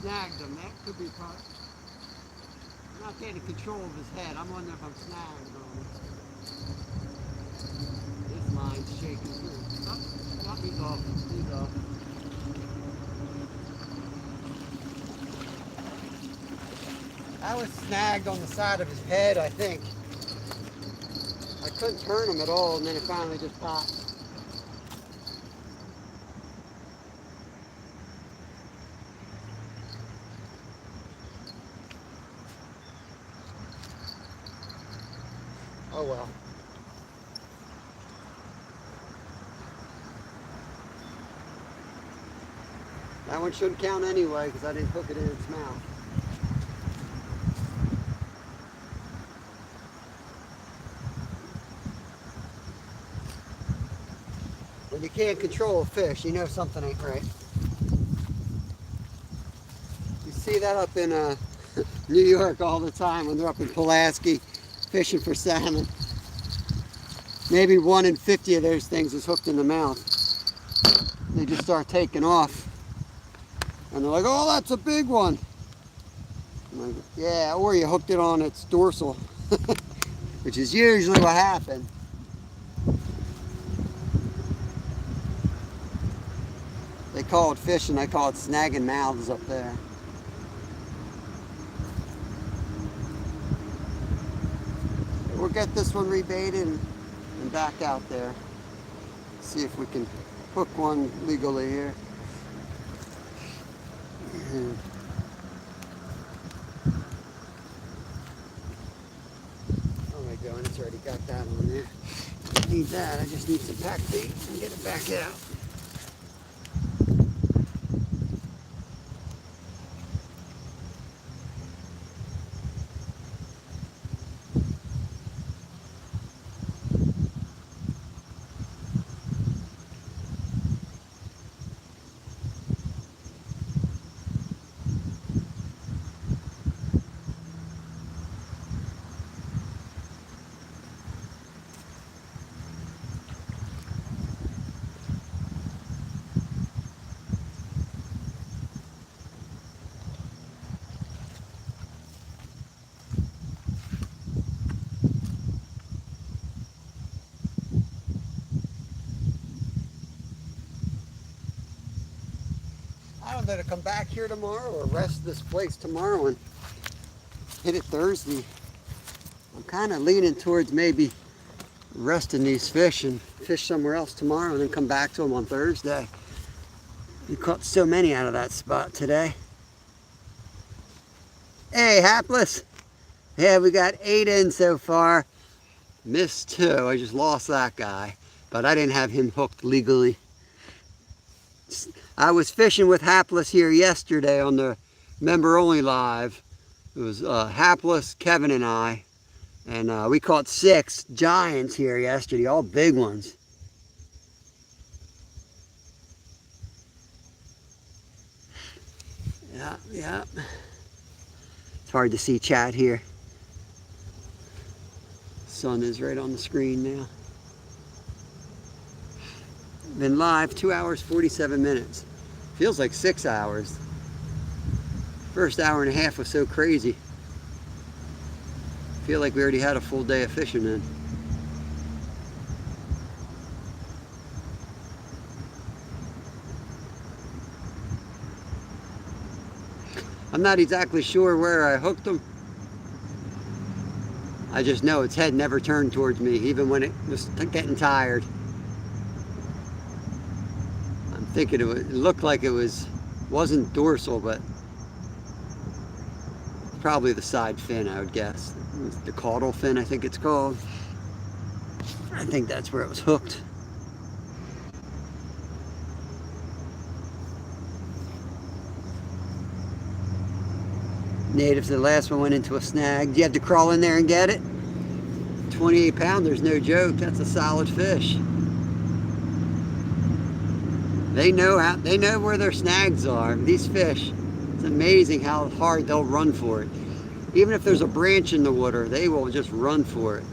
Snagged him. That could be part. I'm not getting control of his head. I'm wondering if I'm snagged on him. This line's shaking too. Oh, he's off. He's off. I was snagged on the side of his head, I think. I couldn't turn him at all, and then it finally just popped. Oh well. That one shouldn't count anyway because I didn't hook it in its mouth. When you can't control a fish, you know something ain't right. You see that up in New York all the time when they're up in Pulaski. fishing for salmon. Maybe 1 in 50 of those things is hooked in the mouth. They just start taking off. And they're like, oh, that's a big one. I'm like, yeah, or you hooked it on its dorsal, which is usually what happened. They call it fishing, I call it snagging mouths up there. We'll get this one rebaited and back out there. See if we can hook one legally here. Oh my God, it's already got that on there. I need that, I just need some pack bait and get it back out. I don't know to come back here tomorrow or rest this place tomorrow and hit it Thursday. I'm kind of leaning towards maybe resting these fish and fish somewhere else tomorrow and then come back to them on Thursday. We caught so many out of that spot today. Hey, Hapless. Yeah, we got 8 in so far. Missed 2. I just lost that guy, but I didn't have him hooked legally. I was fishing with Hapless here yesterday on the member only live. It was Hapless, Kevin, and I. And we caught 6 giants here yesterday, all big ones. Yeah. It's hard to see chat here. Sun is right on the screen now. Been live 2 hours, 47 minutes. Feels like 6 hours. First hour and a half was so crazy. Feel like we already had a full day of fishing in. I'm not exactly sure where I hooked them. I just know its head never turned towards me, even when it was getting tired. I'm thinking it looked like it wasn't dorsal, but probably the side fin, I would guess. The caudal fin, I think it's called. I think that's where it was hooked. Natives, the last one went into a snag. Do you have to crawl in there and get it? 28 pounders, no joke. That's a solid fish. They know where their snags are. These fish, it's amazing how hard they'll run for it. Even if there's a branch in the water, they will just run for it.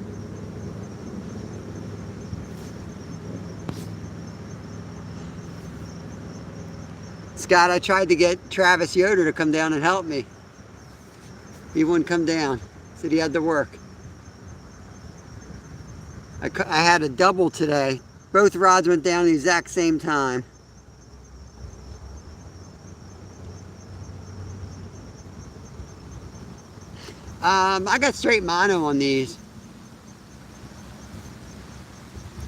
Scott, I tried to get Travis Yoder to come down and help me. He wouldn't come down. Said he had to work. I had a double today. Both rods went down at the exact same time. I got straight mono on these.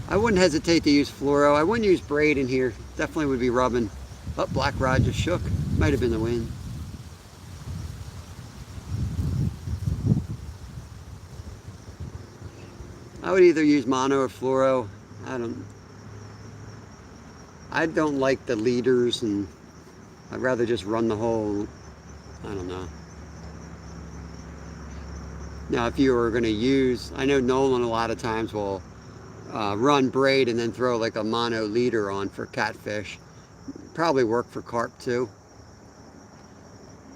I wouldn't hesitate to use fluoro. I wouldn't use braid in here. Definitely would be rubbing. Oh, black rod just shook. Might have been the wind. I would either use mono or fluoro. I don't like the leaders, and I'd rather just run the whole, I don't know. Now, if you were going to use, I know Nolan a lot of times will run braid and then throw like a mono leader on for catfish. Probably work for carp too.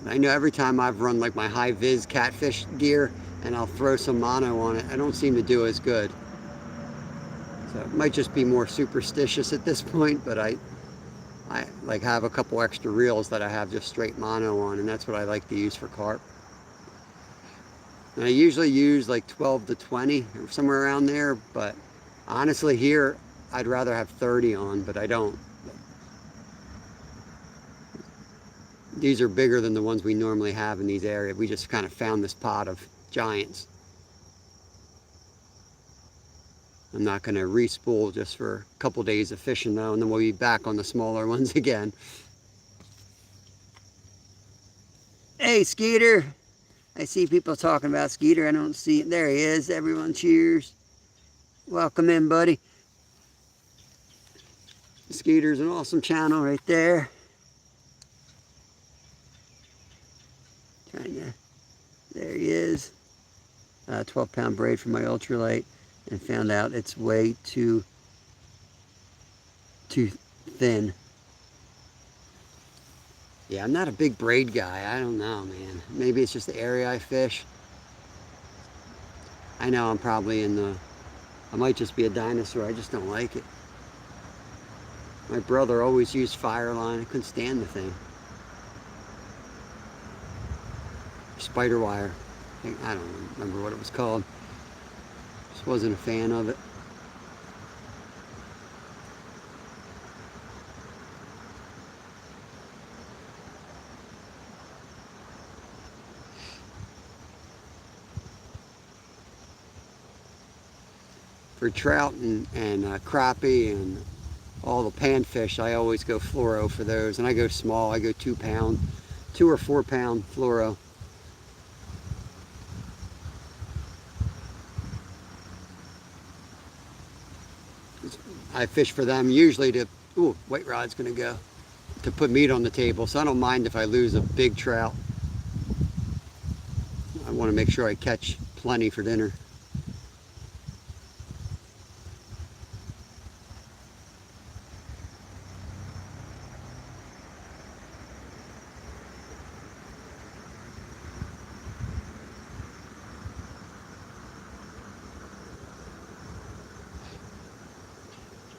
I know every time I've run like my high vis catfish gear, and I'll throw some mono on it. I don't seem to do as good. So it might just be more superstitious at this point, but I like have a couple extra reels that I have just straight mono on, and that's what I like to use for carp. And I usually use like 12 to 20 or somewhere around there, but honestly here I'd rather have 30 on, but I don't. These are bigger than the ones we normally have in these areas. We just kind of found this pot of giants. I'm not going to re-spool just for a couple days of fishing though, and then we'll be back on the smaller ones again. Hey, Skeeter. I see people talking about Skeeter. I don't see it. There he is. Everyone cheers. Welcome in, buddy. Skeeter's an awesome channel right there. There he is. 12-pound braid for my ultralight, and found out it's way too thin. Yeah, I'm not a big braid guy. I don't know, man. Maybe it's just the area I fish. I know I'm probably I might just be a dinosaur. I just don't like it. My brother always used fire line. I couldn't stand the thing. Spider wire. I don't remember what it was called. Just wasn't a fan of it. For trout and crappie and all the panfish, I always go fluoro for those, and I go small. I go 2 pound, 2 or 4 pound fluoro. I fish for them usually to, ooh, white rod's gonna go, to put meat on the table, so I don't mind if I lose a big trout. I want to make sure I catch plenty for dinner.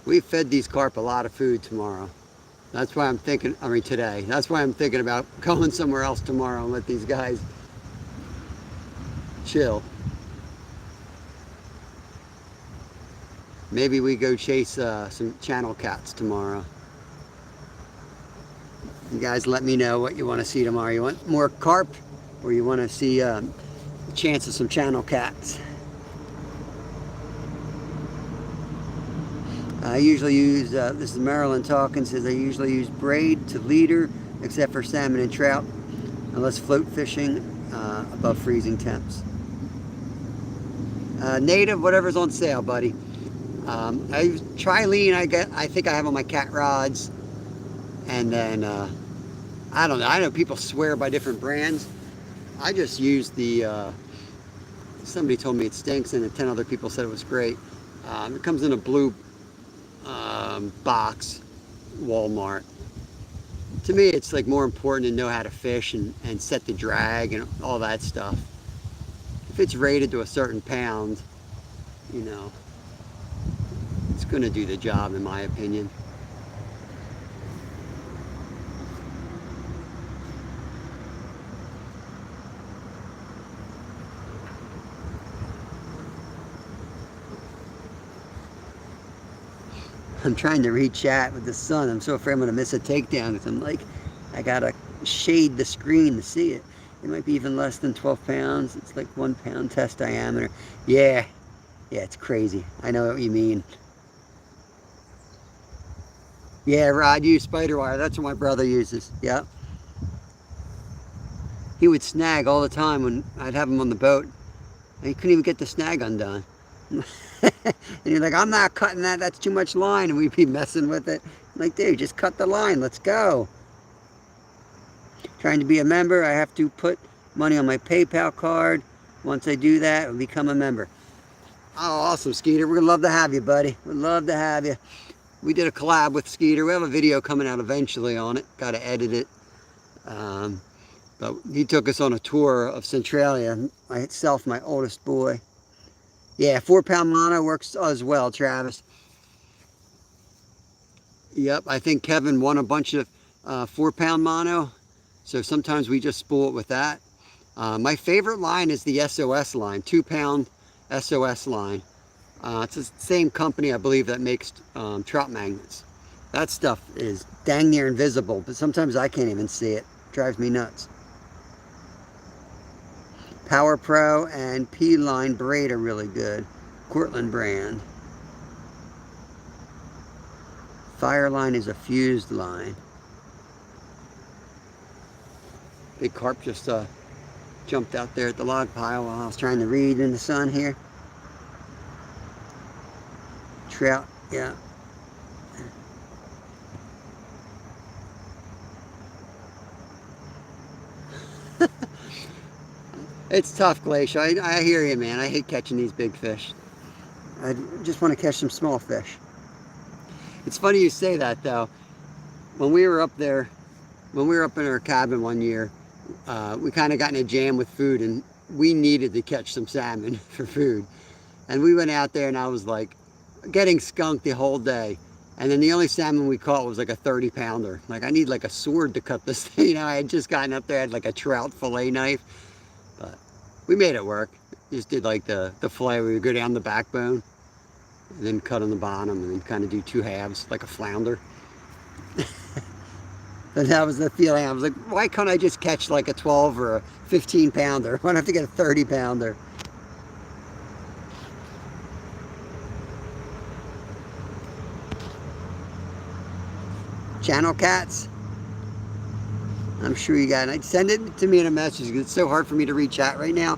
We fed these carp a lot of food tomorrow. That's why I'm thinking, today. That's why I'm thinking about going somewhere else tomorrow and let these guys chill. Maybe we go chase some channel cats tomorrow. You guys let me know what you want to see tomorrow. You want more carp, or you want to see a chance of some channel cats? I usually use, this is Marilyn talking, says I usually use braid to leader, except for salmon and trout, unless float fishing above freezing temps. Native, whatever's on sale, buddy. I use trilene, I think I have on my cat rods, and then, I don't know, I know people swear by different brands. I just use the, somebody told me it stinks, and 10 other people said it was great. It comes in a blue box, Walmart. To me, it's like more important to know how to fish and set the drag and all that stuff. If it's rated to a certain pound, you know, it's going to do the job, in my opinion. I'm trying to read chat with the sun. I'm so afraid I'm going to miss a takedown because I'm like, I got to shade the screen to see it. It might be even less than 12 pounds. It's like 1 pound test diameter. Yeah, it's crazy. I know what you mean. Yeah, Rod, use spider wire. That's what my brother uses. Yep. He would snag all the time when I'd have him on the boat. And he couldn't even get the snag undone. And you're like, I'm not cutting that, that's too much line, and we'd be messing with it. I'm like, dude, just cut the line, let's go. Trying to be a member, I have to put money on my PayPal card. Once I do that, I'll become a member. Oh, awesome, Skeeter. We'd love to have you, buddy. We'd love to have you. We did a collab with Skeeter. We have a video coming out eventually on it. Got to edit it. But he took us on a tour of Centralia, myself, my oldest boy. Yeah, 4-pound mono works as well, Travis. Yep, I think Kevin won a bunch of 4-pound mono, so sometimes we just spool it with that. My favorite line is the SOS line, 2-pound SOS line. It's the same company, I believe, that makes trout magnets. That stuff is dang near invisible, but sometimes I can't even see it. It drives me nuts. Power Pro and P-Line braid are really good. Cortland brand. Fireline is a fused line. Big carp just jumped out there at the log pile while I was trying to read in the sun here. Trout, yeah. It's tough, Glacier. I hear you, man. I hate catching these big fish. I just want to catch some small fish. It's funny you say that, though. When we were up there, when we were up in our cabin one year, we kind of got in a jam with food, and we needed to catch some salmon for food. And we went out there, and I was like getting skunked the whole day. And then the only salmon we caught was like a 30-pounder. Like, I need like a sword to cut this thing. You know, I had just gotten up there, I had like a trout fillet knife. But we made it work. Just did like the fillet. We would go down the backbone, and then cut on the bottom, and then kind of do 2 halves, like a flounder. And that was the feeling. I was like, why can't I just catch like a 12 or a 15-pounder? Why do I have to get a 30-pounder? Channel cats. I'm sure you got it. Send it to me in a message because it's so hard for me to read chat right now.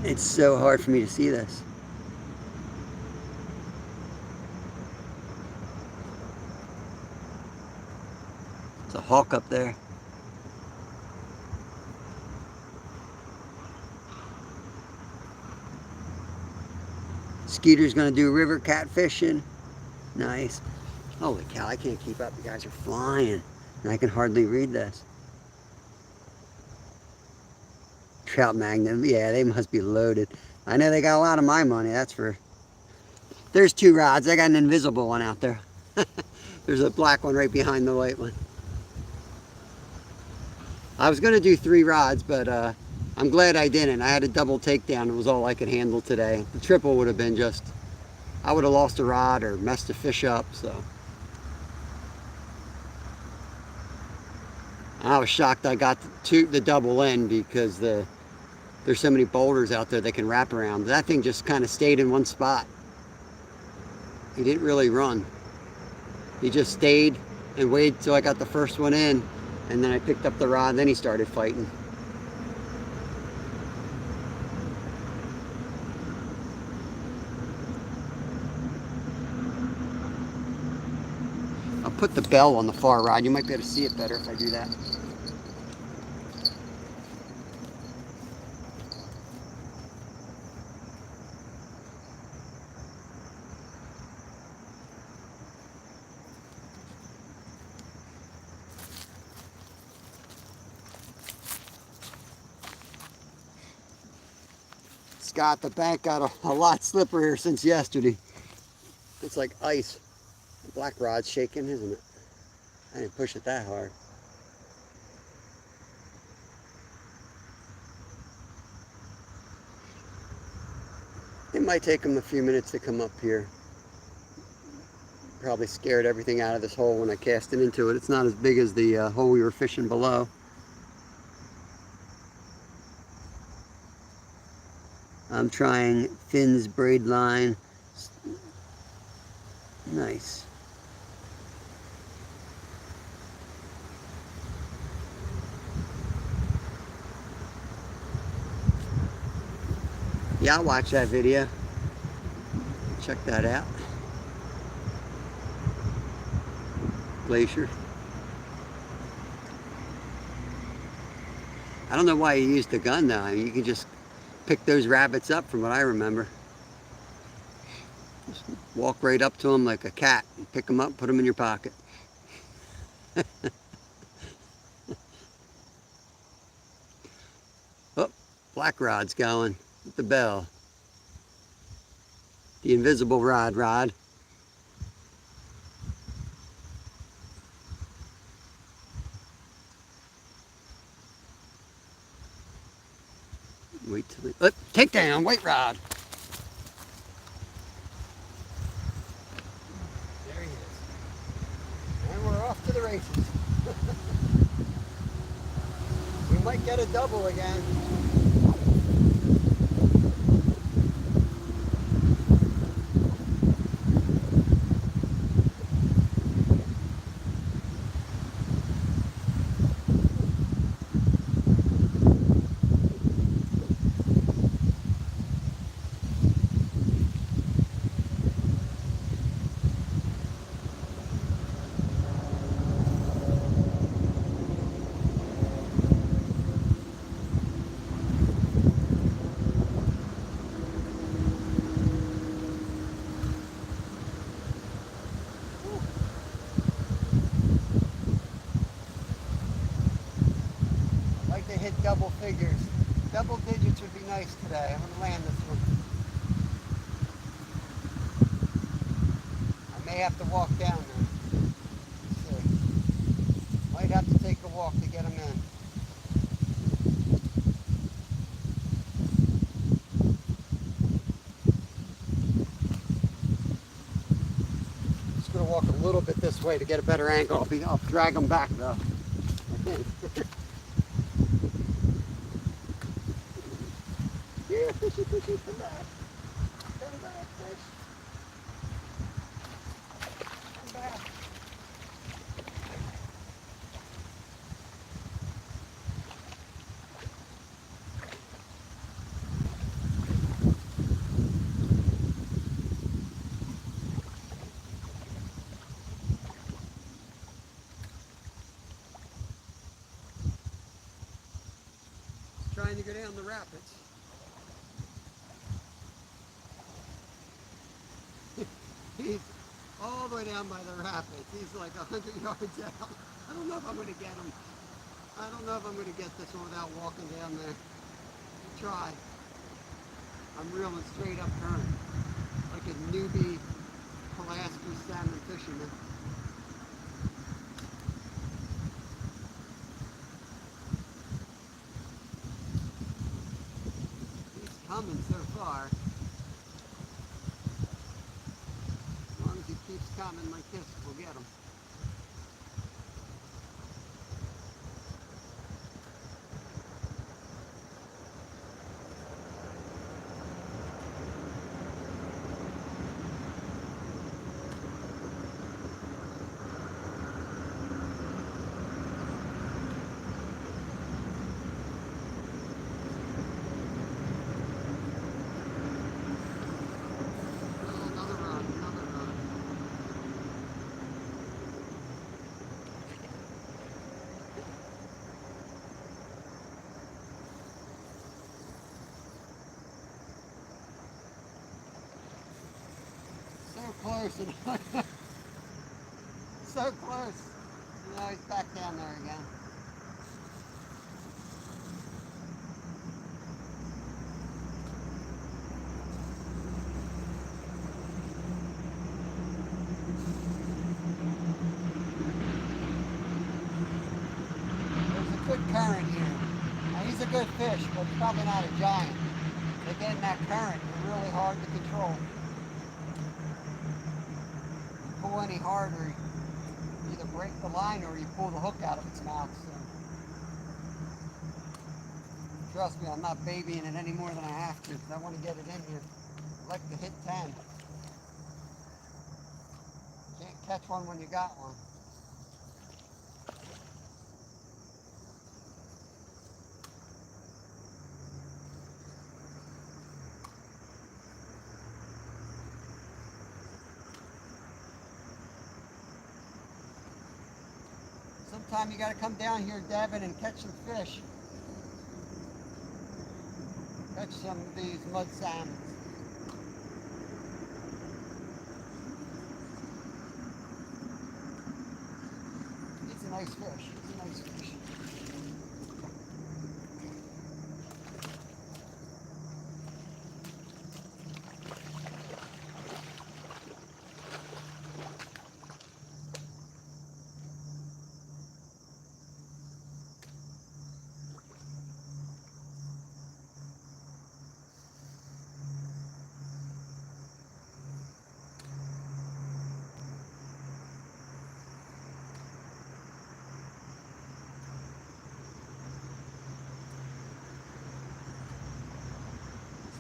It's so hard for me to see this. There's a hawk up there. Skeeter's gonna do river cat fishing. Nice. Holy cow, I can't keep up. You guys are flying. And I can hardly read this. Trout magnet. Yeah, they must be loaded. I know they got a lot of my money, that's for... There's 2 rods. I got an invisible one out there. There's a black one right behind the white one. I was going to do 3 rods, but I'm glad I didn't. I had a double takedown. It was all I could handle today. The triple would have been just... I would have lost a rod or messed a fish up, so... I was shocked I got the double in because there's so many boulders out there that can wrap around. That thing just kind of stayed in one spot. He didn't really run. He just stayed and waited till I got the first one in, and then I picked up the rod, and then he started fighting. I'll put the bell on the far rod. You might be able to see it better if I do that. Scott, the bank got a lot slipperier since yesterday. It's like ice. The black rod's shaking, isn't it? I didn't push it that hard. It might take them a few minutes to come up here. Probably scared everything out of this hole when I cast it into it. It's not as big as the hole we were fishing below. I'm trying Finn's braid line. Nice. Yeah, I'll watch that video. Check that out. Glacier. I don't know why you used the gun though. I mean, you can just pick those rabbits up from what I remember. Just walk right up to them like a cat and pick them up, put them in your pocket. Black rod's going with the bell. The invisible rod. Wait till it, take down, white rod. There he is. And we're off to the races. We might get a double again. Hit double figures. Double digits would be nice today. I'm going to land this one. I may have to walk down there. Let's see. Might have to take a walk to get them in. Just going to walk a little bit this way to get a better angle. I'll drag them back though. Here, fishy, come back. Come back, fish. Come back. Trying to go down the rapids. He's all the way down by the rapids. He's like 100 yards out. I don't know if I'm going to get him. I don't know if I'm going to get this one without walking down there. I'll try. I'm reeling straight up current. Like a newbie Pulaski salmon fisherman. He's coming so far. Keeps coming like this, we'll get him. Close and so close. Now he's back down there again. There's a good current here. Now he's a good fish, but he's probably not a giant. They get in that current, they're really hard to control. Pull any harder, you either break the line or you pull the hook out of its mouth. So. Trust me, I'm not babying it any more than I have to because I want to get it in here. I like to hit 10. Can't catch one when you got one. Sometime you got to come down here, Devin, and catch some fish. Catch some of these mud salmon. It's a nice fish. It's a nice fish.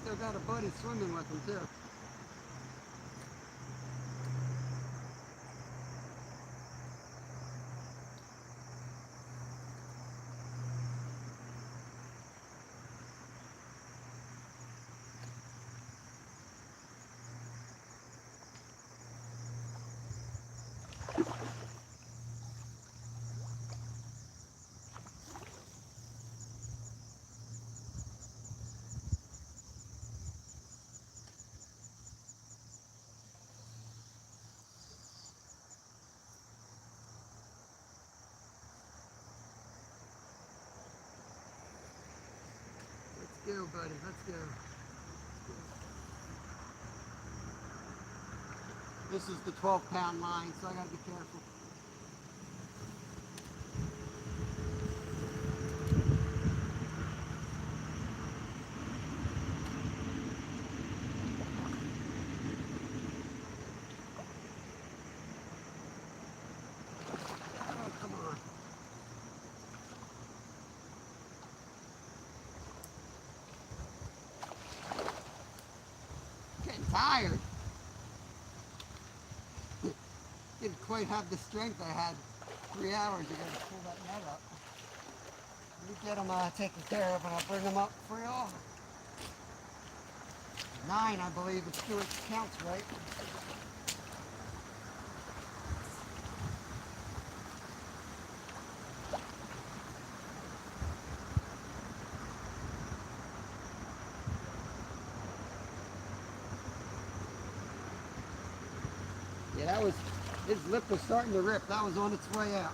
Still got a buddy swimming with him too. Let's go, buddy. Let's go. This is the 12-pound line, so I gotta be careful. Oh, come on. Getting tired. Didn't quite have the strength I had 3 hours ago to pull that net up. Let me get them taken care of and I'll bring them up for y'all. 9, I believe, if Stuart counts right. Yeah, that was, his lip was starting to rip. That was on its way out.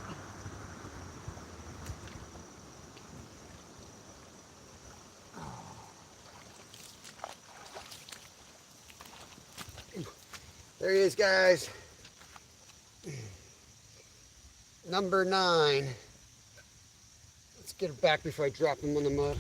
There he is, guys. Number 9. Let's get it back before I drop him on the mud.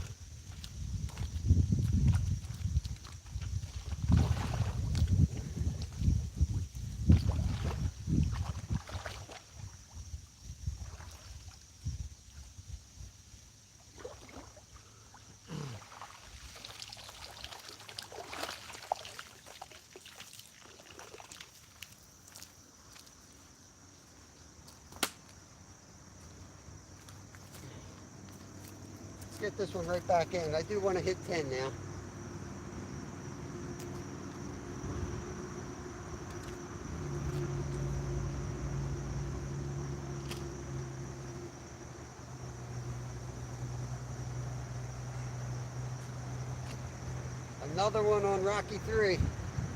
Get this one right back in. I do want to hit 10 now. Another one on Rocky 3.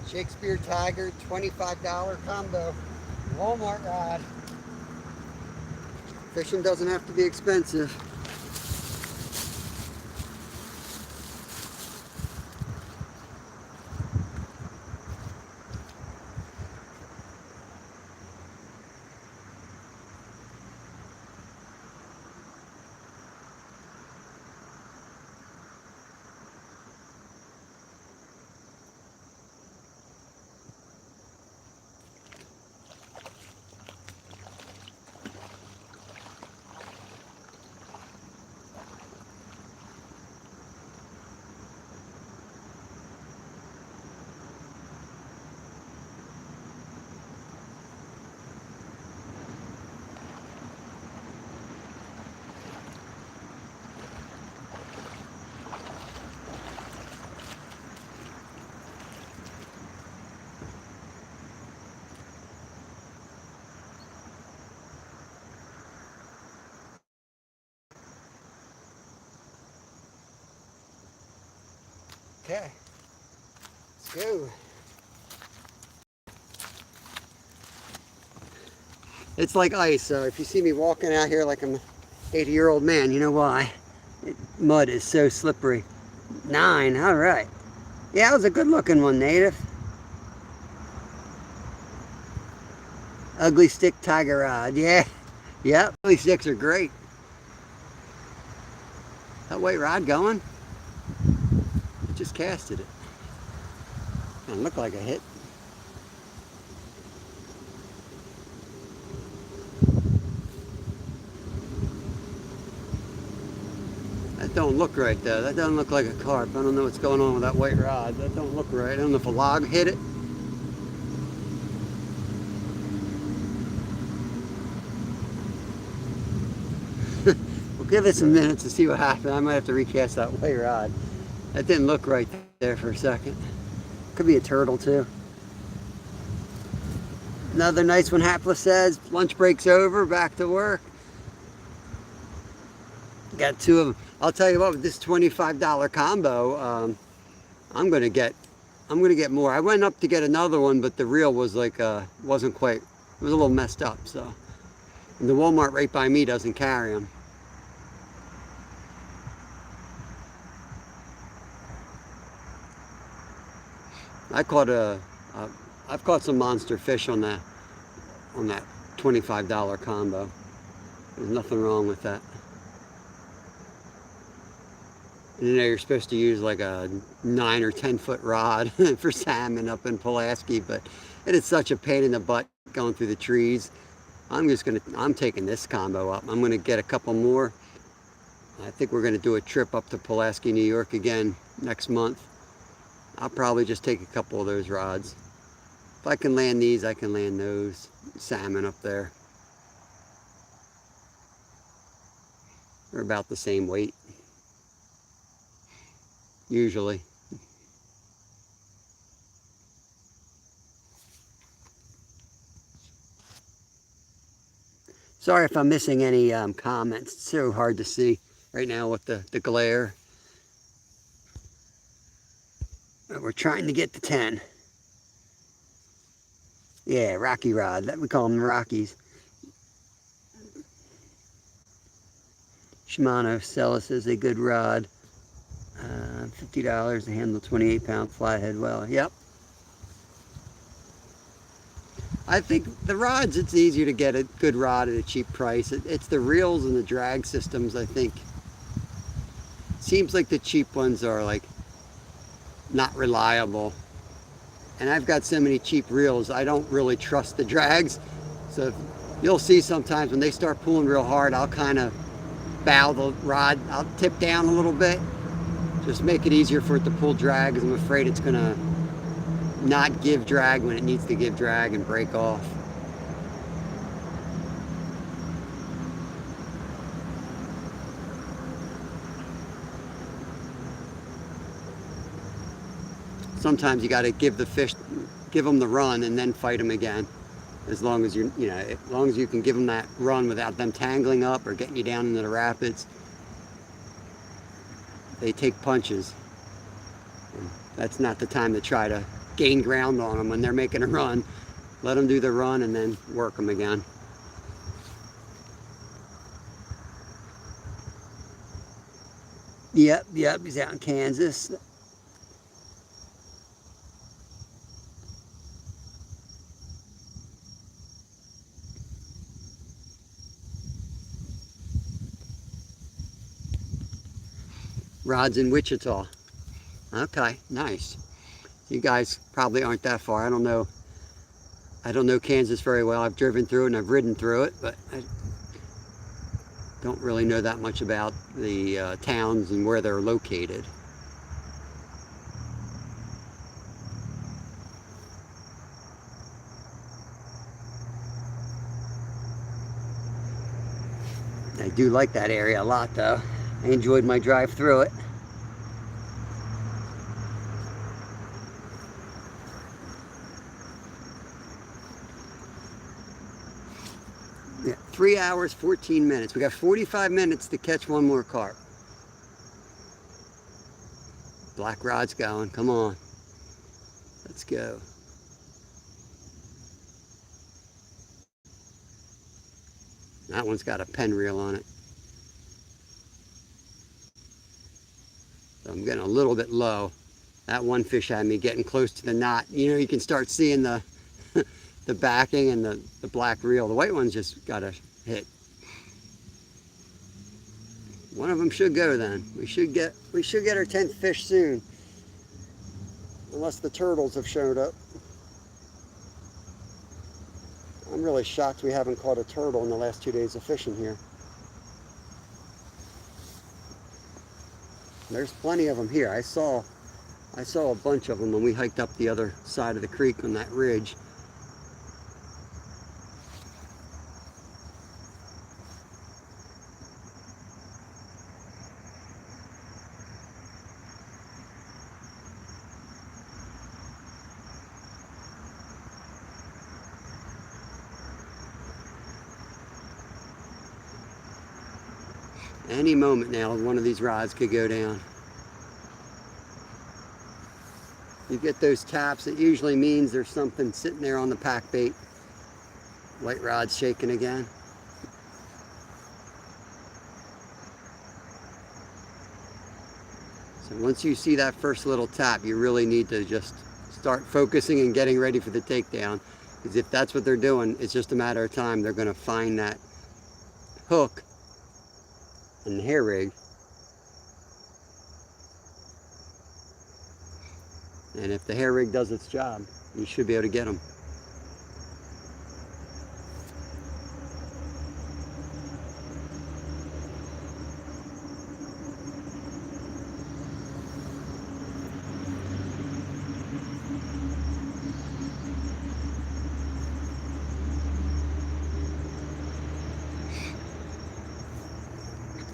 Shakespeare Tiger, $25 combo. Walmart rod. Fishing doesn't have to be expensive. Okay, let's go. It's like ice, so if you see me walking out here like I'm an 80-year-old man, you know why. Mud is so slippery. 9, all right. Yeah, that was a good looking one, Native. Ugly stick tiger rod, yeah. Yep, ugly sticks are great. That white rod going? Just casted it. Doesn't look like a hit. don't look right though. That doesn't look like a carp. I don't know what's going on with that white rod. That don't look right. I don't know if a log hit it. We'll give it some minutes to see what happens. I might have to recast that white rod. That didn't look right there for a second. Could be a turtle too. Another nice one, Hapless says. Lunch break's over, back to work. Got two of them. I'll tell you what, with this $25 combo, I'm gonna get more. I went up to get another one, but the reel was like wasn't quite. It was a little messed up. So, and the Walmart right by me doesn't carry them. I've caught some monster fish on that $25 combo. There's nothing wrong with that. And you know you're supposed to use like a 9 or 10 foot rod for salmon up in Pulaski, but it is such a pain in the butt going through the trees. I'm taking this combo up. I'm gonna get a couple more. I think we're gonna do a trip up to Pulaski, New York again next month. I'll probably just take a couple of those rods. If I can land these, I can land those salmon up there. They're about the same weight, usually. Sorry if I'm missing any comments. It's so hard to see right now with the glare. But we're trying to get to 10. Yeah, Rocky rod. We call them Rockies. Shimano Celis is a good rod. $50 to handle 28-pound flathead well. Yep. I think the rods, it's easier to get a good rod at a cheap price. It's the reels and the drag systems, I think. Seems like the cheap ones are like not reliable. And I've got so many cheap reels, I don't really trust the drags. So you'll see sometimes when they start pulling real hard, I'll kind of bow the rod, I'll tip down a little bit. Just make it easier for it to pull drag, because I'm afraid it's gonna not give drag when it needs to give drag and break off. Sometimes you got to give them the run and then fight them again. As long as as long as you can give them that run without them tangling up or getting you down into the rapids. They take punches. And that's not the time to try to gain ground on them when they're making a run. Let them do the run and then work them again. Yep, he's out in Kansas. Rod's in Wichita. Okay, nice. You guys probably aren't that far. I don't know Kansas very well. I've driven through it and I've ridden through it, but I don't really know that much about the towns and where they're located. I do like that area a lot though. I enjoyed my drive through it. Yeah, 3 hours, 14 minutes. We got 45 minutes to catch one more carp. Black rod's going, come on. Let's go. That one's got a pen reel on it. So I'm getting a little bit low. That one fish had me getting close to the knot. You know, you can start seeing the the backing and the black reel. The white one's just got a hit. One of them should go then. We should get our 10th fish soon. Unless the turtles have showed up. I'm really shocked we haven't caught a turtle in the last 2 days of fishing here. There's plenty of them here. I saw a bunch of them when we hiked up the other side of the creek on that ridge. Any moment now, one of these rods could go down. You get those taps, it usually means there's something sitting there on the pack bait. White rod's shaking again. So once you see that first little tap, you really need to just start focusing and getting ready for the takedown. Because if that's what they're doing, it's just a matter of time. They're going to find that hook in the hair rig. And if the hair rig does its job, you should be able to get them.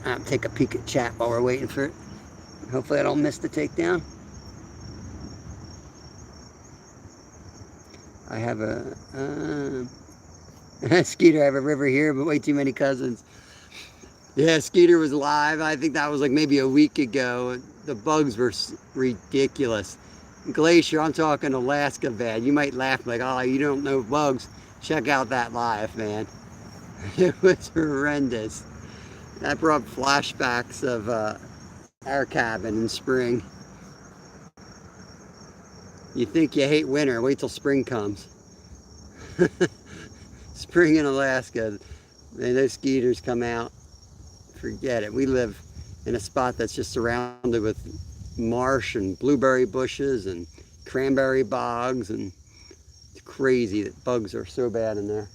I'll take a peek at chat while we're waiting for it. Hopefully I don't miss the takedown. I have a Skeeter, I have a river here, but way too many cousins. Yeah, Skeeter was live. I think that was like maybe a week ago. The bugs were ridiculous. Glacier, I'm talking Alaska bad. You might laugh like, oh, you don't know bugs. Check out that live, man. It was horrendous. That brought flashbacks of our cabin in spring. You think you hate winter, wait till spring comes. Spring in Alaska, man, those skeeters come out, forget it. We live in a spot that's just surrounded with marsh and blueberry bushes and cranberry bogs, and it's crazy that bugs are so bad in there.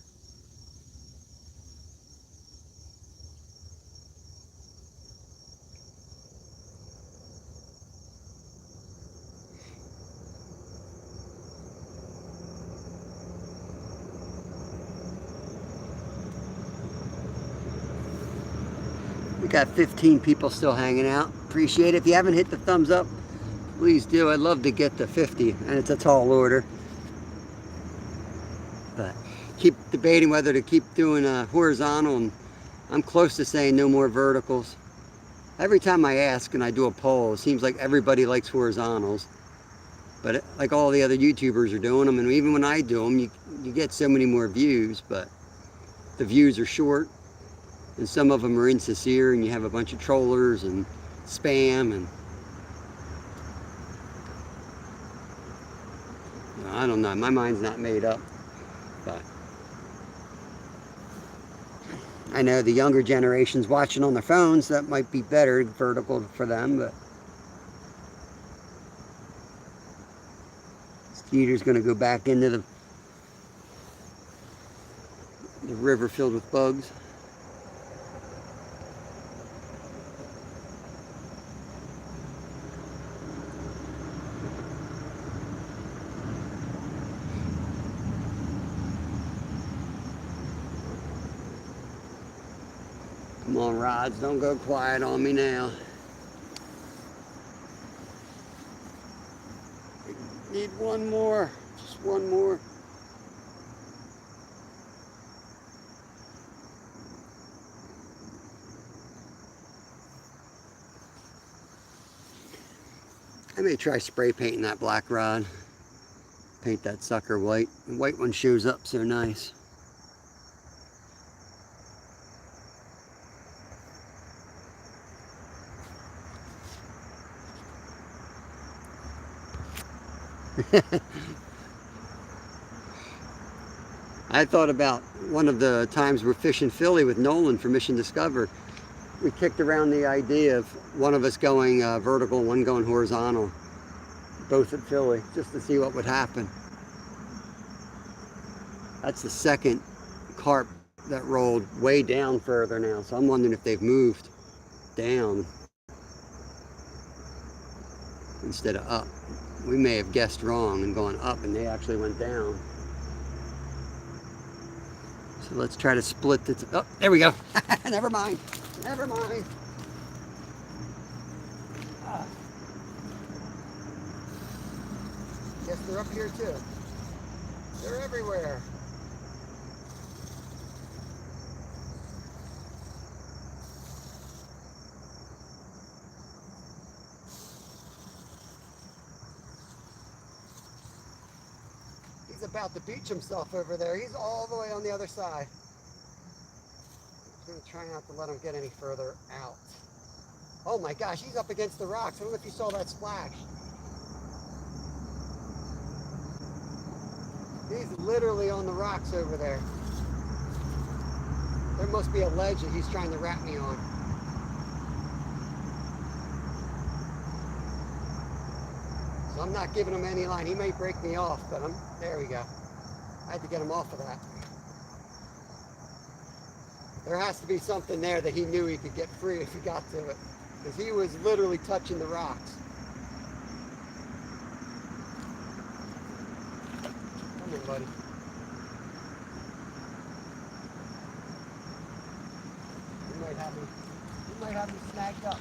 We got 15 people still hanging out. Appreciate it. If you haven't hit the thumbs up, please do. I'd love to get to 50, and it's a tall order. But keep debating whether to keep doing horizontal, and I'm close to saying no more verticals. Every time I ask and I do a poll, it seems like everybody likes horizontals. But like all the other YouTubers are doing them, and even when I do them, you get so many more views, but the views are short. And some of them are insincere, and you have a bunch of trollers and spam, and I don't know, my mind's not made up. But I know the younger generation's watching on their phones, that might be better vertical for them, but Skeeter's gonna go back into the river filled with bugs. Come on, rods, don't go quiet on me now. I need one more, just one more. I may try spray painting that black rod. Paint that sucker white. The white one shows up so nice. I thought about one of the times we're fishing Philly with Nolan for Mission Discover. We kicked around the idea of one of us going vertical, one going horizontal, both at Philly, just to see what would happen. That's the second carp that rolled way down further now, so I'm wondering if they've moved down. instead of up. We may have guessed wrong and gone up, and they actually went down. So let's try to split this. Oh, there we go. Never mind. Never mind. Guess they're up here too. They're everywhere. He's about to beach himself over there. He's all the way on the other side. I'm going to try not to let him get any further out. Oh my gosh, he's up against the rocks. I don't know if you saw that splash. He's literally on the rocks over there. There must be a ledge that he's trying to wrap me on. So I'm not giving him any line. He may break me off, but there we go. I had to get him off of that. There has to be something there that he knew he could get free if he got to it, because he was literally touching the rocks. Come here, buddy. You might have me snagged up.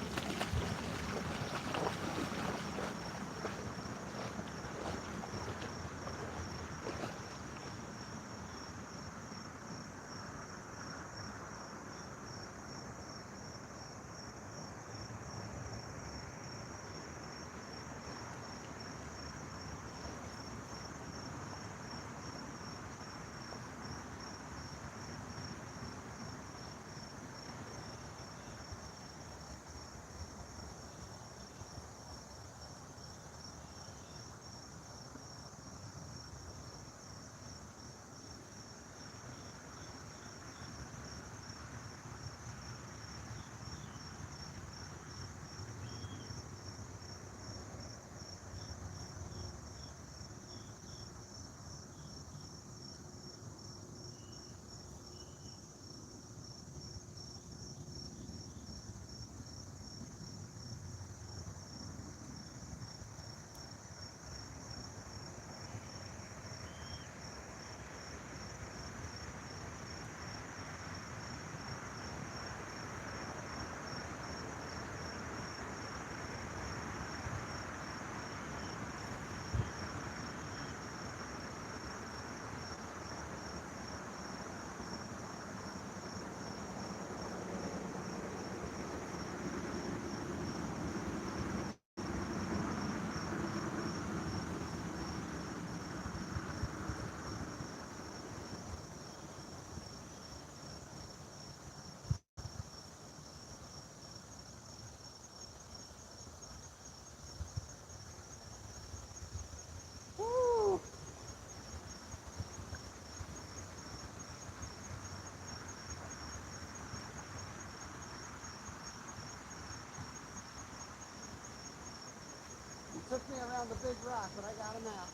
Took me around the big rock, but I got him out.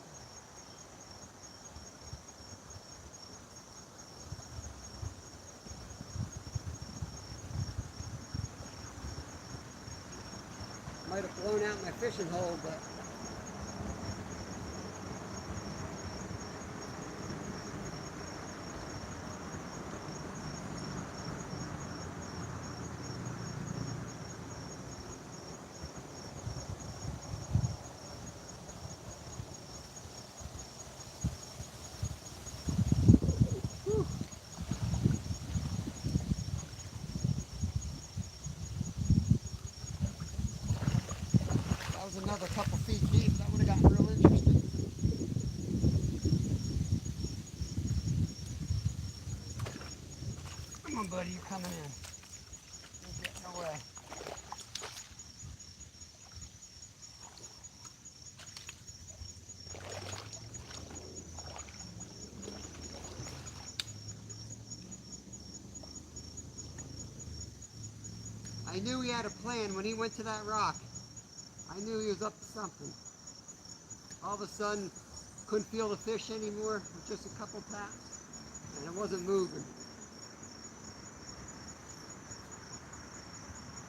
Might have blown out my fishing hole, but another couple feet deep. That would have gotten real interesting. Come on, buddy, you're coming in. You're getting away. I knew he had a plan when he went to that rock. I knew he was up to something. All of a sudden, couldn't feel the fish anymore with just a couple taps, and it wasn't moving.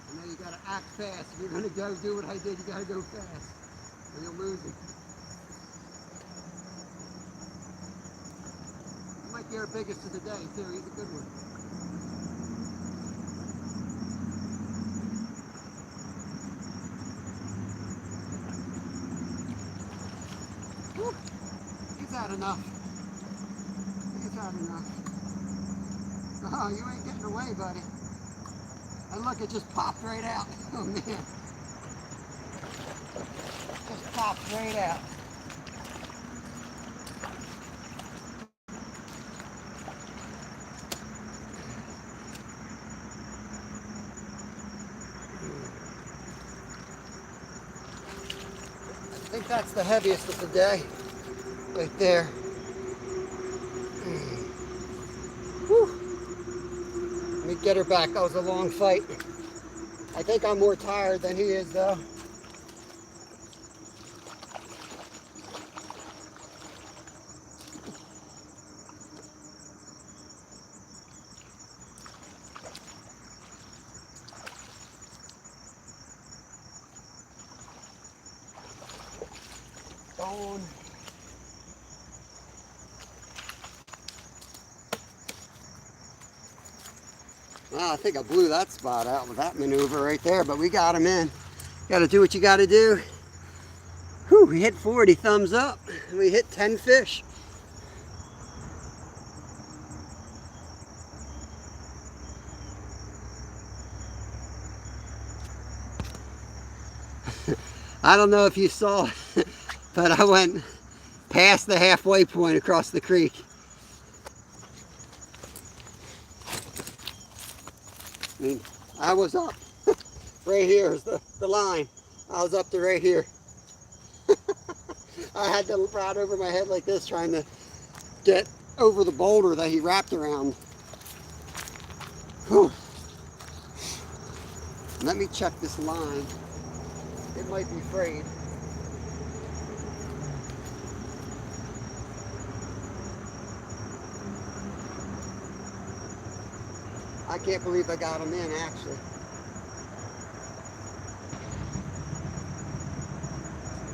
I know you gotta act fast. If you're gonna go do what I did, you gotta go fast. or you'll lose him. He might be our biggest of the day too. He's a good one. Whew. He's had enough. He's had enough. Oh, you ain't getting away, buddy. And look, it just popped right out. Oh man. Just popped right out. I think that's the heaviest of the day. Right there. Whew. Let me get her back. That was a long fight. I think I'm more tired than he is though. Bone. Well, I think I blew that spot out with that maneuver right there, but we got him in. Got to do what you got to do. Whew, we hit 40, thumbs up. We hit 10 fish. I don't know if you saw, but I went past the halfway point across the creek. I mean, I was up. Right here is the line. I was up to right here. I had the rod over my head like this trying to get over the boulder that he wrapped around. Whew. Let me check this line. It might be frayed. I can't believe I got him in, actually.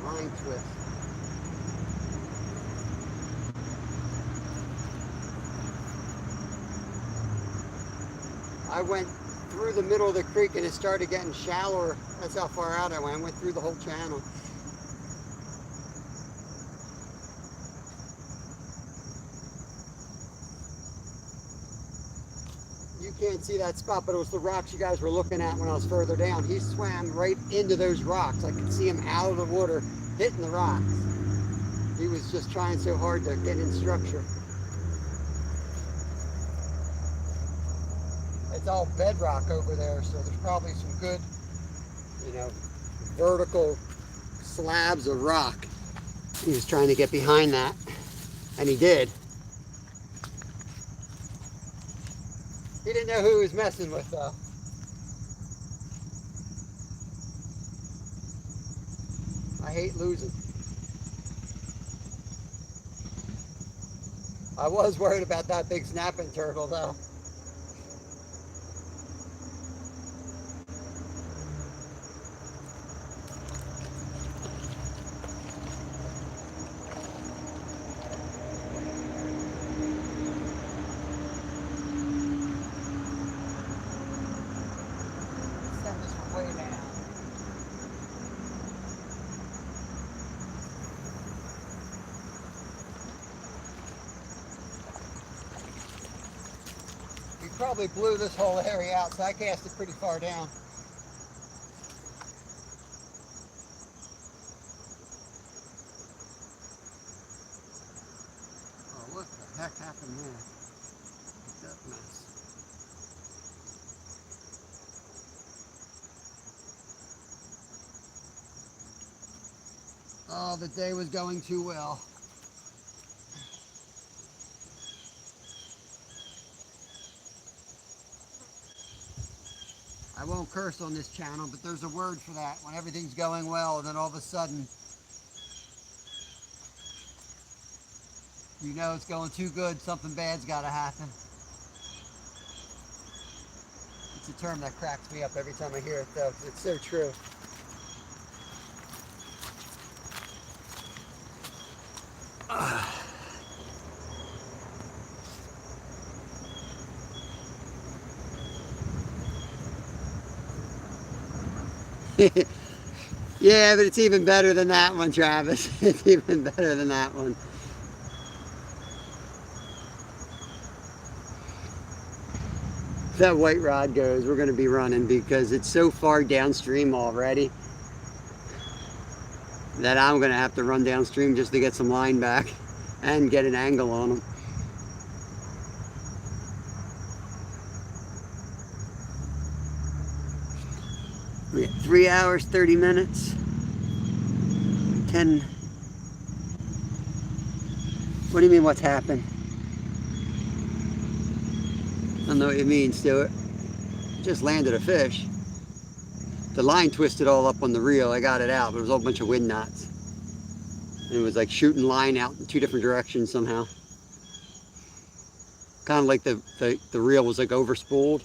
Line twist. I went through the middle of the creek and it started getting shallower. That's how far out I went. I went through the whole channel. You can't see that spot, but it was the rocks you guys were looking at when I was further down. He swam right into those rocks. I could see him out of the water, hitting the rocks. He was just trying so hard to get in structure. It's all bedrock over there, so there's probably some good, vertical slabs of rock. He was trying to get behind that, and he did. He didn't know who he was messing with, though. I hate losing. I was worried about that big snapping turtle, though. Send this one way down. We probably blew this whole area out, so I cast it pretty far down. Oh, what the heck happened there? That mess. Oh, the day was going too well. I won't curse on this channel, but there's a word for that. When everything's going well, and then all of a sudden, you know it's going too good, something bad's got to happen. It's a term that cracks me up every time I hear it, though, 'cause it's so true. Yeah, but it's even better than that one, Travis. It's even better than that one. If that white rod goes, we're going to be running because it's so far downstream already that I'm going to have to run downstream just to get some line back and get an angle on them. We got 3 hours, 30 minutes. 10. What do you mean what's happened? I don't know what you mean, Stuart. Just landed a fish. The line twisted all up on the reel. I got it out, but it was a whole bunch of wind knots. And it was like shooting line out in 2 different directions somehow. Kind of like the reel was like overspooled,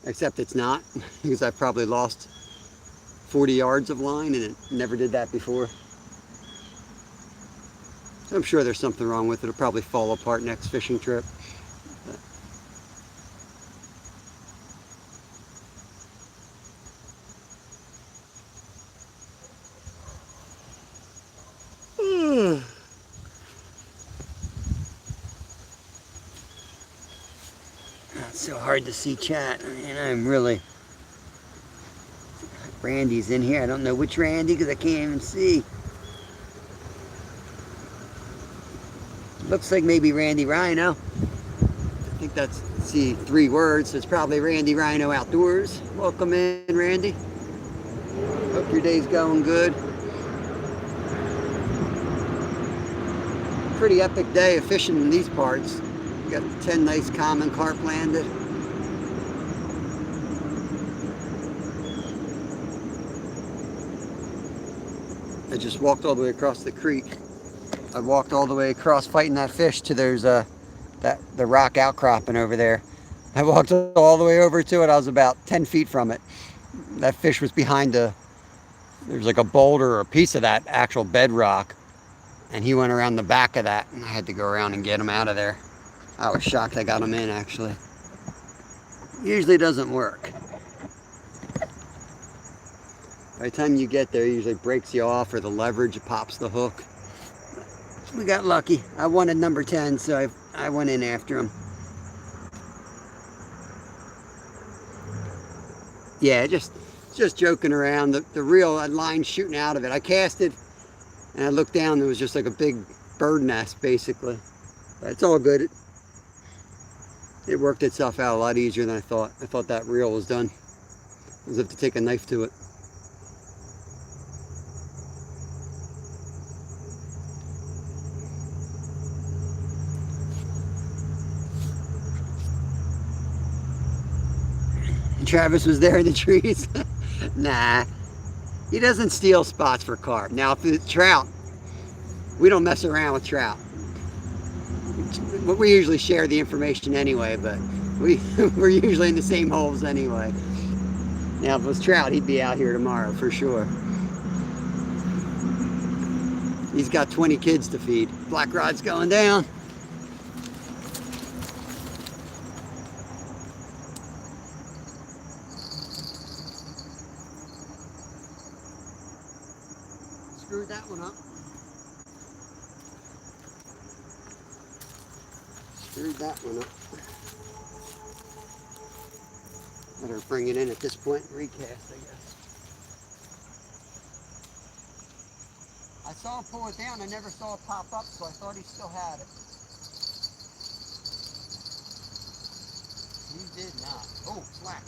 except it's not, because I probably lost 40 yards of line and it never did that before. So I'm sure there's something wrong with it. It'll probably fall apart next fishing trip. It's so hard to see chat. And I'm really... Randy's in here. I don't know which Randy because I can't even see. Looks like maybe Randy Rhino. I think that's, let's see, 3 words. So it's probably Randy Rhino Outdoors. Welcome in, Randy. Hope your day's going good. Pretty epic day of fishing in these parts. We got 10 nice common carp landed. I just walked all the way across the creek. I walked all the way across fighting that fish to there's the rock outcropping over there. I walked all the way over to it. I was about 10 feet from it. That fish was behind there's like a boulder or a piece of that actual bedrock. And he went around the back of that and I had to go around and get him out of there. I was shocked I got him in actually. Usually doesn't work. By the time you get there, it usually breaks you off or the leverage pops the hook. We got lucky. I wanted number 10, so I went in after him. Yeah, just joking around. The reel had lines shooting out of it. I cast it, and I looked down. There was just like a big bird nest, basically. But it's all good. It worked itself out a lot easier than I thought. I thought that reel was done. As if to take a knife to it. Travis was there in the trees. Nah, he doesn't steal spots for carp. Now, if it's trout, we don't mess around with trout. We usually share the information anyway, but we're usually in the same holes anyway. Now, if it was trout, he'd be out here tomorrow for sure. He's got 20 kids to feed. Black rod's going down. Screwed that one up. Screwed that one up. Better bring it in at this point and recast, I guess. I saw him pull it down. I never saw it pop up, so I thought he still had it. He did not. Oh, slack.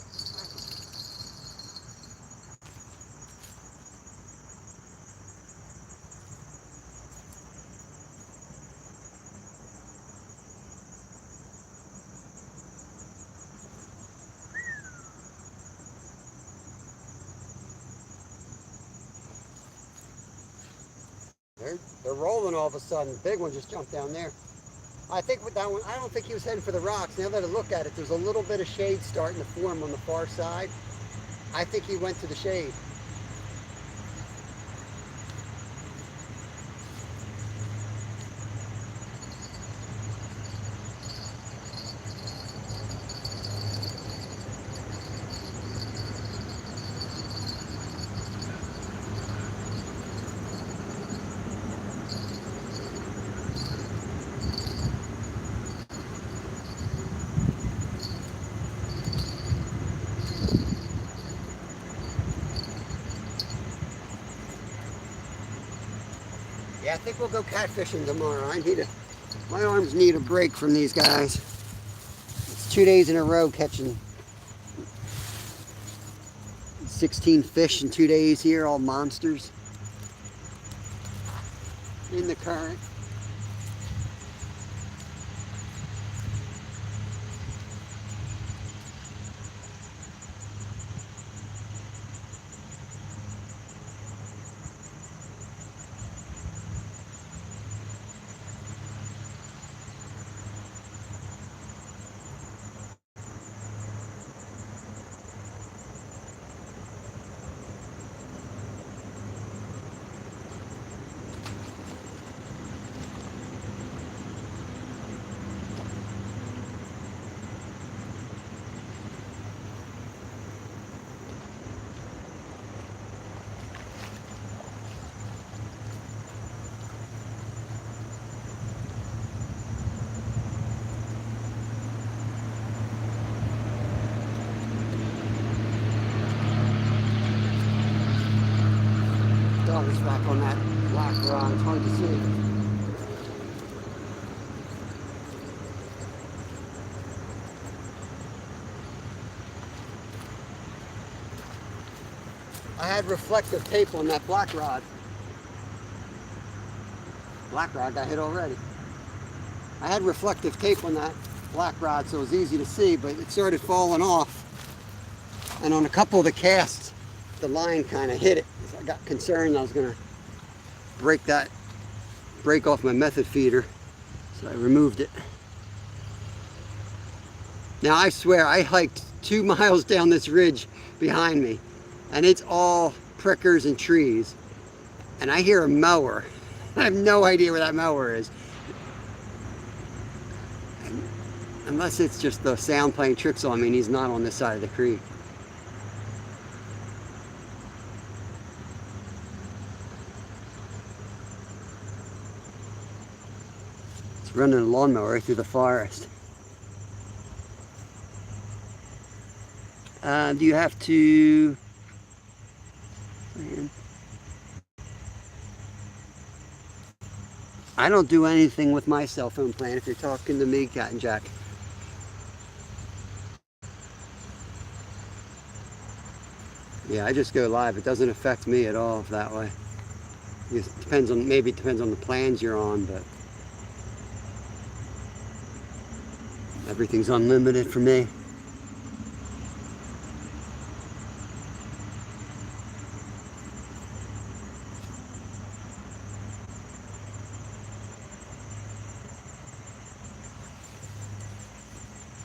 They're rolling all of a sudden. The big one just jumped down there. I think with that one, I don't think he was heading for the rocks. Now that I look at it, there's a little bit of shade starting to form on the far side. I think he went to the shade. Yeah, I think we'll go catfishing tomorrow. My arms need a break from these guys. It's 2 days in a row catching 16 fish in 2 days here, all monsters in the current. Dog's back on that black rod. It's hard to see. I had reflective tape on that black rod. Black rod got hit already. I had reflective tape on that black rod so it was easy to see, but it started falling off. And on a couple of the casts, the line kind of hit it. I got concerned I was going to break off my method feeder, so I removed it. Now I swear I hiked 2 miles down this ridge behind me, and it's all prickers and trees, and I hear a mower. I have no idea where that mower is, unless it's just the sound playing tricks on me and he's not on this side of the creek. Running a lawnmower right through the forest. Do you have to? I don't do anything with my cell phone plan if you're talking to me, Cat and Jack. Yeah, I just go live. It doesn't affect me at all that way. It depends on, maybe it depends on the plans you're on, but everything's unlimited for me.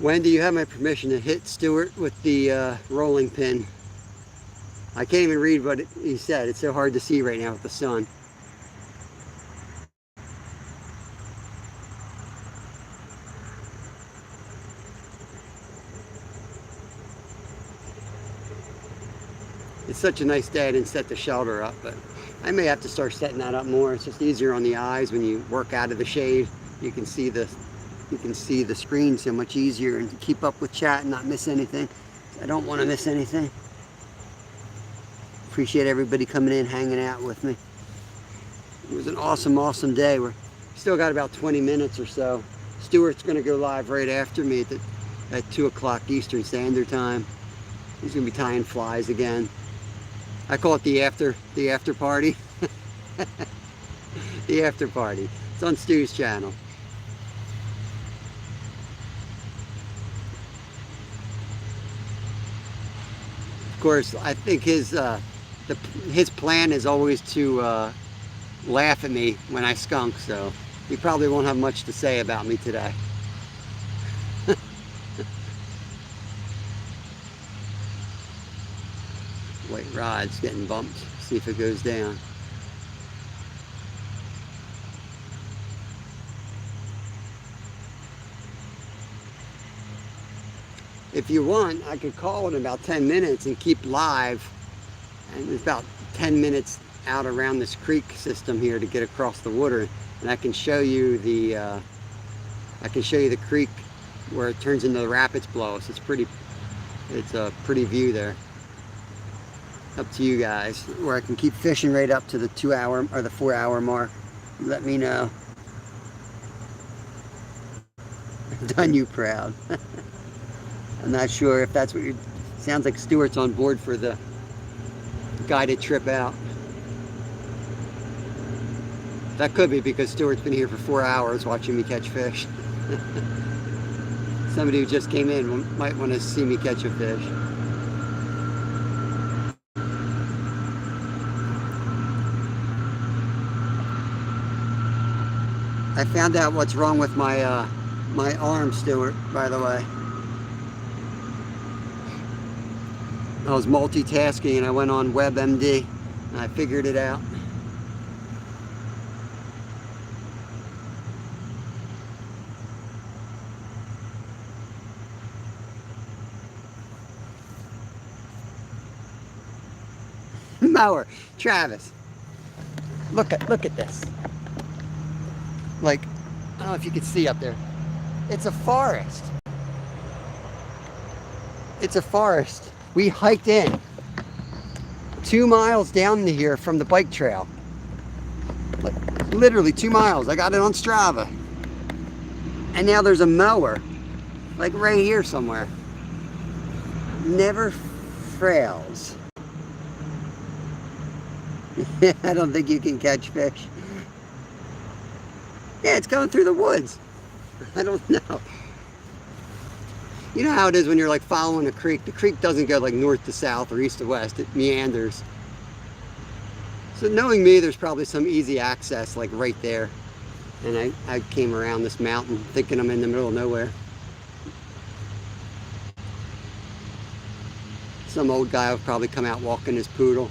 Wendy, you have my permission to hit Stuart with the rolling pin. I can't even read what he said. It's so hard to see right now with the sun. It's such a nice day I didn't set the shelter up, but I may have to start setting that up more. It's just easier on the eyes when you work out of the shade. You can see the screen so much easier and keep up with chat and not miss anything. I don't want to miss anything. Appreciate everybody coming in, hanging out with me. It was an awesome day. We're still got about 20 minutes or so. Stuart's going to go live right after me at 2 o'clock Eastern Standard Time. He's going to be tying flies again. I call it the after party. The after party. It's on Stu's channel. Of course, I think his plan is always to laugh at me when I skunk, so he probably won't have much to say about me today. White rod's getting bumped. See if it goes down. If you want, I could call in about 10 minutes and keep live. And it's about 10 minutes out around this creek system here to get across the water, and I can show you the creek where it turns into the rapids below us. It's a pretty view there. Up to you guys, where I can keep fishing right up to the 2 hour or the 4 hour mark. let me know. I've done you proud. I'm not sure if that's what you... Sounds like Stuart's on board for the guided trip out. That could be because Stuart's been here for 4 hours watching me catch fish. Somebody who just came in might want to see me catch a fish. I found out what's wrong with my my arm, Stuart, by the way. I was multitasking and I went on WebMD and I figured it out. Mower, Travis, look at this. Like, I don't know if you can see up there. It's a forest. It's a forest. We hiked in 2 miles down to here from the bike trail. Like, literally 2 miles. I got it on Strava. And now there's a mower, like right here somewhere. Never fails. I don't think you can catch fish. Yeah, it's going through the woods. I don't know. You know how it is when you're like following a creek. The creek doesn't go like north to south or east to west. It meanders. So knowing me, there's probably some easy access like right there. And I came around this mountain thinking I'm in the middle of nowhere. Some old guy will probably come out walking his poodle.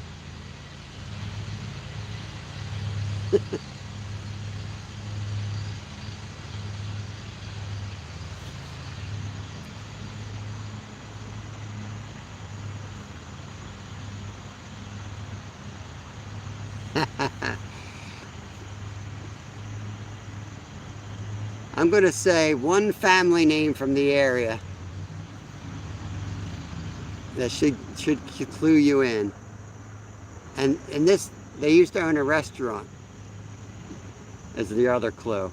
I'm going to say one family name from the area that should clue you in. And this, they used to own a restaurant, as the other clue.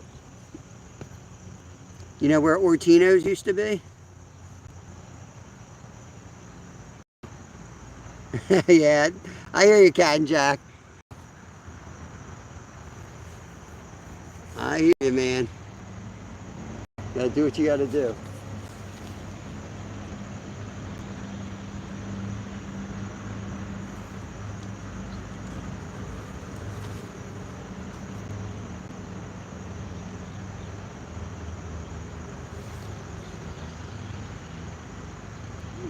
You know where Ortino's used to be? Yeah, I hear you, Cat and Jack. I hear you, man. Gotta do what you gotta do.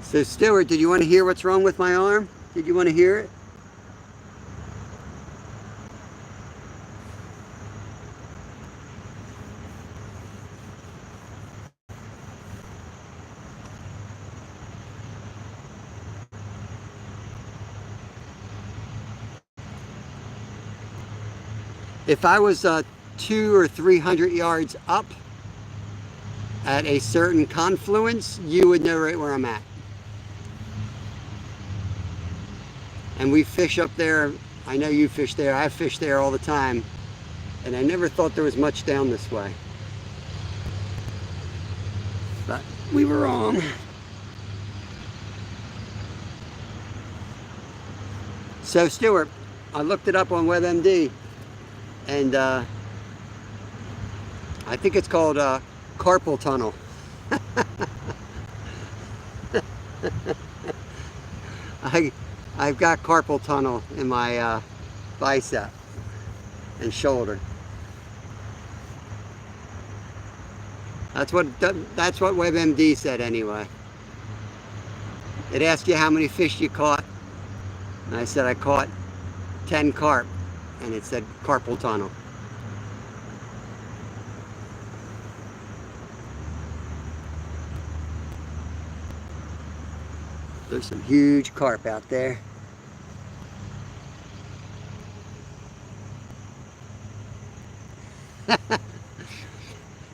So Stuart, did you want to hear what's wrong with my arm? Did you want to hear it? If I was 200 or 300 yards up at a certain confluence, you would know right where I'm at. And we fish up there. I know you fish there. I fish there all the time. And I never thought there was much down this way. But we were wrong. So Stuart, I looked it up on WebMD. And I think it's called carpal tunnel. I've got carpal tunnel in my bicep and shoulder. That's what WebMD said anyway. It asked you how many fish you caught, and I said I caught 10 carp, and it said carpal tunnel. There's some huge carp out there.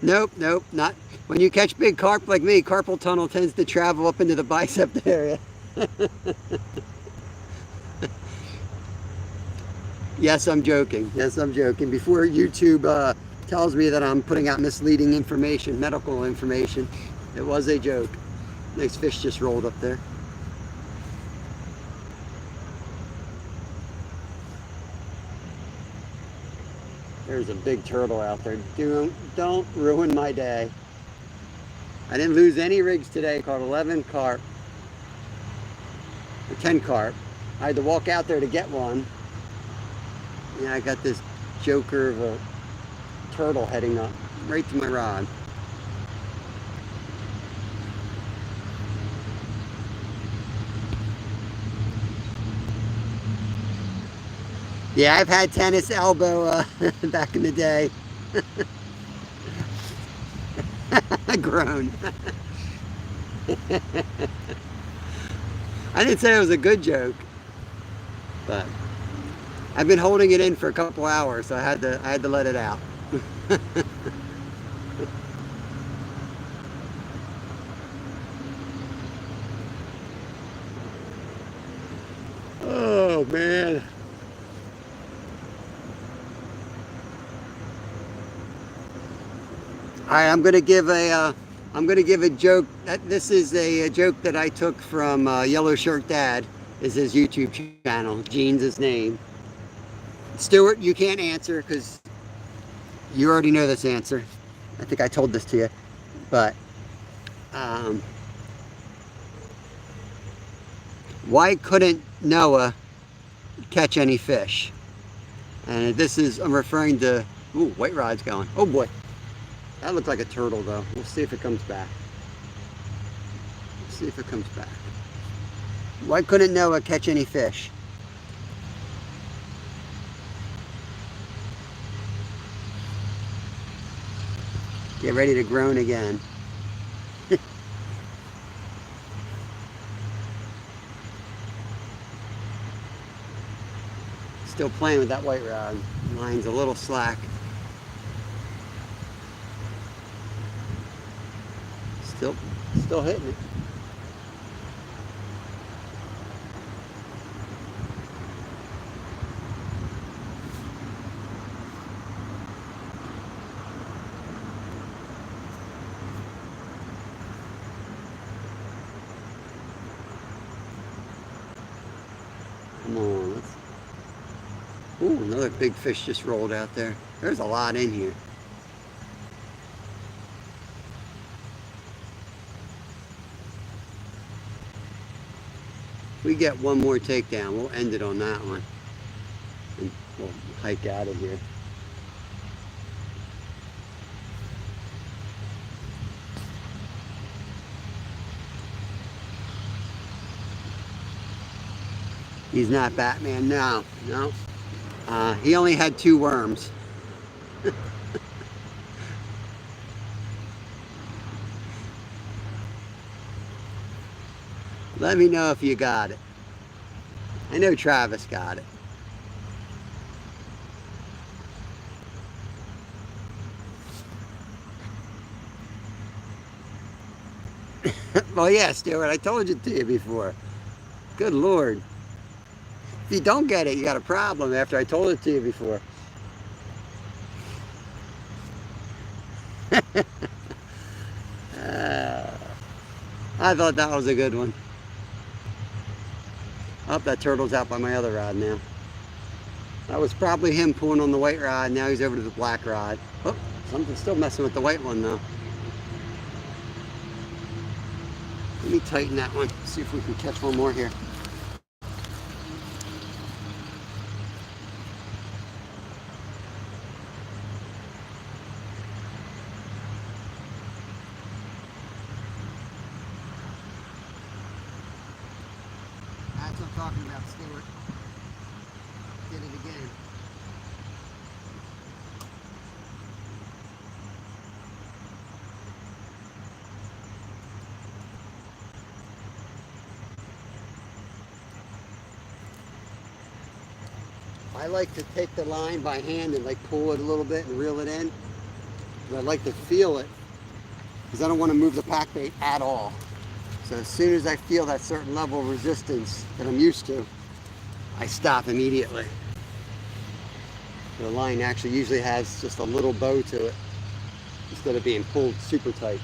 Nope, not. When you catch big carp like me, carpal tunnel tends to travel up into the bicep area. Yes, I'm joking. Yes, I'm joking. Before YouTube tells me that I'm putting out misleading information, medical information, it was a joke. Nice fish just rolled up there. There's a big turtle out there. Don't ruin my day. I didn't lose any rigs today. Caught 11 carp, or 10 carp. I had to walk out there to get one. Yeah, I got this joker of a turtle heading up right to my rod. Yeah, I've had tennis elbow back in the day. I groaned. I didn't say it was a good joke, but I've been holding it in for a couple hours, so I had to let it out. Oh man. All right, I'm gonna give a joke. This is a joke that I took from Yellow Shirt Dad. Is his YouTube channel. Gene's his name. Stuart, you can't answer because you already know this answer. I think I told this to you, but why couldn't Noah catch any fish? And this is, I'm referring to, ooh, white rod's going. Oh boy. That looked like a turtle though. We'll see if it comes back. Let's see if it comes back. Why couldn't Noah catch any fish? Get ready to groan again. Still playing with that white rod. Line's a little slack. Still hitting it. Come on, let's... Ooh, another big fish just rolled out there. There's a lot in here. We get one more takedown, we'll end it on that one. And we'll hike out of here. He's not Batman, no. He only had 2 worms. Let me know if you got it. I know Travis got it. Well, yeah, Stuart, I told it to you before. Good Lord. If you don't get it, you got a problem after I told it to you before. I thought that was a good one. Oh, that turtle's out by my other rod now. That was probably him pulling on the white rod. Now he's over to the black rod. Oh, something's still messing with the white one though. Let me tighten that one. See if we can catch one more here. That's what I'm talking about, Stuart. Did it again. I like to take the line by hand and like pull it a little bit and reel it in. But I like to feel it because I don't want to move the pack bait at all. So as soon as I feel that certain level of resistance that I'm used to, I stop immediately. The line actually usually has just a little bow to it instead of being pulled super tight.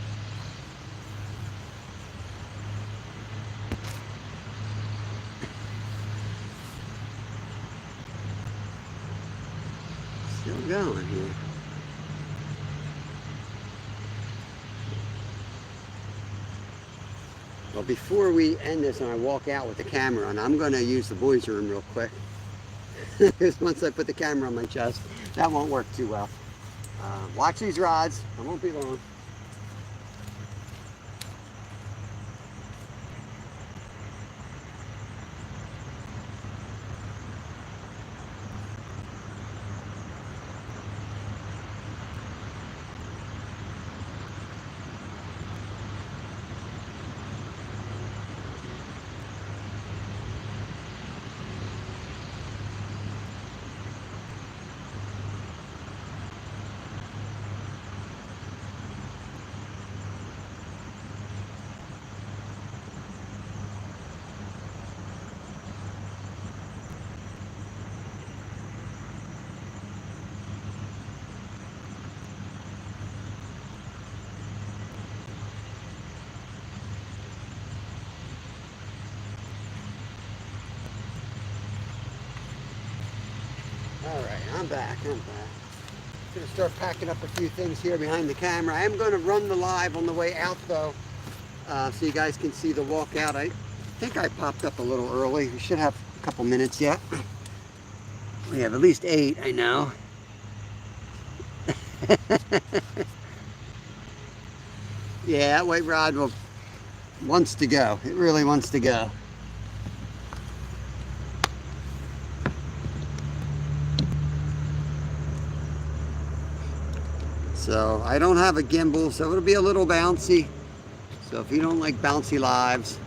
Still going here. Well, before we end this and I walk out with the camera on, I'm going to use the boys' room real quick. Because once I put the camera on my chest, that won't work too well. Watch these rods. I won't be long. Alright, I'm back. I'm going to start packing up a few things here behind the camera. I am going to run the live on the way out though, so you guys can see the walkout. I think I popped up a little early. We should have a couple minutes yet. We have at least 8, I know. Yeah, that white rod wants to go. It really wants to go. So I don't have a gimbal, so it'll be a little bouncy. So if you don't like bouncy lives,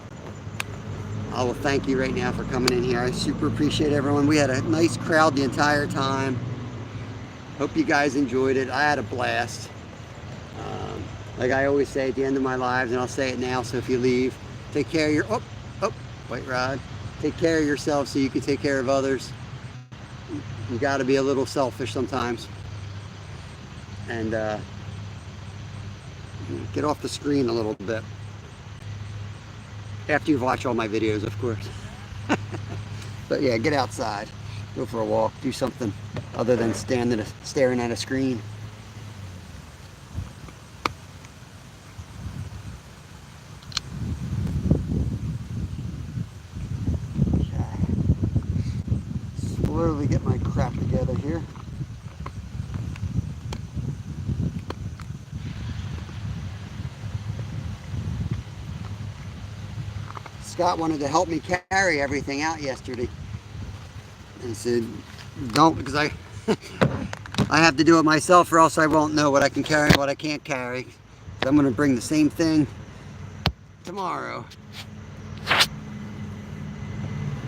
I will thank you right now for coming in here. I super appreciate everyone. We had a nice crowd the entire time. Hope you guys enjoyed it. I had a blast. Like I always say at the end of my lives, and I'll say it now, so if you leave, take care of your, white rod. Take care of yourself so you can take care of others. You got to be a little selfish sometimes. And get off the screen a little bit. After you've watched all my videos, of course. But yeah, get outside. Go for a walk. Do something other than staring at a screen. Slowly get my crap together here. Scott wanted to help me carry everything out yesterday. And he said, don't, because I have to do it myself or else I won't know what I can carry and what I can't carry. So I'm going to bring the same thing tomorrow.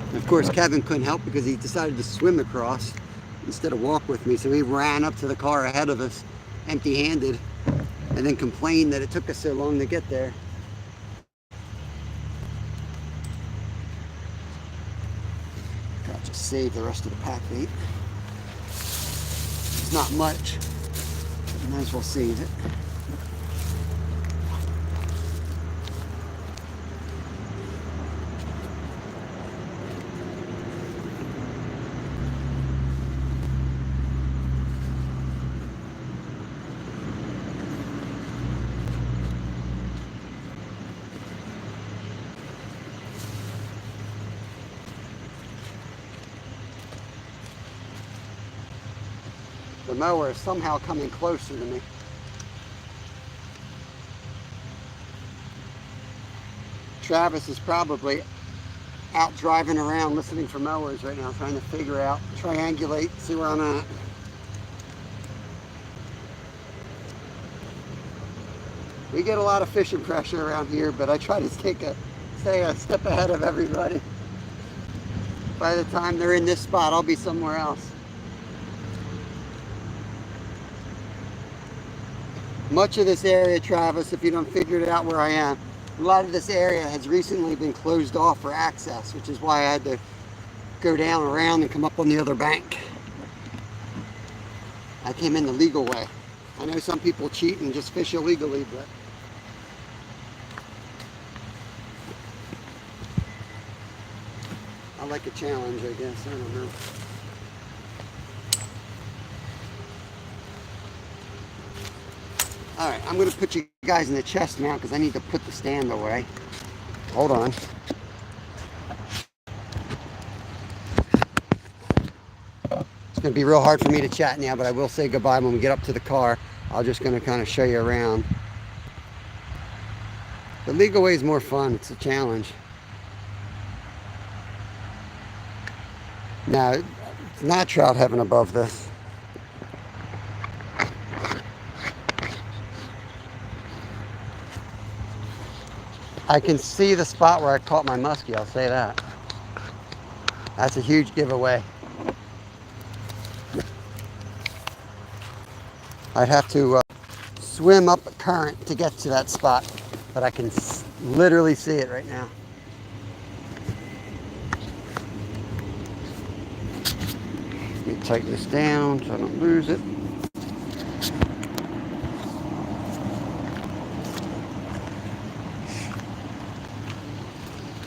And of course, Kevin couldn't help because he decided to swim across instead of walk with me. So he ran up to the car ahead of us, empty-handed, and then complained that it took us so long to get there. I'll just save the rest of the pack weight. It's not much, but might as well save it. The mower is somehow coming closer to me. Travis is probably out driving around listening for mowers right now, trying to figure out, triangulate, see where I'm at. We get a lot of fishing pressure around here, but I try to stay a step ahead of everybody. By the time they're in this spot, I'll be somewhere else. Much of this area, Travis, if you don't figure it out where I am, a lot of this area has recently been closed off for access, which is why I had to go down around and come up on the other bank. I came in the legal way. I know some people cheat and just fish illegally, but I like a challenge, I guess. I don't know. All right, I'm going to put you guys in the chest now because I need to put the stand away. Hold on. It's going to be real hard for me to chat now, but I will say goodbye when we get up to the car. I'm just going to kind of show you around. The legal way is more fun. It's a challenge. Now, it's not trout heaven above this. I can see the spot where I caught my muskie, I'll say that. That's a huge giveaway. I'd have to swim up a current to get to that spot, but I can literally see it right now. Let me tighten this down so I don't lose it.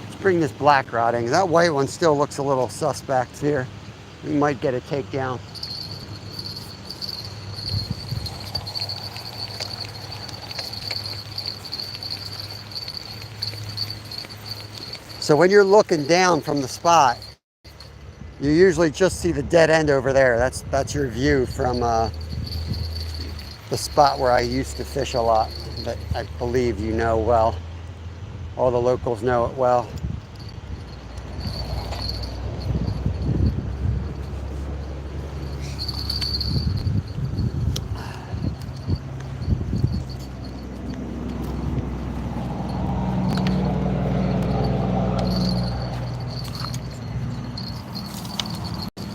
Let's bring this black rod in. That white one still looks a little suspect here. We might get a takedown. So when you're looking down from the spot, you usually just see the dead end over there. That's your view from the spot where I used to fish a lot, that I believe you know well. All the locals know it well.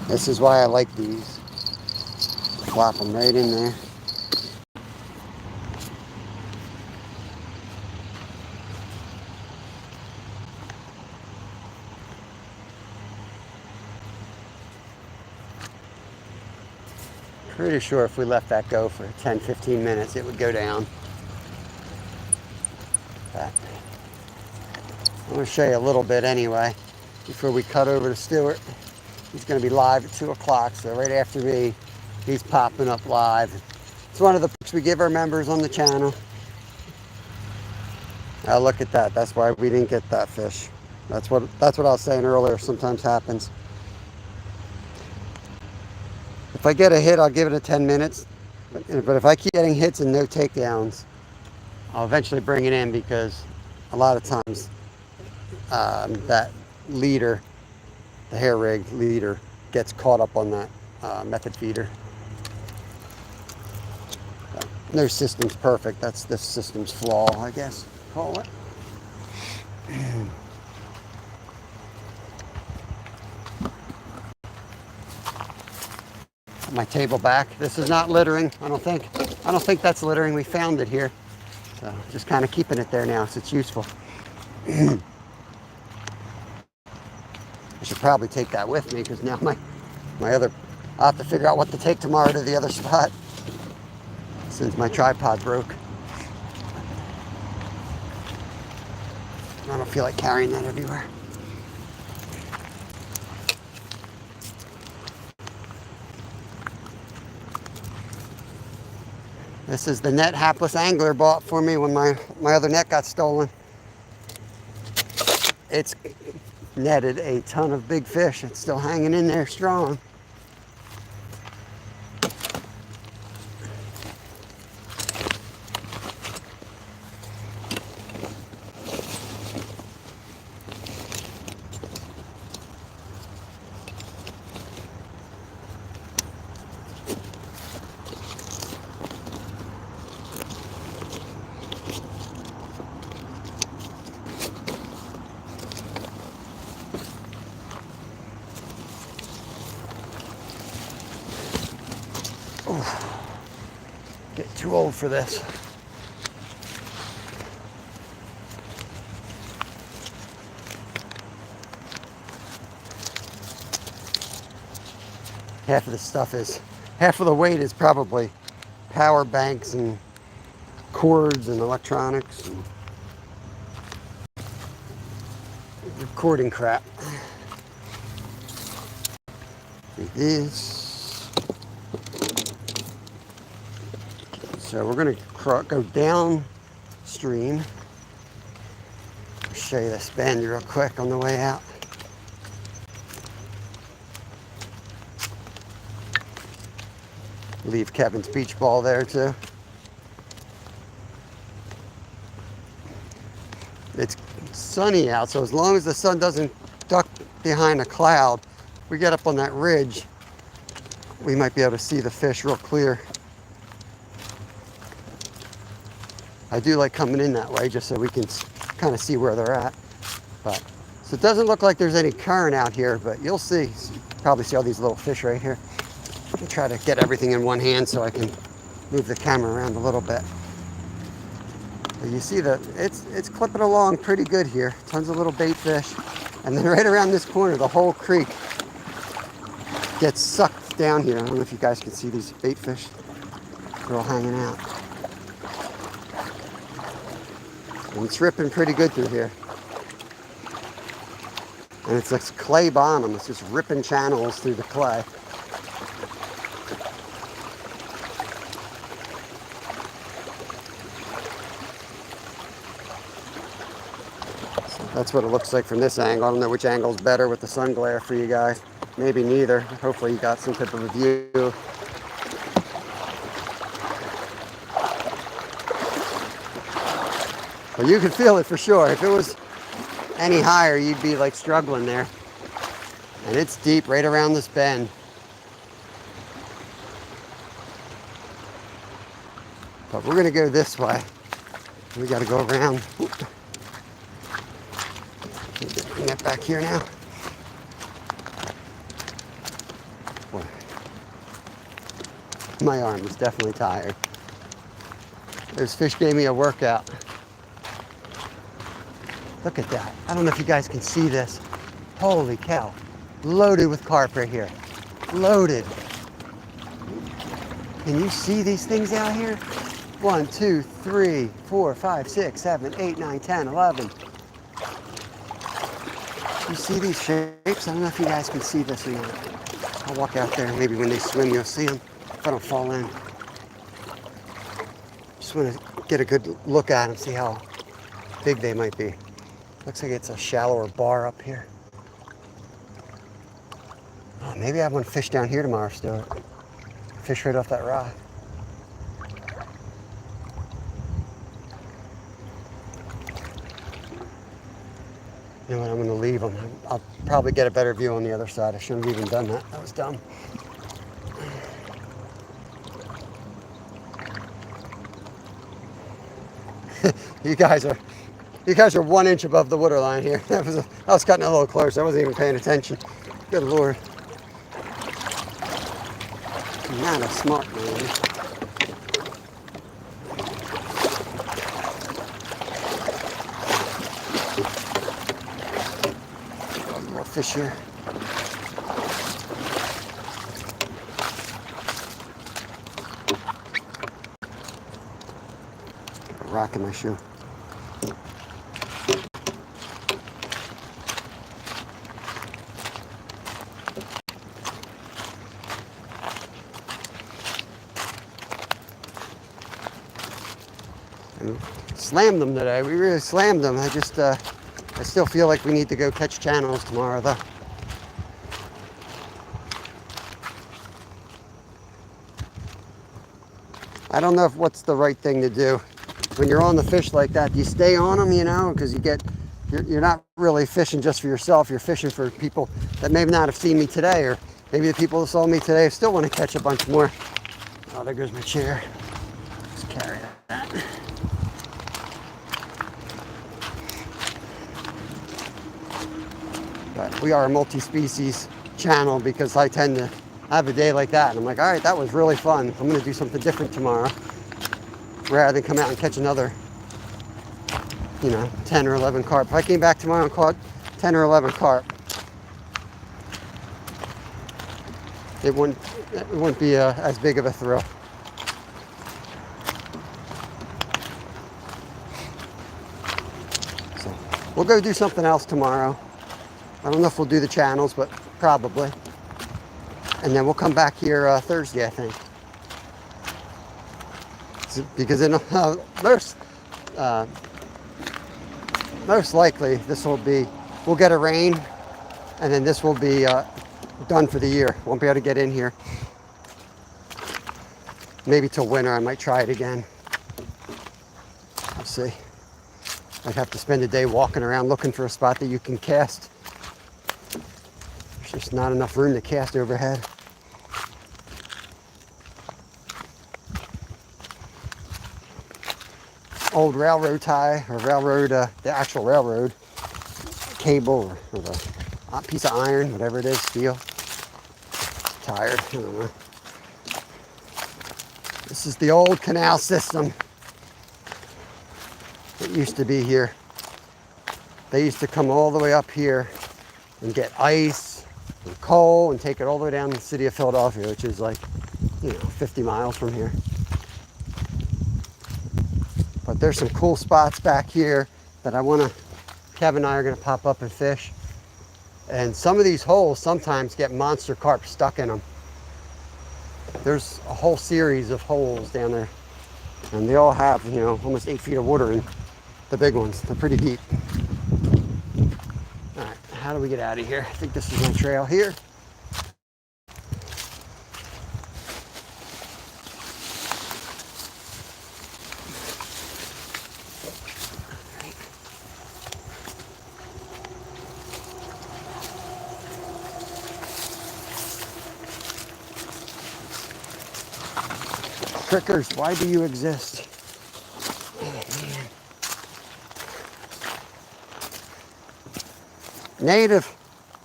This is why I like these. Plop them right in there. Pretty sure if we left that go for 10-15 minutes, it would go down. But I'm going to show you a little bit anyway before we cut over to Stuart. He's going to be live at 2 o'clock, so right after me, he's popping up live. It's one of the perks we give our members on the channel. Oh, look at that. That's why we didn't get that fish. That's what I was saying earlier. Sometimes happens. If I get a hit, I'll give it a 10 minutes. But if I keep getting hits and no takedowns, I'll eventually bring it in, because a lot of times that leader, the hair rig leader, gets caught up on that method feeder. So, no system's perfect. That's the system's flaw, I guess, call it. My table back. This is not littering. I don't think that's littering. We found it here, so just kind of keeping it there now, so it's useful. I should probably take that with me, because now I'll have to figure out what to take tomorrow to the other spot, since my tripod broke. I don't feel like carrying that everywhere. This is the net hapless angler bought for me when my other net got stolen. It's netted a ton of big fish. It's still hanging in there strong. Get too old for this. Half of the stuff is half of the weight is probably power banks and cords and electronics and recording crap. This. So we're going to go downstream. I'll show you this bend real quick on the way out. Leave Kevin's beach ball there too. It's sunny out, so as long as the sun doesn't duck behind a cloud, we get up on that ridge, we might be able to see the fish real clear. I do like coming in that way just so we can kind of see where they're at. But so it doesn't look like there's any current out here, but you'll see. Probably see all these little fish right here. I'll try to get everything in one hand so I can move the camera around a little bit. But you see that it's clipping along pretty good here. Tons of little bait fish. And then right around this corner, the whole creek gets sucked down here. I don't know if you guys can see these bait fish. They're all hanging out. And it's ripping pretty good through here. And it's like clay bottom. It's just ripping channels through the clay. So that's what it looks like from this angle. I don't know which angle's better with the sun glare for you guys. Maybe neither. Hopefully you got some type of a view. But you can feel it for sure. If it was any higher, you'd be like struggling there. And it's deep right around this bend. But we're gonna go this way. We gotta go around. Bring that back here now. Boy. My arm is definitely tired. Those fish gave me a workout. Look at that. I don't know if you guys can see this. Holy cow. Loaded with carp right here. Loaded. Can you see these things out here? 1, 2, 3, 4, 5, 6, 7, 8, 9, 10, 11. You see these shapes? I don't know if you guys can see this or not. I'll walk out there. Maybe when they swim, you'll see them. If I don't fall in. Just want to get a good look at them, see how big they might be. Looks like it's a shallower bar up here. Oh, maybe I have one fish down here tomorrow, Stuart. Fish right off that rock. You know what, I'm gonna leave them. I'll probably get a better view on the other side. I shouldn't have even done that. That was dumb. You guys are 1 inch above the water line here. I was cutting a little close. I wasn't even paying attention. Good Lord. I'm not a smart man. A little fish here. A rock in my shoe. Slammed them today. We really slammed them. I still feel like we need to go catch channels tomorrow though. I don't know what's the right thing to do. When you're on the fish like that, do you stay on them, you know, because you're not really fishing just for yourself. You're fishing for people that may not have seen me today, or maybe the people that saw me today still want to catch a bunch more. Oh, there goes my chair. Let's carry that. But we are a multi-species channel because I tend to have a day like that. And I'm like, all right, that was really fun. I'm going to do something different tomorrow. Rather than come out and catch another, 10 or 11 carp. If I came back tomorrow and caught 10 or 11 carp, it wouldn't be as big of a thrill. So we'll go do something else tomorrow. I don't know if we'll do the channels, but probably. And then we'll come back here Thursday, I think. Because in most likely we'll get a rain, and then this will be done for the year. Won't be able to get in here. Maybe till winter I might try it again. We'll see. I'd have to spend a day walking around looking for a spot that you can cast. There's just not enough room to cast overhead. Old railroad tie, or railroad, the actual railroad cable, or the piece of iron, whatever it is, steel. Tired, I don't know. This is the old canal system that used to be here. They used to come all the way up here and get ice and coal and take it all the way down to the city of Philadelphia, which is like, 50 miles from here. But there's some cool spots back here that Kevin and I are gonna pop up and fish. And some of these holes sometimes get monster carp stuck in them. There's a whole series of holes down there, and they all have, almost 8 feet of water in the big ones. They're pretty deep. All right, how do we get out of here? I think this is my trail here. Crickers, why do you exist? Oh, man. Native,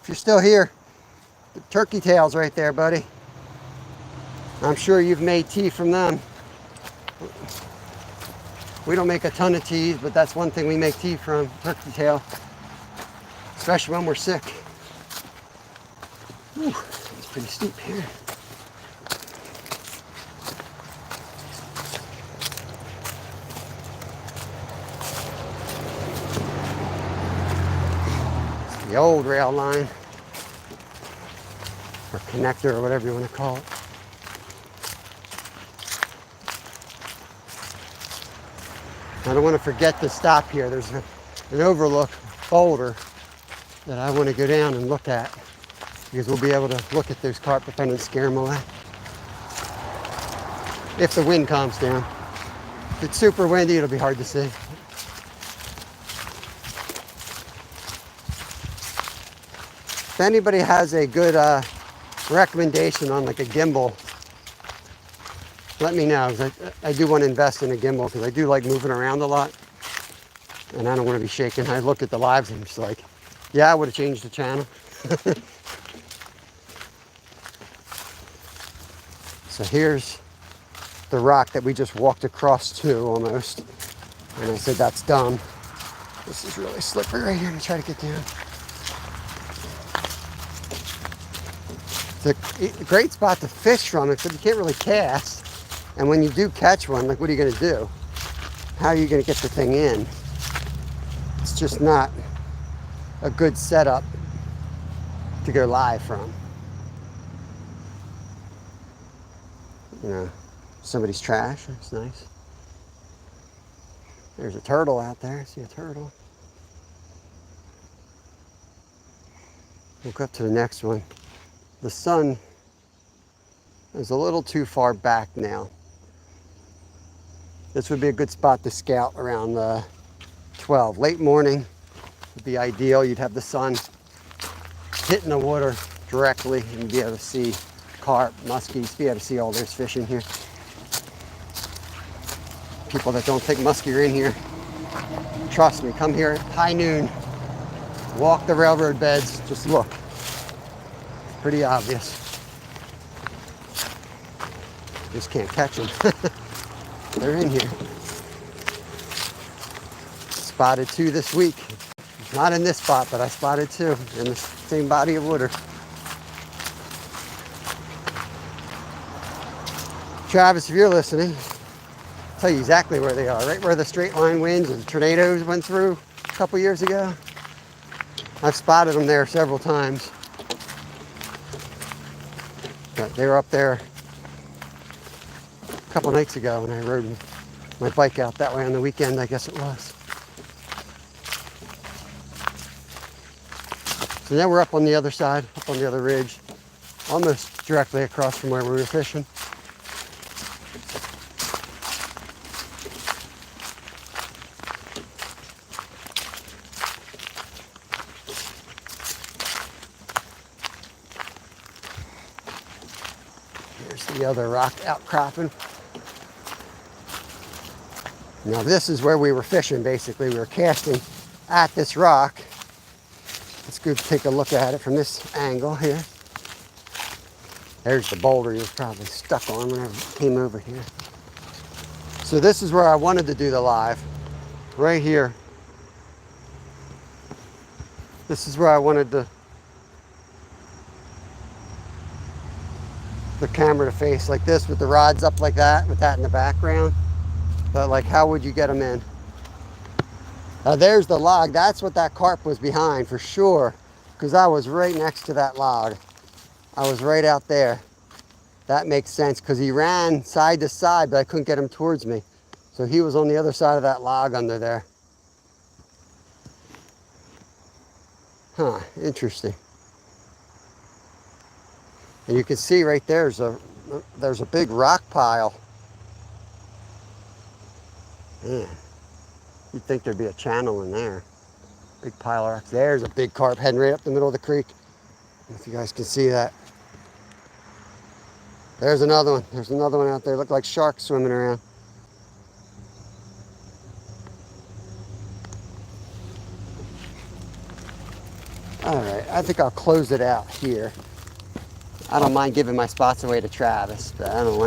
if you're still here, the turkey tails right there, buddy. I'm sure you've made tea from them. We don't make a ton of teas, but that's one thing we make tea from, turkey tail. Especially when we're sick. Whew, it's pretty steep here. The old rail line, or connector, or whatever you want to call it. I don't want to forget to stop here. There's an overlook boulder that I want to go down and look at, because we'll be able to look at those carp if I don't scare them away. If the wind calms down. If it's super windy, it'll be hard to see. If anybody has a good recommendation on like a gimbal, let me know, because I do want to invest in a gimbal, because I do like moving around a lot, and I don't want to be shaking. I look at the lives and I'm just like, yeah, I would have changed the channel. So here's the rock that we just walked across to almost, and I said that's dumb. This is really slippery right here. I'm gonna try to get down. It's a great spot to fish from, except you can't really cast. And when you do catch one, like, what are you going to do? How are you going to get the thing in? It's just not a good setup to go live from. Somebody's trash. That's nice. There's a turtle out there. I see a turtle. We'll go up to the next one. The sun is a little too far back now. This would be a good spot to scout around 12. Late morning would be ideal. You'd have the sun hitting the water directly and be able to see carp, muskies, be able to see all those fish in here. People that don't think muskie are in here, trust me, come here at high noon, walk the railroad beds, just look. Pretty obvious. Just can't catch them. They're in here. Spotted 2 this week. Not in this spot, but I spotted 2 in the same body of water. Travis, if you're listening, I'll tell you exactly where they are. Right where the straight line winds and tornadoes went through a couple years ago. I've spotted them there several times. But they were up there a couple nights ago when I rode my bike out that way on the weekend, I guess it was. So now we're up on the other side, up on the other ridge, almost directly across from where we were fishing. Here's the other rock outcropping. Now this is where we were fishing, basically. We were casting at this rock. Let's go take a look at it from this angle here. There's the boulder he was probably stuck on whenever he came over here. So this is where I wanted to do the live, right here. This is where I wanted the camera to face, like this, with the rods up like that, with that in the background. But like, how would you get them in? There's the log. That's what that carp was behind for sure, because I was right next to that log. I was right out there. That makes sense, because he ran side to side, but I couldn't get him towards me. So he was on the other side of that log under there. Huh, interesting. And you can see right there's a big rock pile. Man, you'd think there'd be a channel in there. Big pile of rocks. There's a big carp heading right up the middle of the creek. I don't know if you guys can see that. There's another one. There's another one out there. Look like sharks swimming around. All right, I think I'll close it out here. I don't mind giving my spots away to Travis, but I don't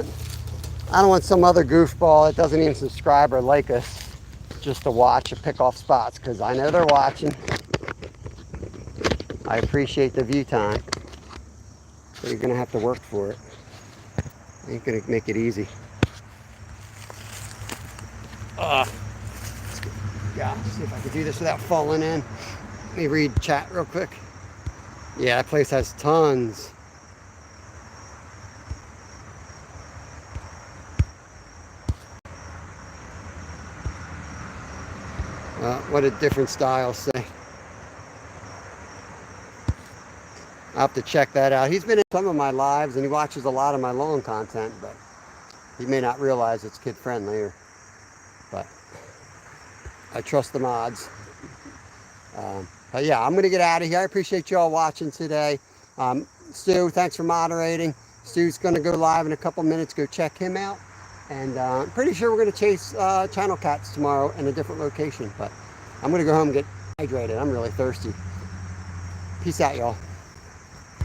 want some other goofball that doesn't even subscribe or like us just to watch or pick off spots, because I know they're watching. I appreciate the view time, but you're gonna have to work for it. Ain't gonna make it easy. Yeah, see if I can do this without falling in. Let me read chat real quick. Yeah, that place has tons. What a different style say. I'll have to check that out. He's been in some of my lives and he watches a lot of my long content, but he may not realize it's kid friendly, but I trust the mods. But yeah, I'm gonna get out of here. I appreciate you all watching today. Stu, thanks for moderating. Stu's gonna go live in a couple minutes. Go check him out. And I'm pretty sure we're gonna chase channel cats tomorrow in a different location, but I'm gonna go home and get hydrated. I'm really thirsty. Peace out, y'all.